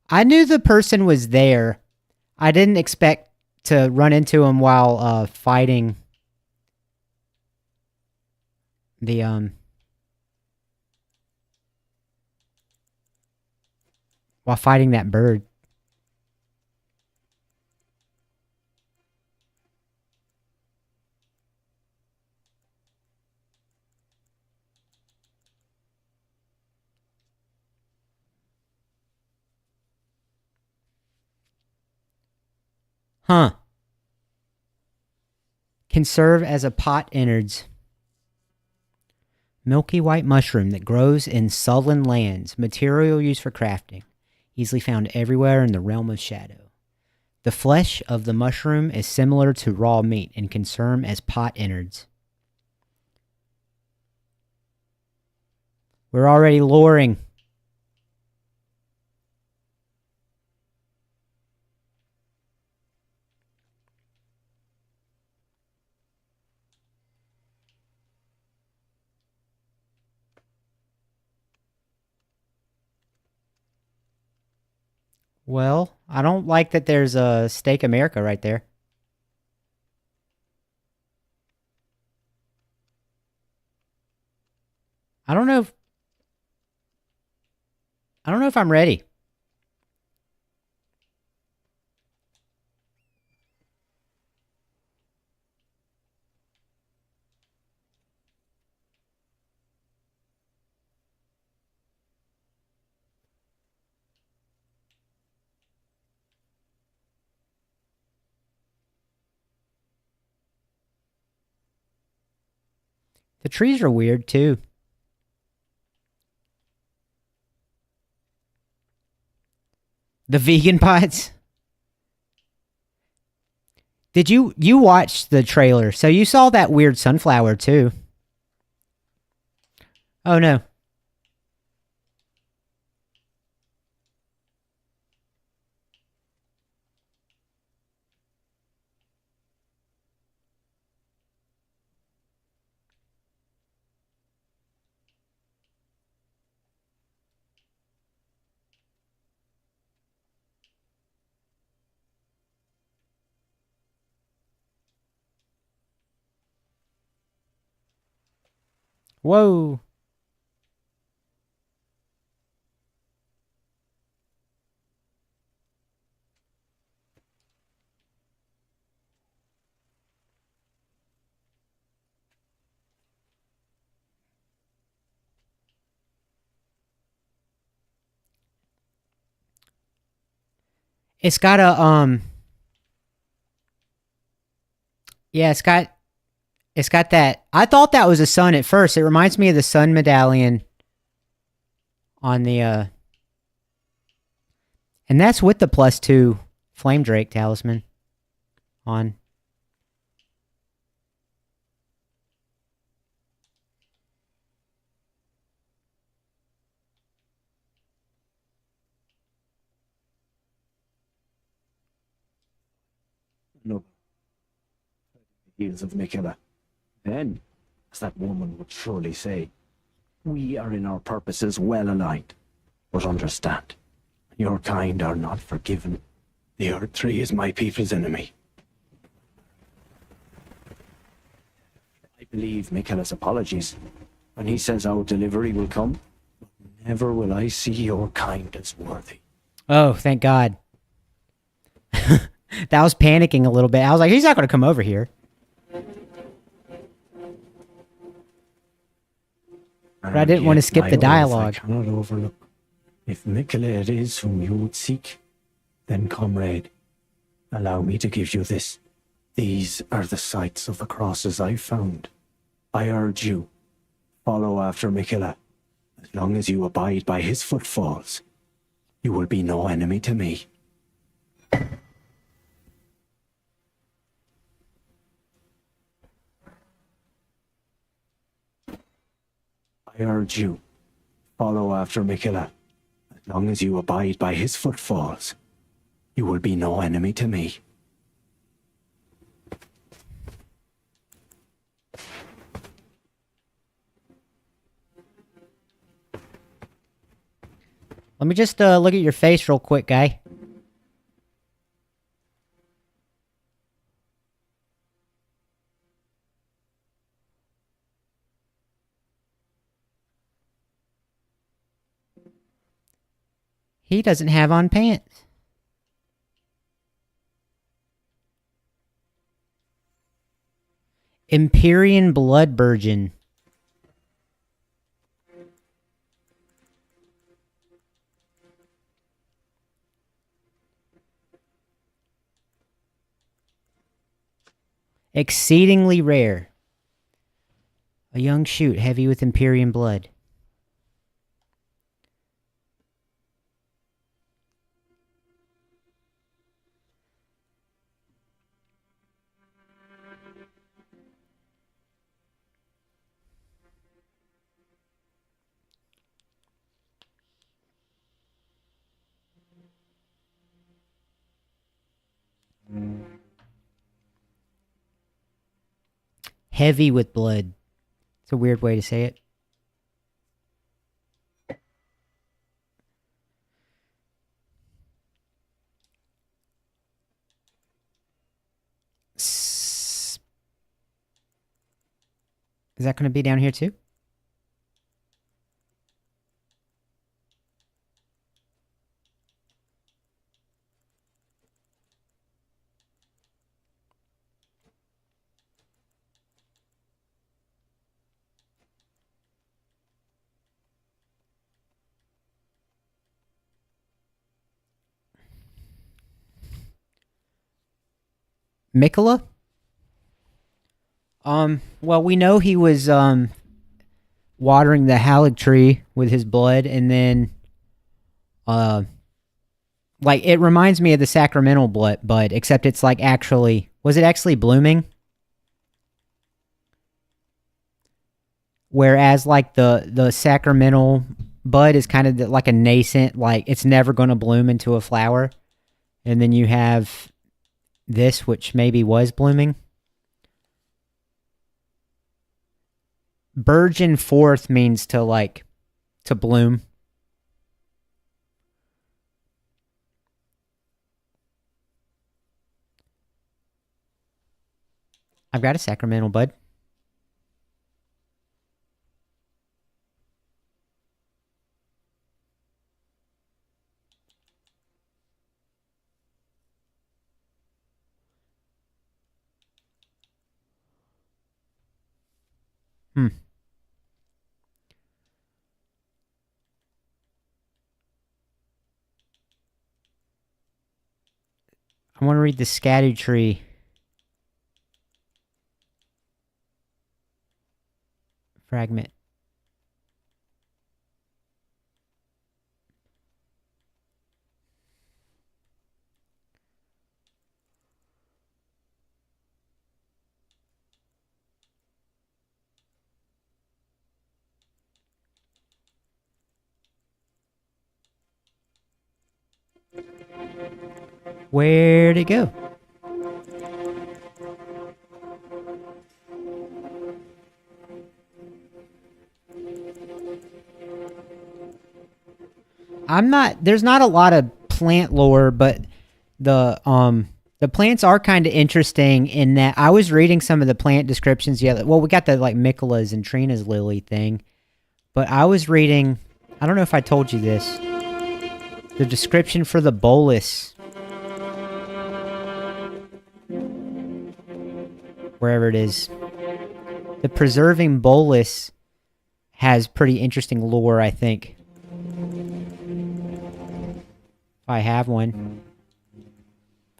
I knew the person was there. I didn't expect to run into him while fighting the while fighting that bird. Huh. Can serve as a pot innards. Milky white mushroom that grows in sullen lands. Material used for crafting. Easily found everywhere in the realm of shadow. The flesh of the mushroom is similar to raw meat and can serve as pot innards. We're already luring. Well, I don't like that there's a Steak America right there. I don't know if I'm ready. The trees are weird too. The vegan pots. Did you watch the trailer? So you saw that weird sunflower too. Oh no. Whoa. It's got a yeah, it's got that. I thought that was a sun at first. It reminds me of the sun medallion on the and that's with the +2 Flame Drake talisman on. No. Heels of Michaela. Then, as that woman would surely say, we are in our purposes well aligned. But understand, your kind are not forgiven. The Earth Tree is my people's enemy. I believe Michaela's apologies when he says our delivery will come. But never will I see your kind as worthy. Oh, thank God. That was panicking a little bit. I was like, he's not going to come over here. But I didn't want to skip the dialogue. I cannot overlook. If Michaela it is whom you would seek, then, comrade, allow me to give you this. These are the sites of the crosses I found. I urge you, follow after Michaela. As long as you abide by his footfalls, you will be no enemy to me. I urge you, follow after Michaela. As long as you abide by his footfalls, you will be no enemy to me. Let me just look at your face real quick, guy. He doesn't have on pants. Empyrean Blood Burgeon. Exceedingly rare. A young shoot heavy with Empyrean blood. Heavy with blood. It's a weird way to say it. Is that going to be down here too? Mikola? Well, we know he was watering the Halig tree with his blood, and then like it reminds me of the sacramental bud, except it's like actually, was it actually blooming? Whereas like the sacramental bud is kind of like a nascent, like it's never going to bloom into a flower. And then you have this, which maybe was blooming. Burgeon forth means to like, to bloom. I've got a sacramental bud. I want to read the scattered tree fragment. Where'd it go? There's not a lot of plant lore, but the plants are kind of interesting in that I was reading some of the plant descriptions. Yeah, well, we got the like Michela's and Trina's lily thing, but I was reading, I don't know if I told you this, the description for the bolus, wherever it is. The preserving bolus has pretty interesting lore, I think. If I have one.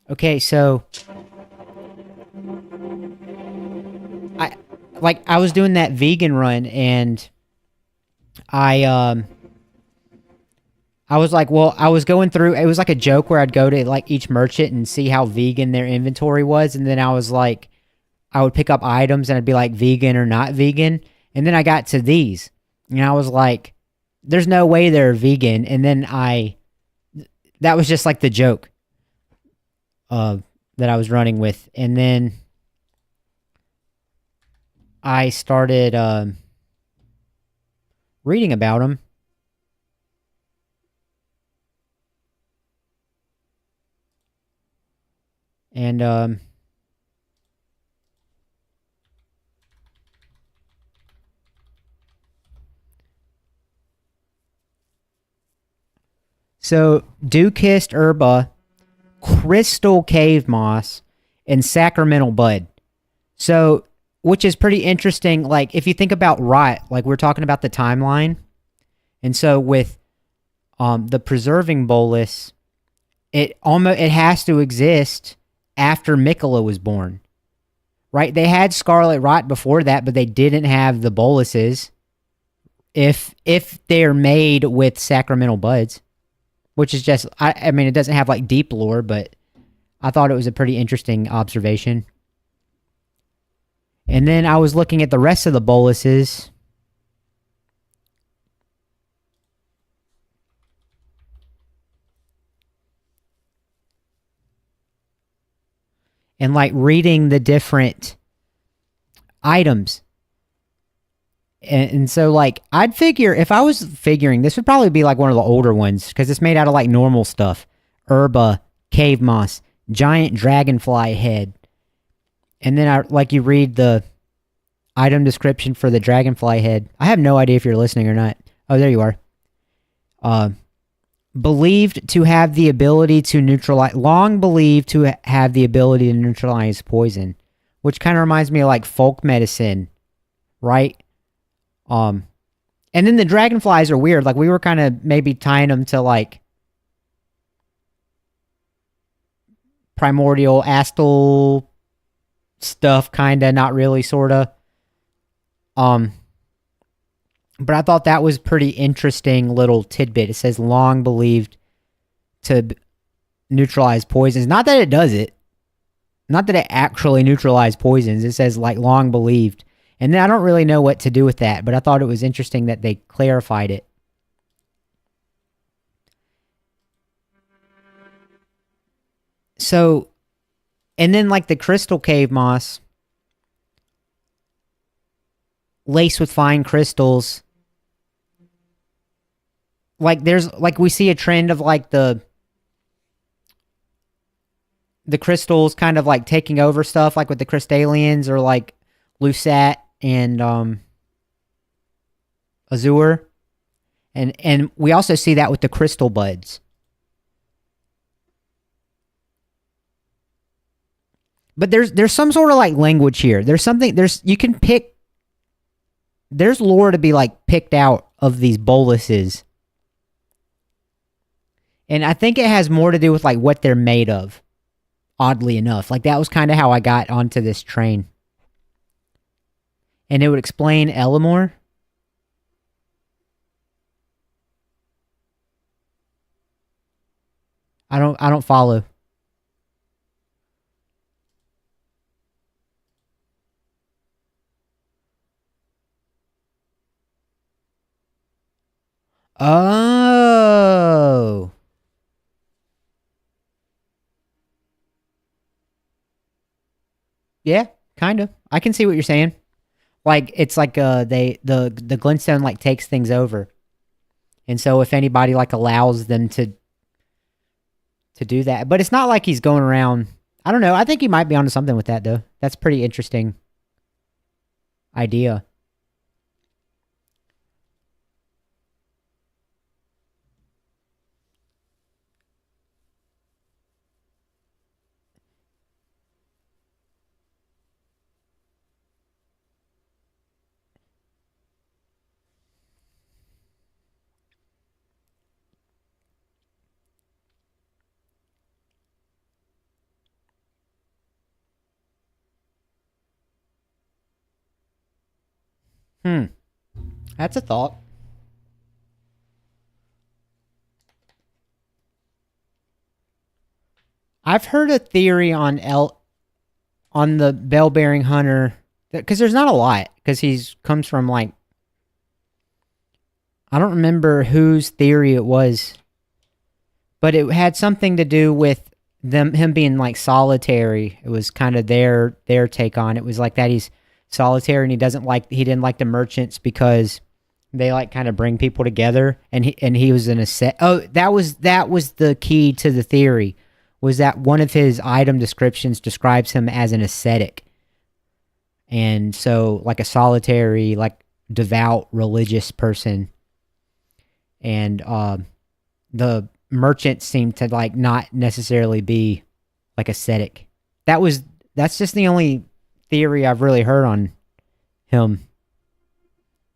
Okay, so I was doing that vegan run and I was like, well, I was going through, it was like a joke where I'd go to like each merchant and see how vegan their inventory was, and then I was like, I would pick up items and I'd be like vegan or not vegan, and then I got to these and I was like, there's no way they're vegan, and then that was just like the joke that I was running with, and then I started reading about them. And so dew-kissed herba, crystal cave moss, and sacramental bud. So, which is pretty interesting. Like, if you think about rot, like we're talking about the timeline. And so with the preserving bolus, it has to exist after Michela was born. Right? They had scarlet rot before that, but they didn't have the boluses if they're made with sacramental buds. Which is just, I mean, it doesn't have like deep lore, but I thought it was a pretty interesting observation. And then I was looking at the rest of the boluses. And like reading the different items. And so, like, I'd figure, if I was figuring, this would probably be like one of the older ones, because it's made out of like normal stuff. Herba, cave moss, giant dragonfly head. And then you read the item description for the dragonfly head. I have no idea if you're listening or not. Oh, there you are. Believed to have the ability to neutralize, long believed to have the ability to neutralize poison, which kind of reminds me of like folk medicine, right? And then the dragonflies are weird. Like, we were kind of maybe tying them to like primordial astal stuff, kind of, not really, sort of. But I thought that was pretty interesting little tidbit. It says long believed to neutralize poisons. Not that it does it. Not that it actually neutralizes poisons. It says like long believed. And then I don't really know what to do with that, but I thought it was interesting that they clarified it. So, and then like the crystal cave moss, laced with fine crystals. Like there's like we see a trend of like the crystals kind of like taking over stuff, like with the crystallians or like Lusat and Azure. And we also see that with the crystal buds. But there's some sort of like language here. There's something you can pick. There's lore to be like picked out of these boluses. And I think it has more to do with like what they're made of. Oddly enough. Like that was kind of how I got onto this train. And it would explain Elamore. I don't follow. Oh. Yeah, kind of. I can see what you're saying. Like it's like the glintstone like takes things over. And so if anybody like allows them to do that, but it's not like he's going around. I don't know. I think he might be onto something with that though. That's pretty interesting idea. That's a thought. I've heard a theory on the bell-bearing hunter because there's not a lot because he's comes from like I don't remember whose theory it was, but it had something to do with him being like solitary. It was kind of their take on it. It was like that he's solitary and he didn't like the merchants because they like kind of bring people together and he was in a set. Oh, that was the key to the theory, was that one of his item descriptions describes him as an ascetic. And so like a solitary, like devout religious person. And the merchants seem to like not necessarily be like ascetic. That's just the only theory I've really heard on him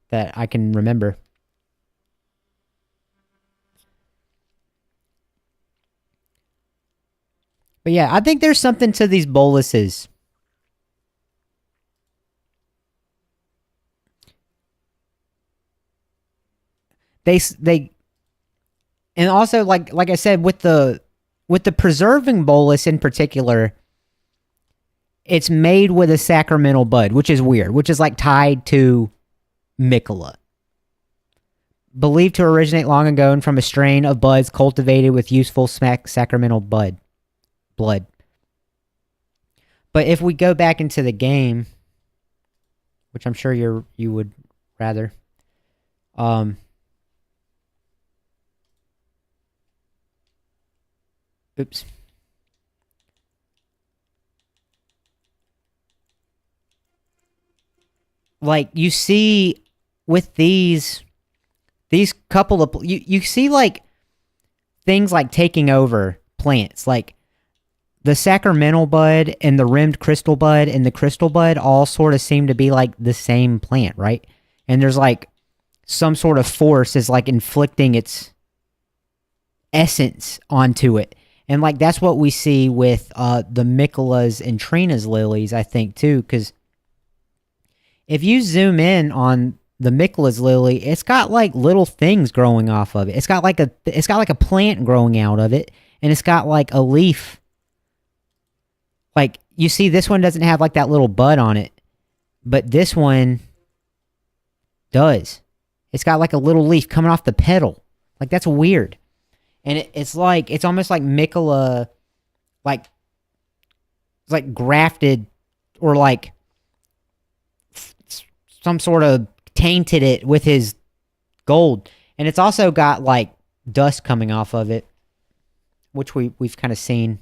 that I can remember. But yeah, I think there's something to these boluses. They and also like I said with the preserving bolus in particular, it's made with a sacramental bud, which is weird, which is like tied to Mikola. Believed to originate long ago and from a strain of buds cultivated with useful sacramental blood. But if we go back into the game, which I'm sure you would rather, oops. Like you see with these couple of you see like things like taking over plants, like the sacramental bud and the rimmed crystal bud and the crystal bud all sort of seem to be like the same plant, right? And there's like some sort of force is like inflicting its essence onto it. And like that's what we see with the Mikola's and Trina's lilies, I think too, because if you zoom in on the Mikola's lily, it's got like little things growing off of it. It's got like a plant growing out of it, and it's got like a leaf. Like, you see, this one doesn't have like that little bud on it, but this one does. It's got like a little leaf coming off the petal. Like, that's weird. And it's almost like Mikola, like, it's like grafted or like some sort of tainted it with his gold. And it's also got like dust coming off of it, which we've kind of seen.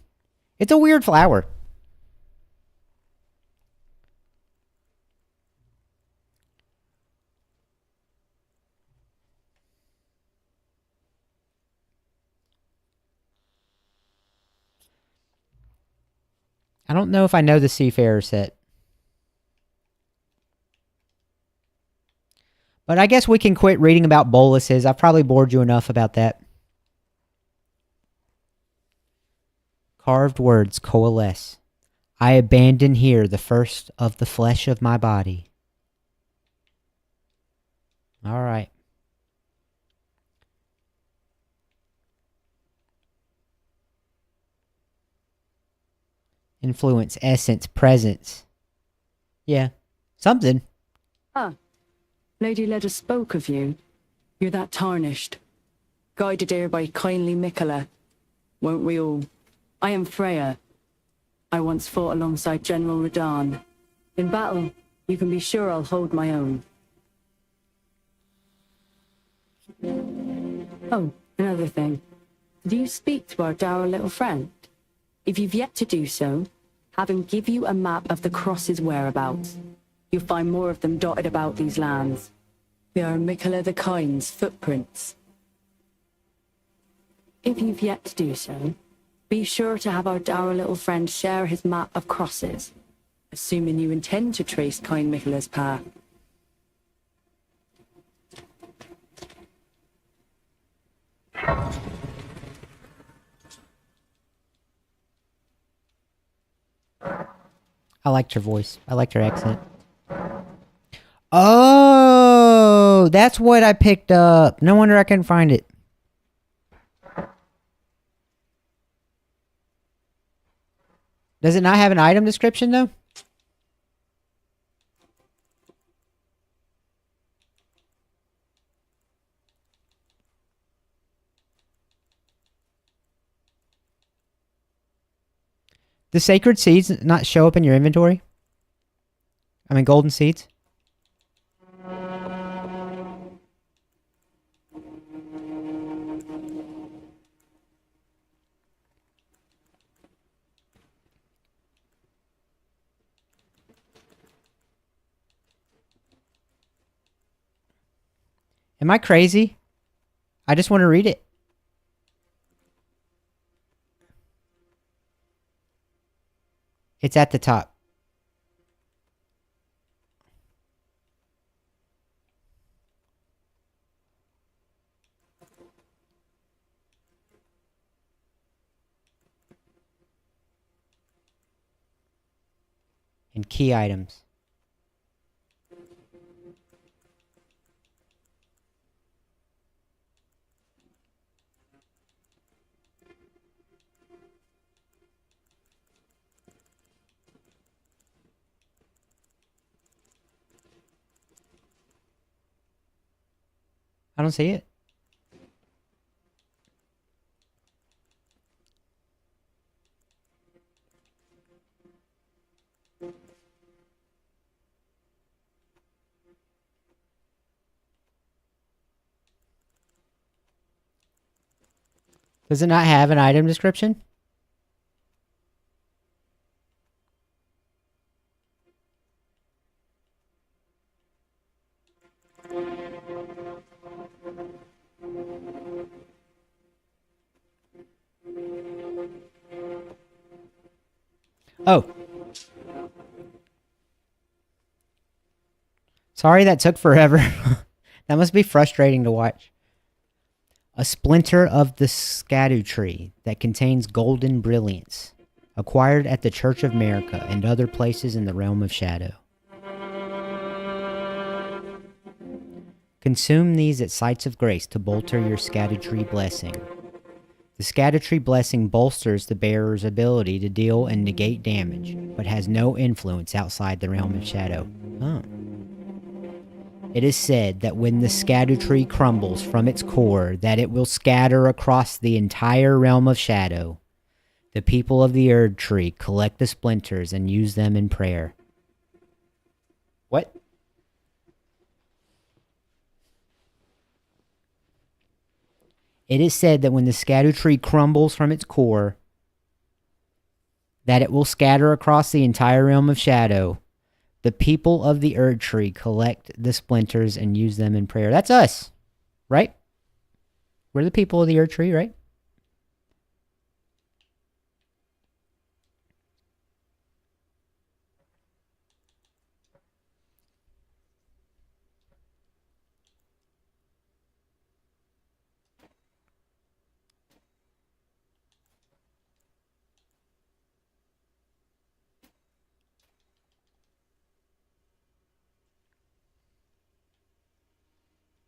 It's a weird flower. I don't know if I know the Seafarer set. But I guess we can quit reading about boluses. I've probably bored you enough about that. Carved words coalesce. I abandon here the first of the flesh of my body. All right. Influence, essence, presence. Yeah, something. Ah, Lady Leda spoke of you. You're that tarnished. Guided here by kindly Mikola. Won't we all? I am Freya. I once fought alongside General Radan. In battle, you can be sure I'll hold my own. Oh, another thing. Did you speak to our dour little friend? If you've yet to do so, have him give you a map of the Cross's whereabouts. You'll find more of them dotted about these lands. They are Mikola the Kind's footprints. If you've yet to do so, be sure to have our dour little friend share his map of crosses, assuming you intend to trace kind Mikola's path. I liked her voice. I liked her accent. Oh, that's what I picked up. No wonder I couldn't find it. Does it not have an item description, though? The sacred seeds not show up in your inventory? I mean, golden seeds? Am I crazy? I just want to read it. It's at the top. And key items. I don't see it. Does it not have an item description? Oh. Sorry that took forever. That must be frustrating to watch. A splinter of the scadu tree that contains golden brilliance, acquired at the Church of America and other places in the realm of shadow. Consume these at sites of grace to bolster your scadu tree blessing. The Scadutree blessing bolsters the bearer's ability to deal and negate damage, but has no influence outside the realm of shadow. Oh. It is said that when the Scadutree crumbles from its core, that it will scatter across the entire realm of shadow. The people of the Erd Tree collect the splinters and use them in prayer. What? It is said that when the Scadutree crumbles from its core, that it will scatter across the entire realm of shadow. The people of the Erd Tree collect the splinters and use them in prayer. That's us, right? We're the people of the Erd Tree, right?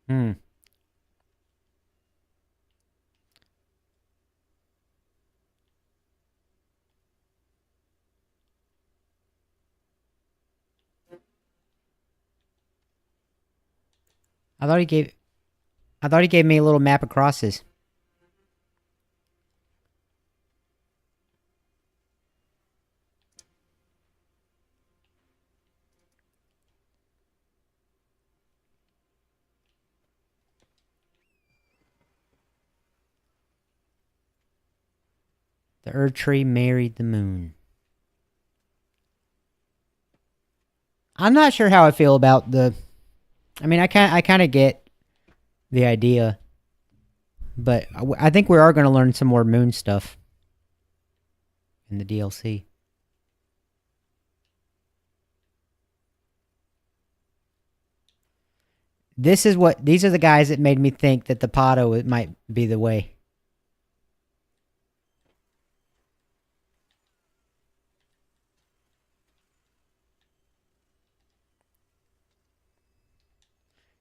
Hmm. I thought he gave me a little map of crosses. The Erd Tree married the moon. I'm not sure how I feel about the... I mean, I kind of get the idea. But I think we are going to learn some more moon stuff in the DLC. These are the guys that made me think that the Pato might be the way.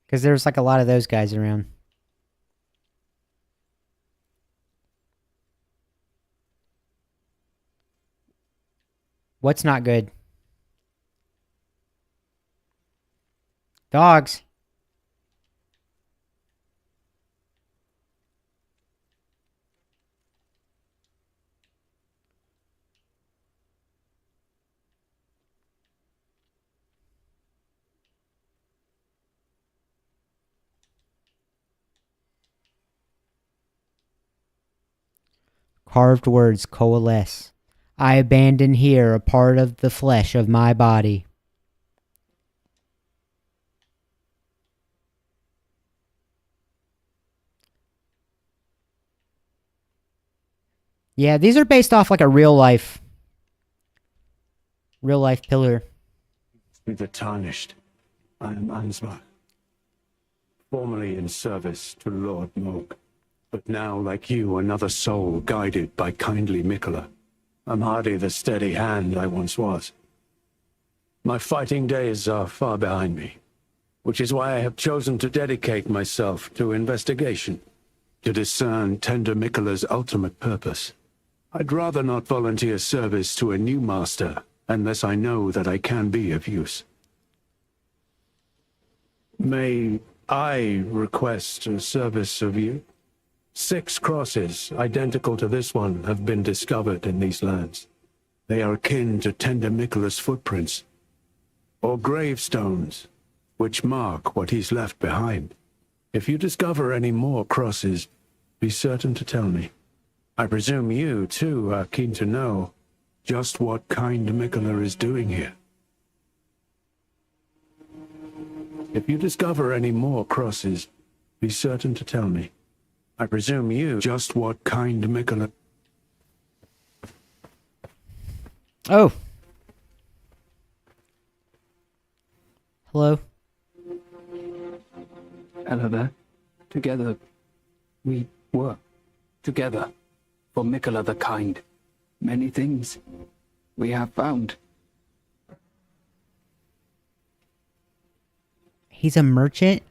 Because there's like a lot of those guys around. What's not good? Dogs. Carved words coalesce. I abandon here a part of the flesh of my body. Yeah, these are based off like a real life pillar. With the tarnished, I am Ansbach, formerly in service to Lord Mohg, but now, like you, another soul guided by kindly Mikola. I'm hardly the steady hand I once was. My fighting days are far behind me, which is why I have chosen to dedicate myself to investigation, to discern tender Mikola's ultimate purpose. I'd rather not volunteer service to a new master unless I know that I can be of use. May I request a service of you? 6 crosses, identical to this one, have been discovered in these lands. They are akin to tender Mikola's footprints, or gravestones, which mark what he's left behind. If you discover any more crosses, be certain to tell me. I presume you, too, are keen to know just what kind Mikola is doing here. If you discover any more crosses, be certain to tell me. I presume you just what kind Mikola... Oh. Hello. Hello there. Together, we work. Together. For Mikola the Kind. Many things we have found. He's a merchant?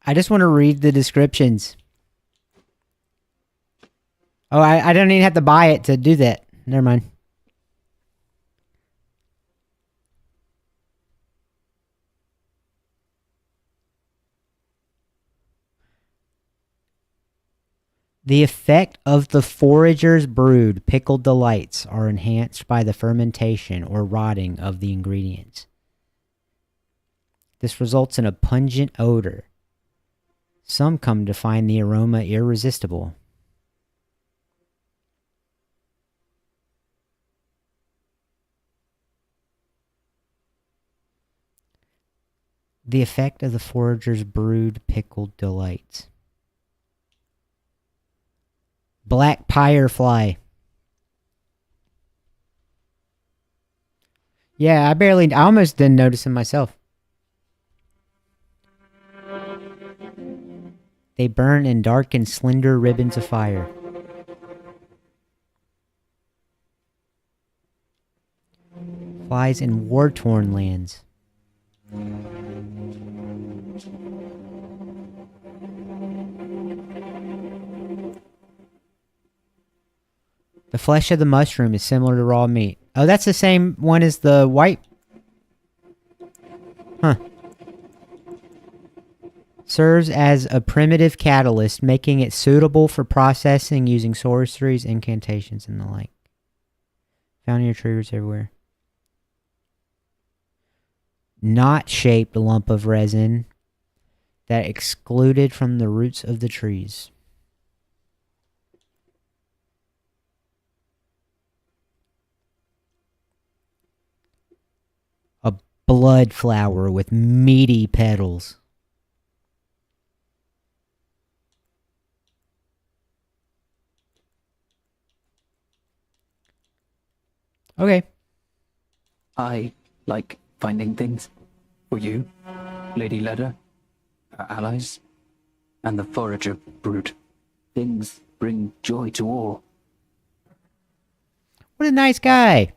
I just want to read the descriptions. Oh, I don't even have to buy it to do that. Never mind. The effect of the forager's brood pickled delights are enhanced by the fermentation or rotting of the ingredients. This results in a pungent odor. Some come to find the aroma irresistible. The effect of the forager's brood pickled delights. Black firefly. Yeah, I almost didn't notice them myself. They burn in dark and slender ribbons of fire. Flies in war-torn lands. The flesh of the mushroom is similar to raw meat. Oh, that's the same one as the white. Huh. Serves as a primitive catalyst, making it suitable for processing using sorceries, incantations, and the like. Found near tree roots everywhere. Knot-shaped lump of resin that excluded from the roots of the trees. A blood flower with meaty petals. Okay. I like finding things for you, Lady Leda, our allies, and the forager brood. Things bring joy to all. What a nice guy.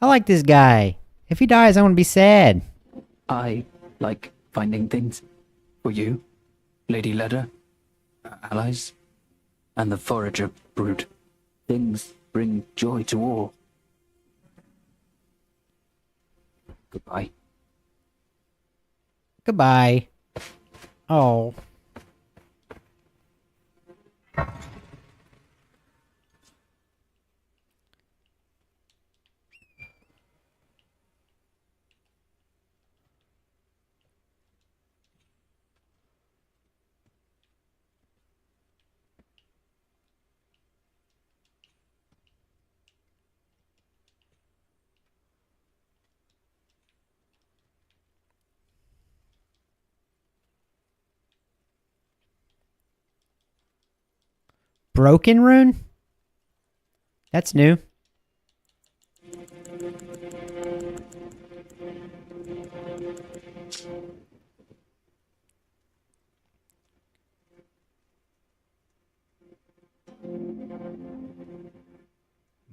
I like this guy. If he dies, I want to be sad. I like finding things for you, Lady Leda, our allies, and the forager brood. Things bring joy to all. Goodbye. Goodbye. Oh. Broken rune? That's new.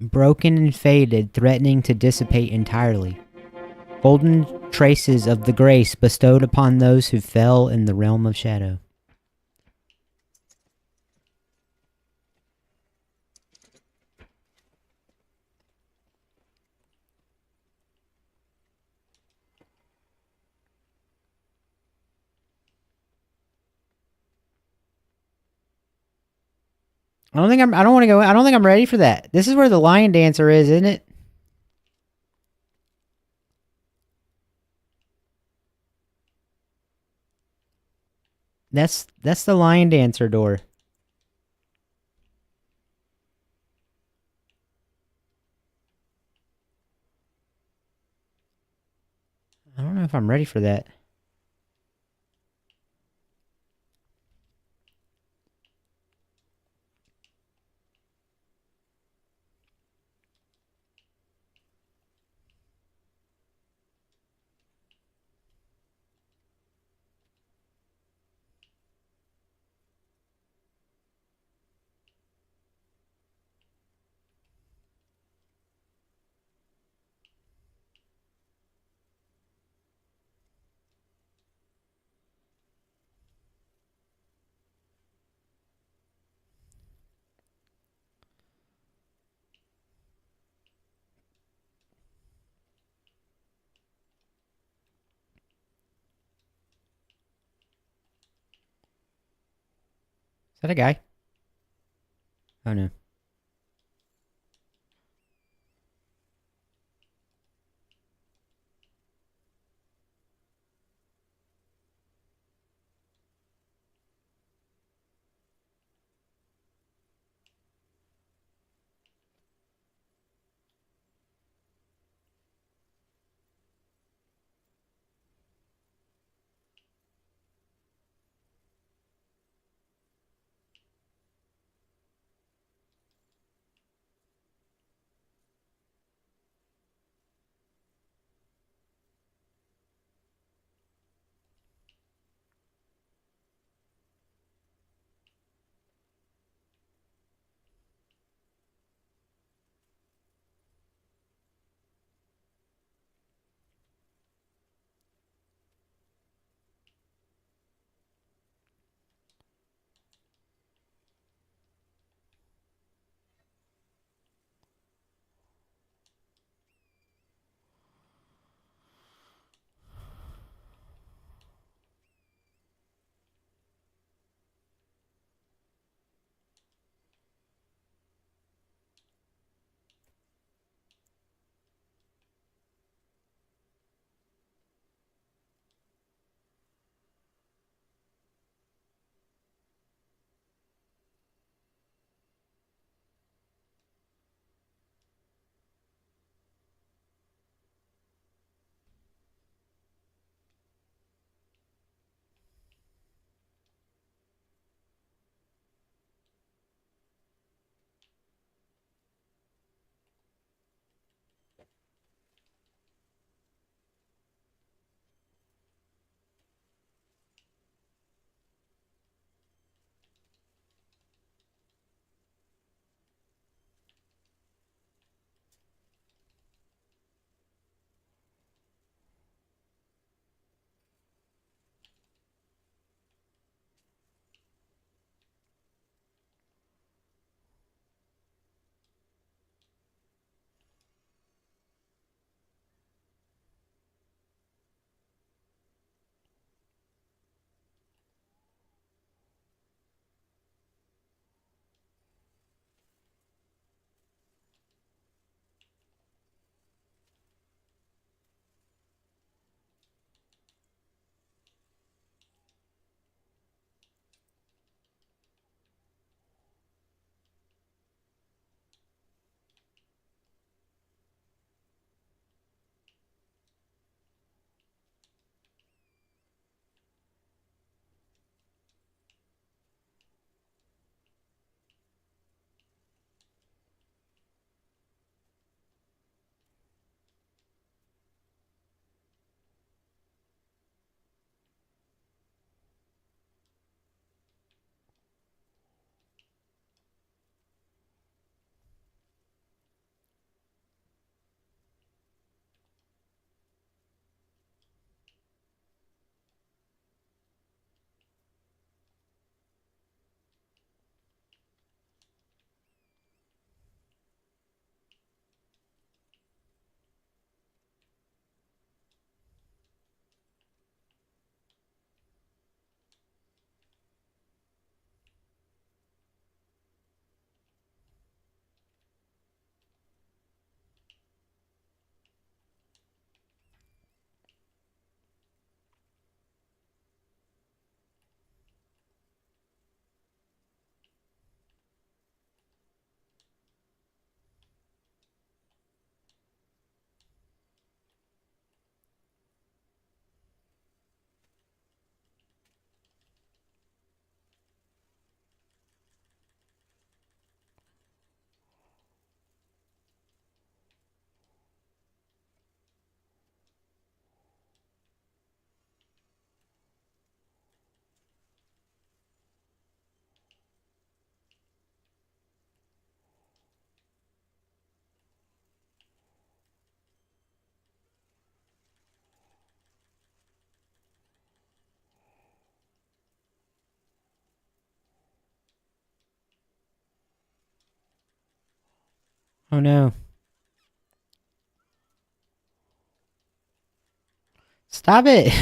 Broken and faded, threatening to dissipate entirely. Golden traces of the grace bestowed upon those who fell in the realm of shadow. I don't want to go. I don't think I'm ready for that. This is where the lion dancer is, isn't it? That's the lion dancer door. I don't know if I'm ready for that. that a guy? Oh no. Oh no. Stop it!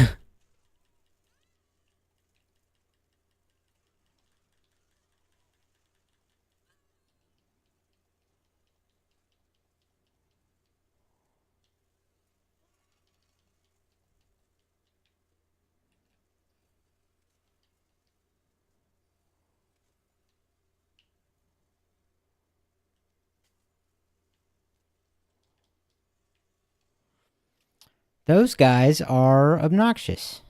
Those guys are obnoxious.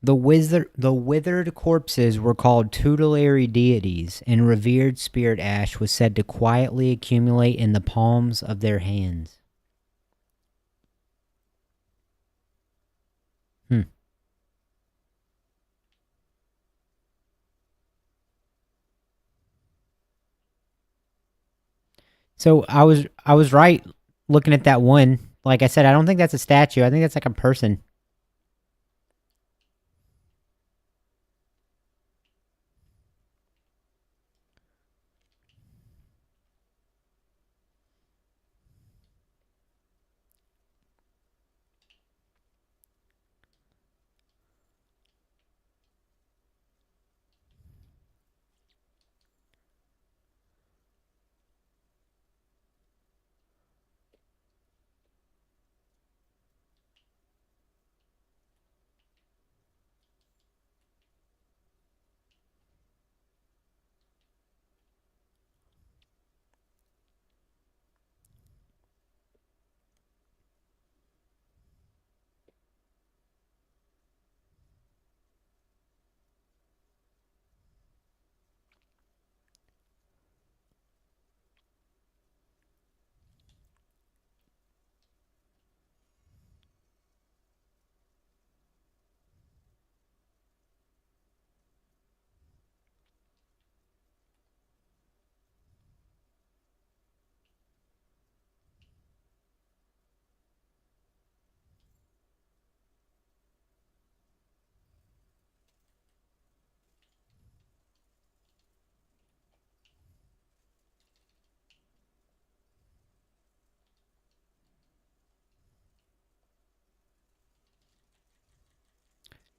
The withered corpses were called tutelary deities, and revered spirit ash was said to quietly accumulate in the palms of their hands. So I was right looking at that one. Like I said, I don't think that's a statue. I think that's like a person.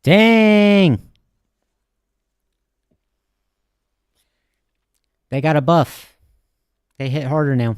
Dang! They got a buff. They hit harder now.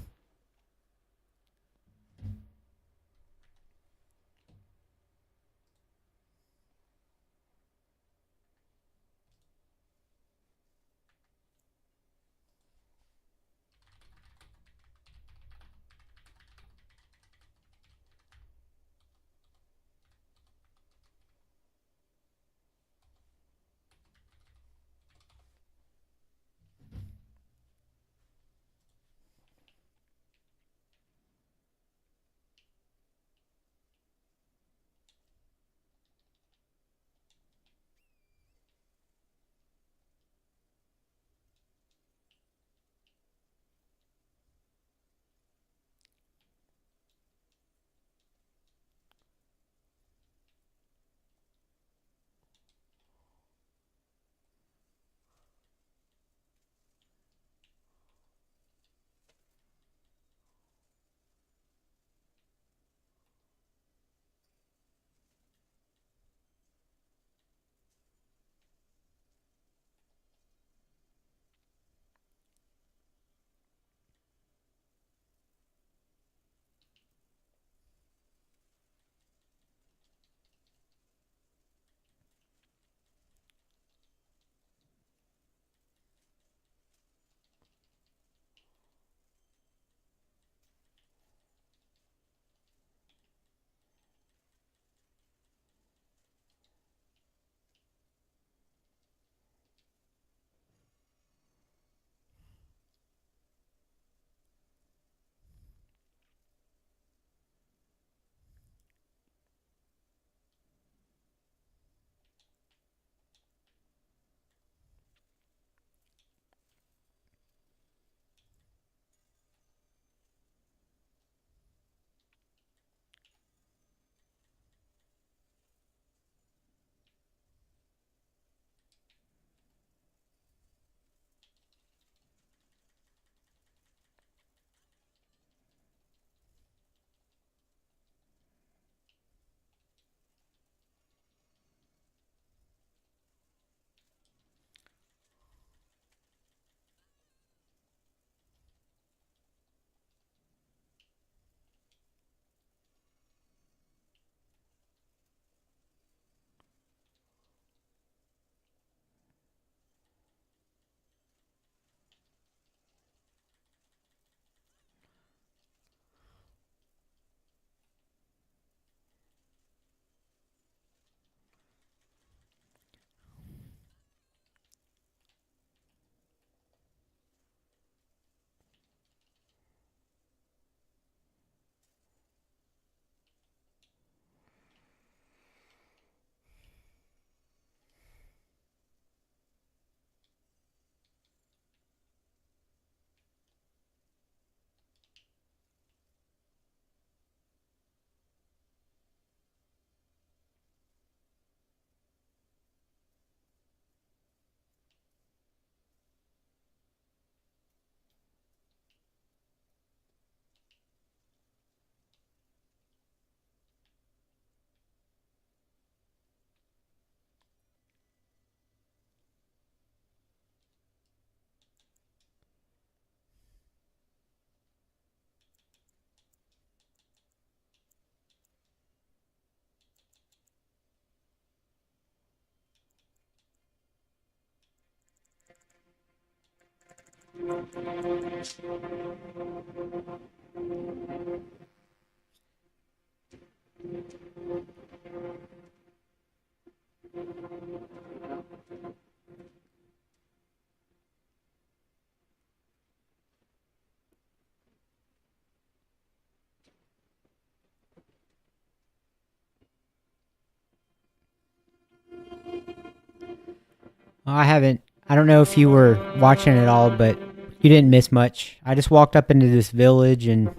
I don't know if you were watching it all, but you didn't miss much. I just walked up into this village and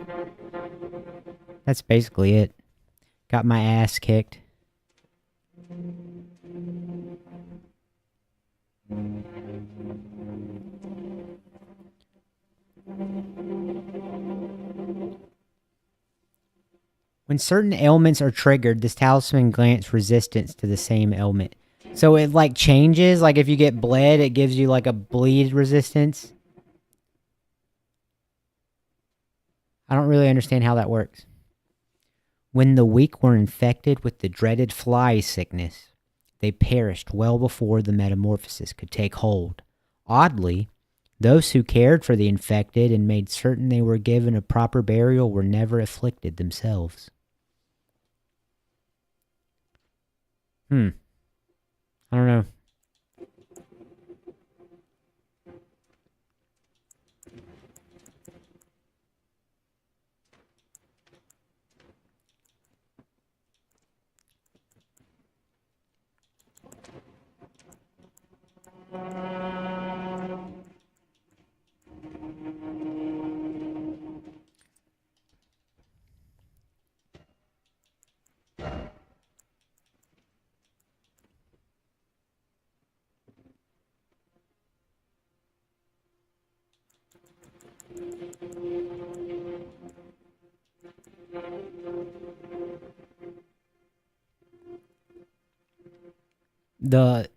that's basically it. Got my ass kicked. When certain ailments are triggered, this talisman grants resistance to the same ailment. So it like changes, like if you get bled, it gives you like a bleed resistance. I don't really understand how that works. When the weak were infected with the dreaded fly sickness, they perished well before the metamorphosis could take hold. Oddly, those who cared for the infected and made certain they were given a proper burial were never afflicted themselves. I don't know.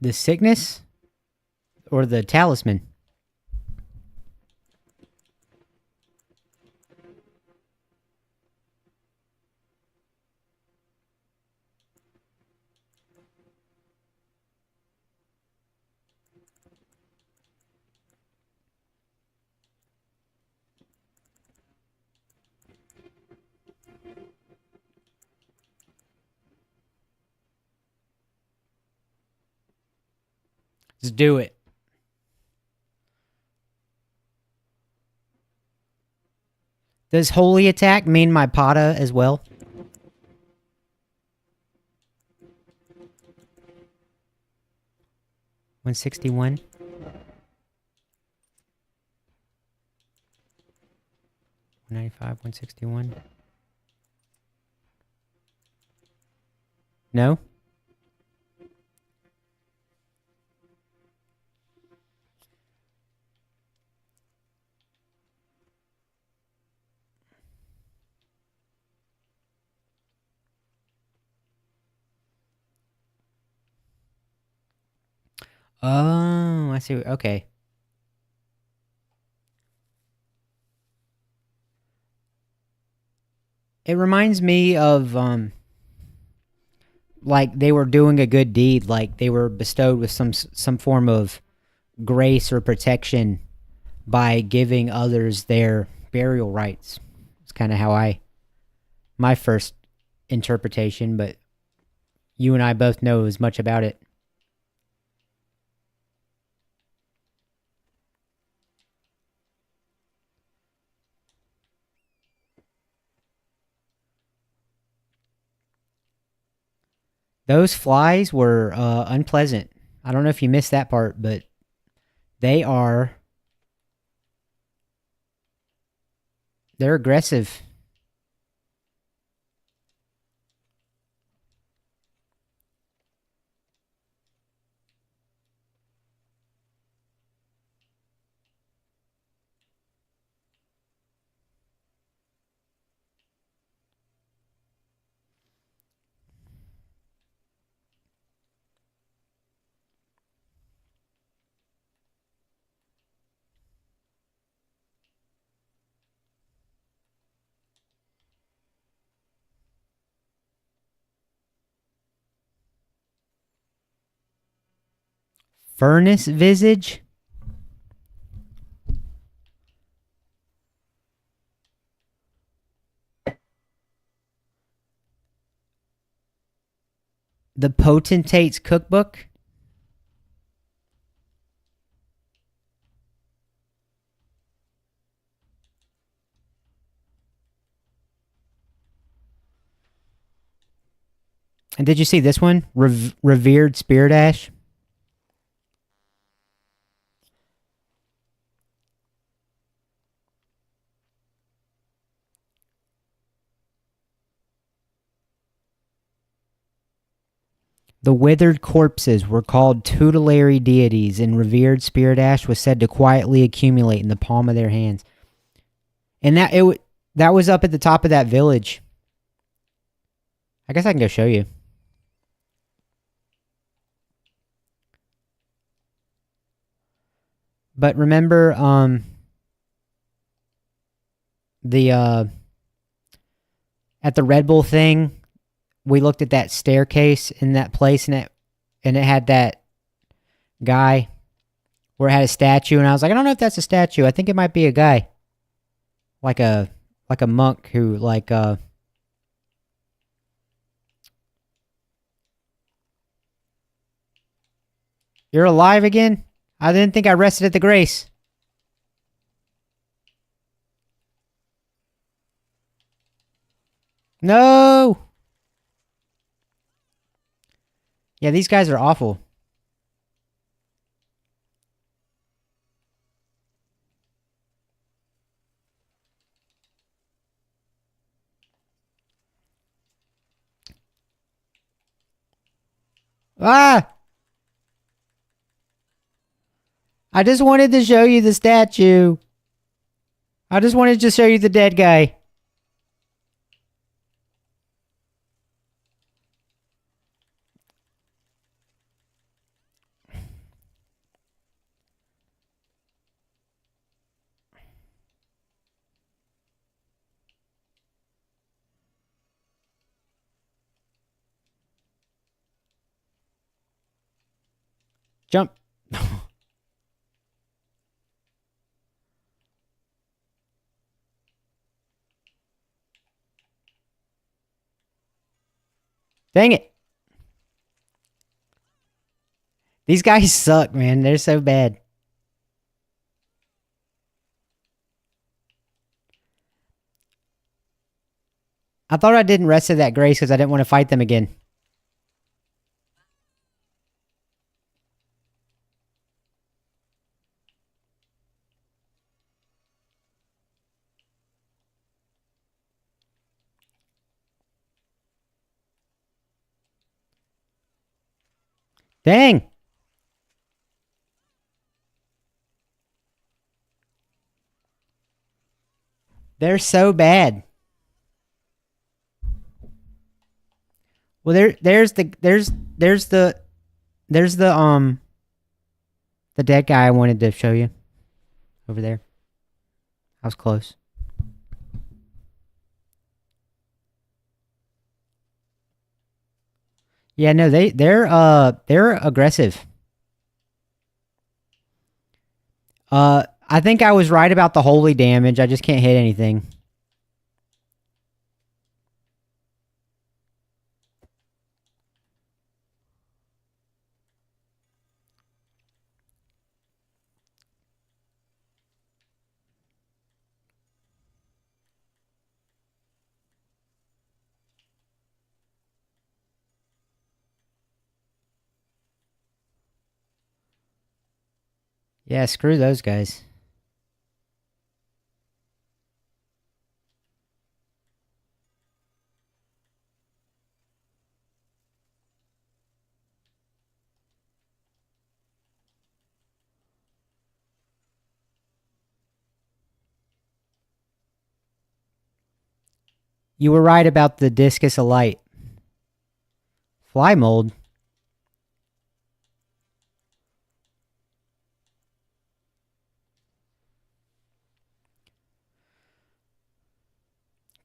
The sickness or the talisman? Let's do it. Does holy attack mean my pata as well? $161. 195, 161. No? Oh, I see. Okay. It reminds me of like they were doing a good deed, like they were bestowed with some form of grace or protection by giving others their burial rights. It's kind of how my first interpretation, but you and I both know as much about it. Those flies were unpleasant. I don't know if you missed that part, but they're aggressive. Furnace visage? The Potentate's Cookbook. And did you see this one? Revered Spirit Ash. The withered corpses were called tutelary deities, and revered spirit ash was said to quietly accumulate in the palm of their hands. And that was up at the top of that village. I guess I can go show you. But remember, at the Red Bull thing, we looked at that staircase in that place, and it had that guy where it had a statue, and I was like, I don't know if that's a statue. I think it might be a guy, like a monk who You're alive again? I didn't think I rested at the Grace. No! Yeah, these guys are awful. Ah! I just wanted to show you the statue. I just wanted to show you the dead guy. Jump. Dang it. These guys suck, man. They're so bad. I thought I didn't rest at that Grace because I didn't want to fight them again. Dang. They're so bad. Well, there's the dead guy I wanted to show you over there. I was close. Yeah, no, they're aggressive. I think I was right about the holy damage. I just can't hit anything. Yeah, screw those guys. You were right about the discus of light. Fly mold.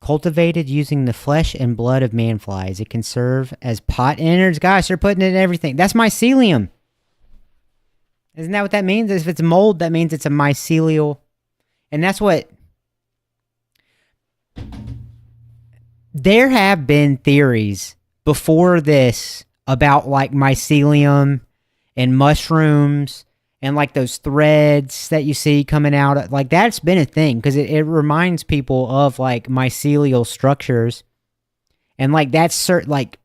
Cultivated using the flesh and blood of manflies. It can serve as pot innards. Gosh, they're putting it in everything. That's mycelium. Isn't that what that means? If it's mold, that means it's a mycelial. And that's what... There have been theories before this about like mycelium and mushrooms and like those threads that you see coming out. Like that's been a thing because it reminds people of like mycelial structures. And like that's certain, like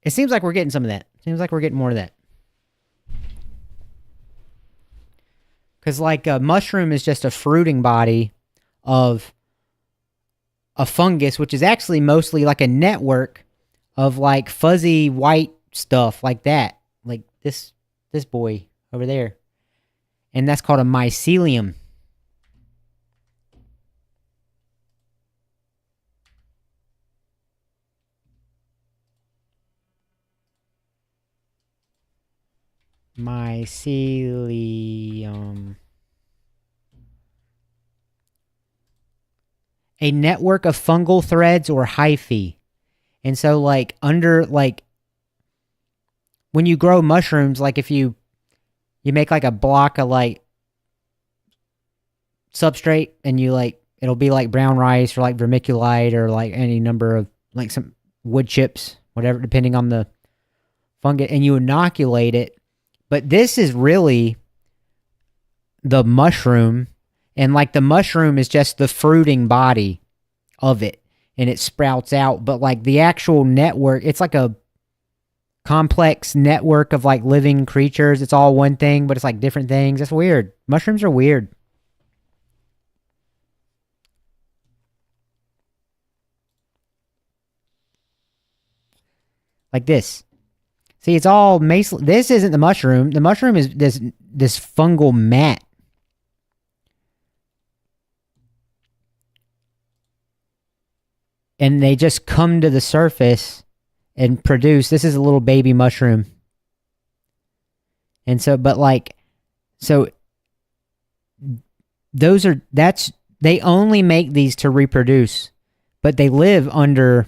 it seems like we're getting some of that. Seems like we're getting more of that. Because like a mushroom is just a fruiting body of a fungus, which is actually mostly like a network of like fuzzy white stuff like that. Like this boy over there. And that's called a mycelium. Mycelium. A network of fungal threads or hyphae. And so like under like when you grow mushrooms, like if you make like a block of like substrate and you like it'll be like brown rice or like vermiculite or like any number of like some wood chips, whatever, depending on the fungus, and you inoculate it. But this is really the mushroom, and like the mushroom is just the fruiting body of it, and it sprouts out. But like the actual network, it's like a complex network of like living creatures. It's all one thing, but it's like different things. That's weird. Mushrooms are weird. Like this. See, it's all mace. This isn't the mushroom. The mushroom is this fungal mat. And they just come to the surface and produce. This is a little baby mushroom. And so, but like, so they only make these to reproduce, but they live under,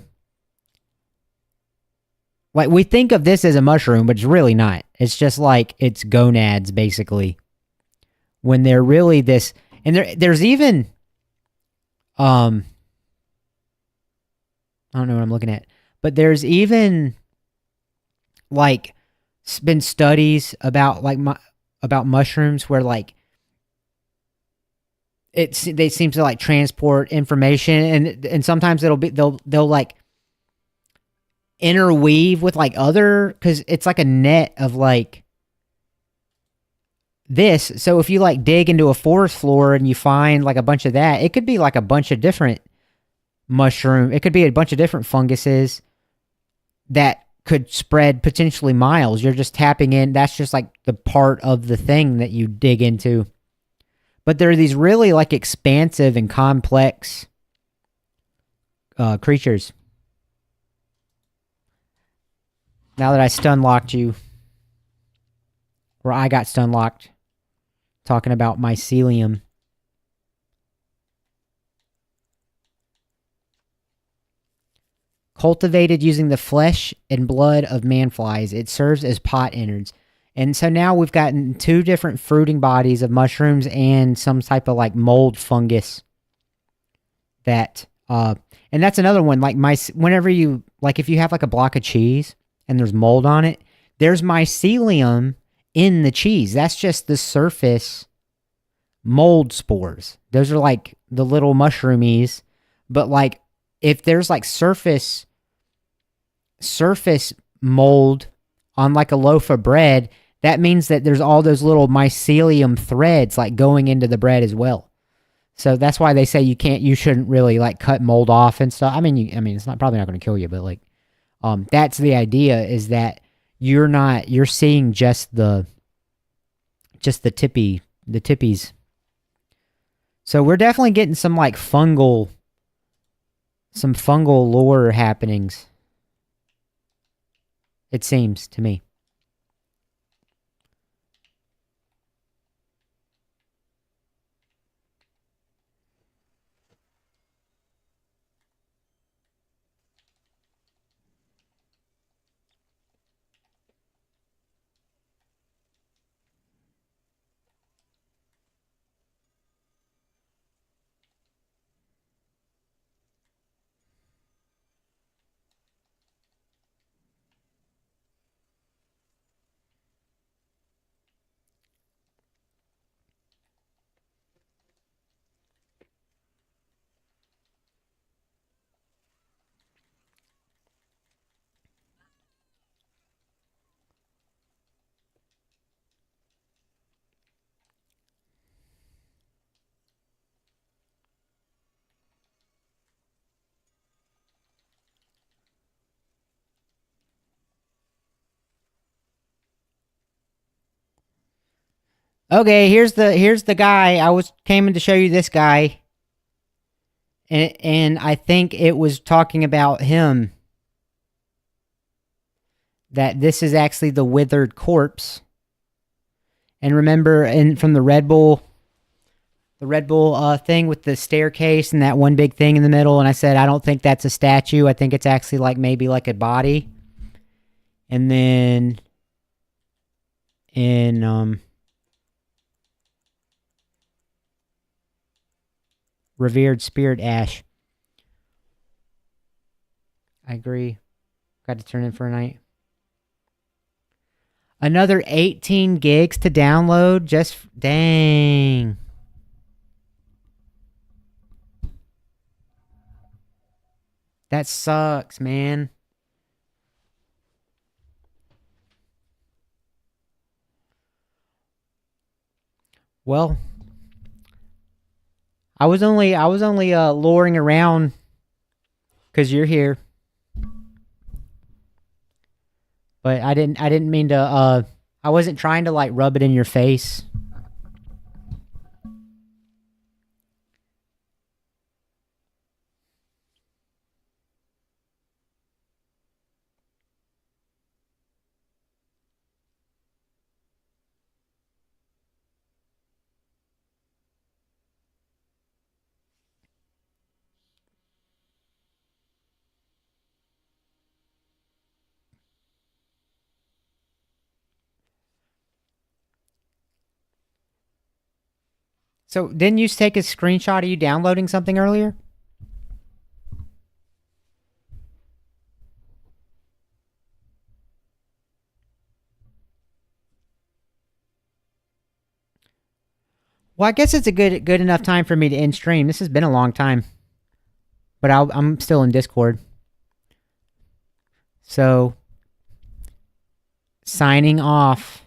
like, we think of this as a mushroom, but it's really not. It's just like it's gonads, basically. When they're really this, and there's even, I don't know what I'm looking at, but there's even like been studies about like about mushrooms where like they seem to like transport information, and sometimes they'll like interweave with like other, because it's like a net of like this. So if you like dig into a forest floor and you find like a bunch of that, it could be like a bunch of different mushroom. It could be a bunch of different funguses that could spread potentially miles. You're just tapping in. That's just like the part of the thing that you dig into. But there are these really like expansive and complex creatures. Now that I stun locked you, or I got stun locked, talking about mycelium. Cultivated using the flesh and blood of manflies, it serves as pot innards. And so now we've gotten two different fruiting bodies of mushrooms and some type of like mold fungus. That and that's another one. Like whenever you like, if you have like a block of cheese and there's mold on it, there's mycelium in the cheese. That's just the surface mold spores. Those are like the little mushroomies. But like if there's like surface mold on like a loaf of bread, that means that there's all those little mycelium threads like going into the bread as well. So that's why they say you shouldn't really like cut mold off and stuff. I mean, it's probably not going to kill you, but like, that's the idea, is that you're seeing just the tippies. So we're definitely getting some like fungal lore happenings. It seems to me. Okay, here's the guy. I came in to show you this guy. And I think it was talking about him. That this is actually the withered corpse. And remember from the Red Bull thing with the staircase and that one big thing in the middle, and I said I don't think that's a statue. I think it's actually like maybe like a body. And then in Revered Spirit Ash. I agree. Got to turn in for a night. Another 18 gigs to download. Just dang. That sucks, man. Well, I was only luring around because you're here, but I didn't mean to. I wasn't trying to like rub it in your face. So, didn't you take a screenshot of you downloading something earlier? Well, I guess it's a good enough time for me to end stream. This has been a long time, but I'm still in Discord. So, signing off.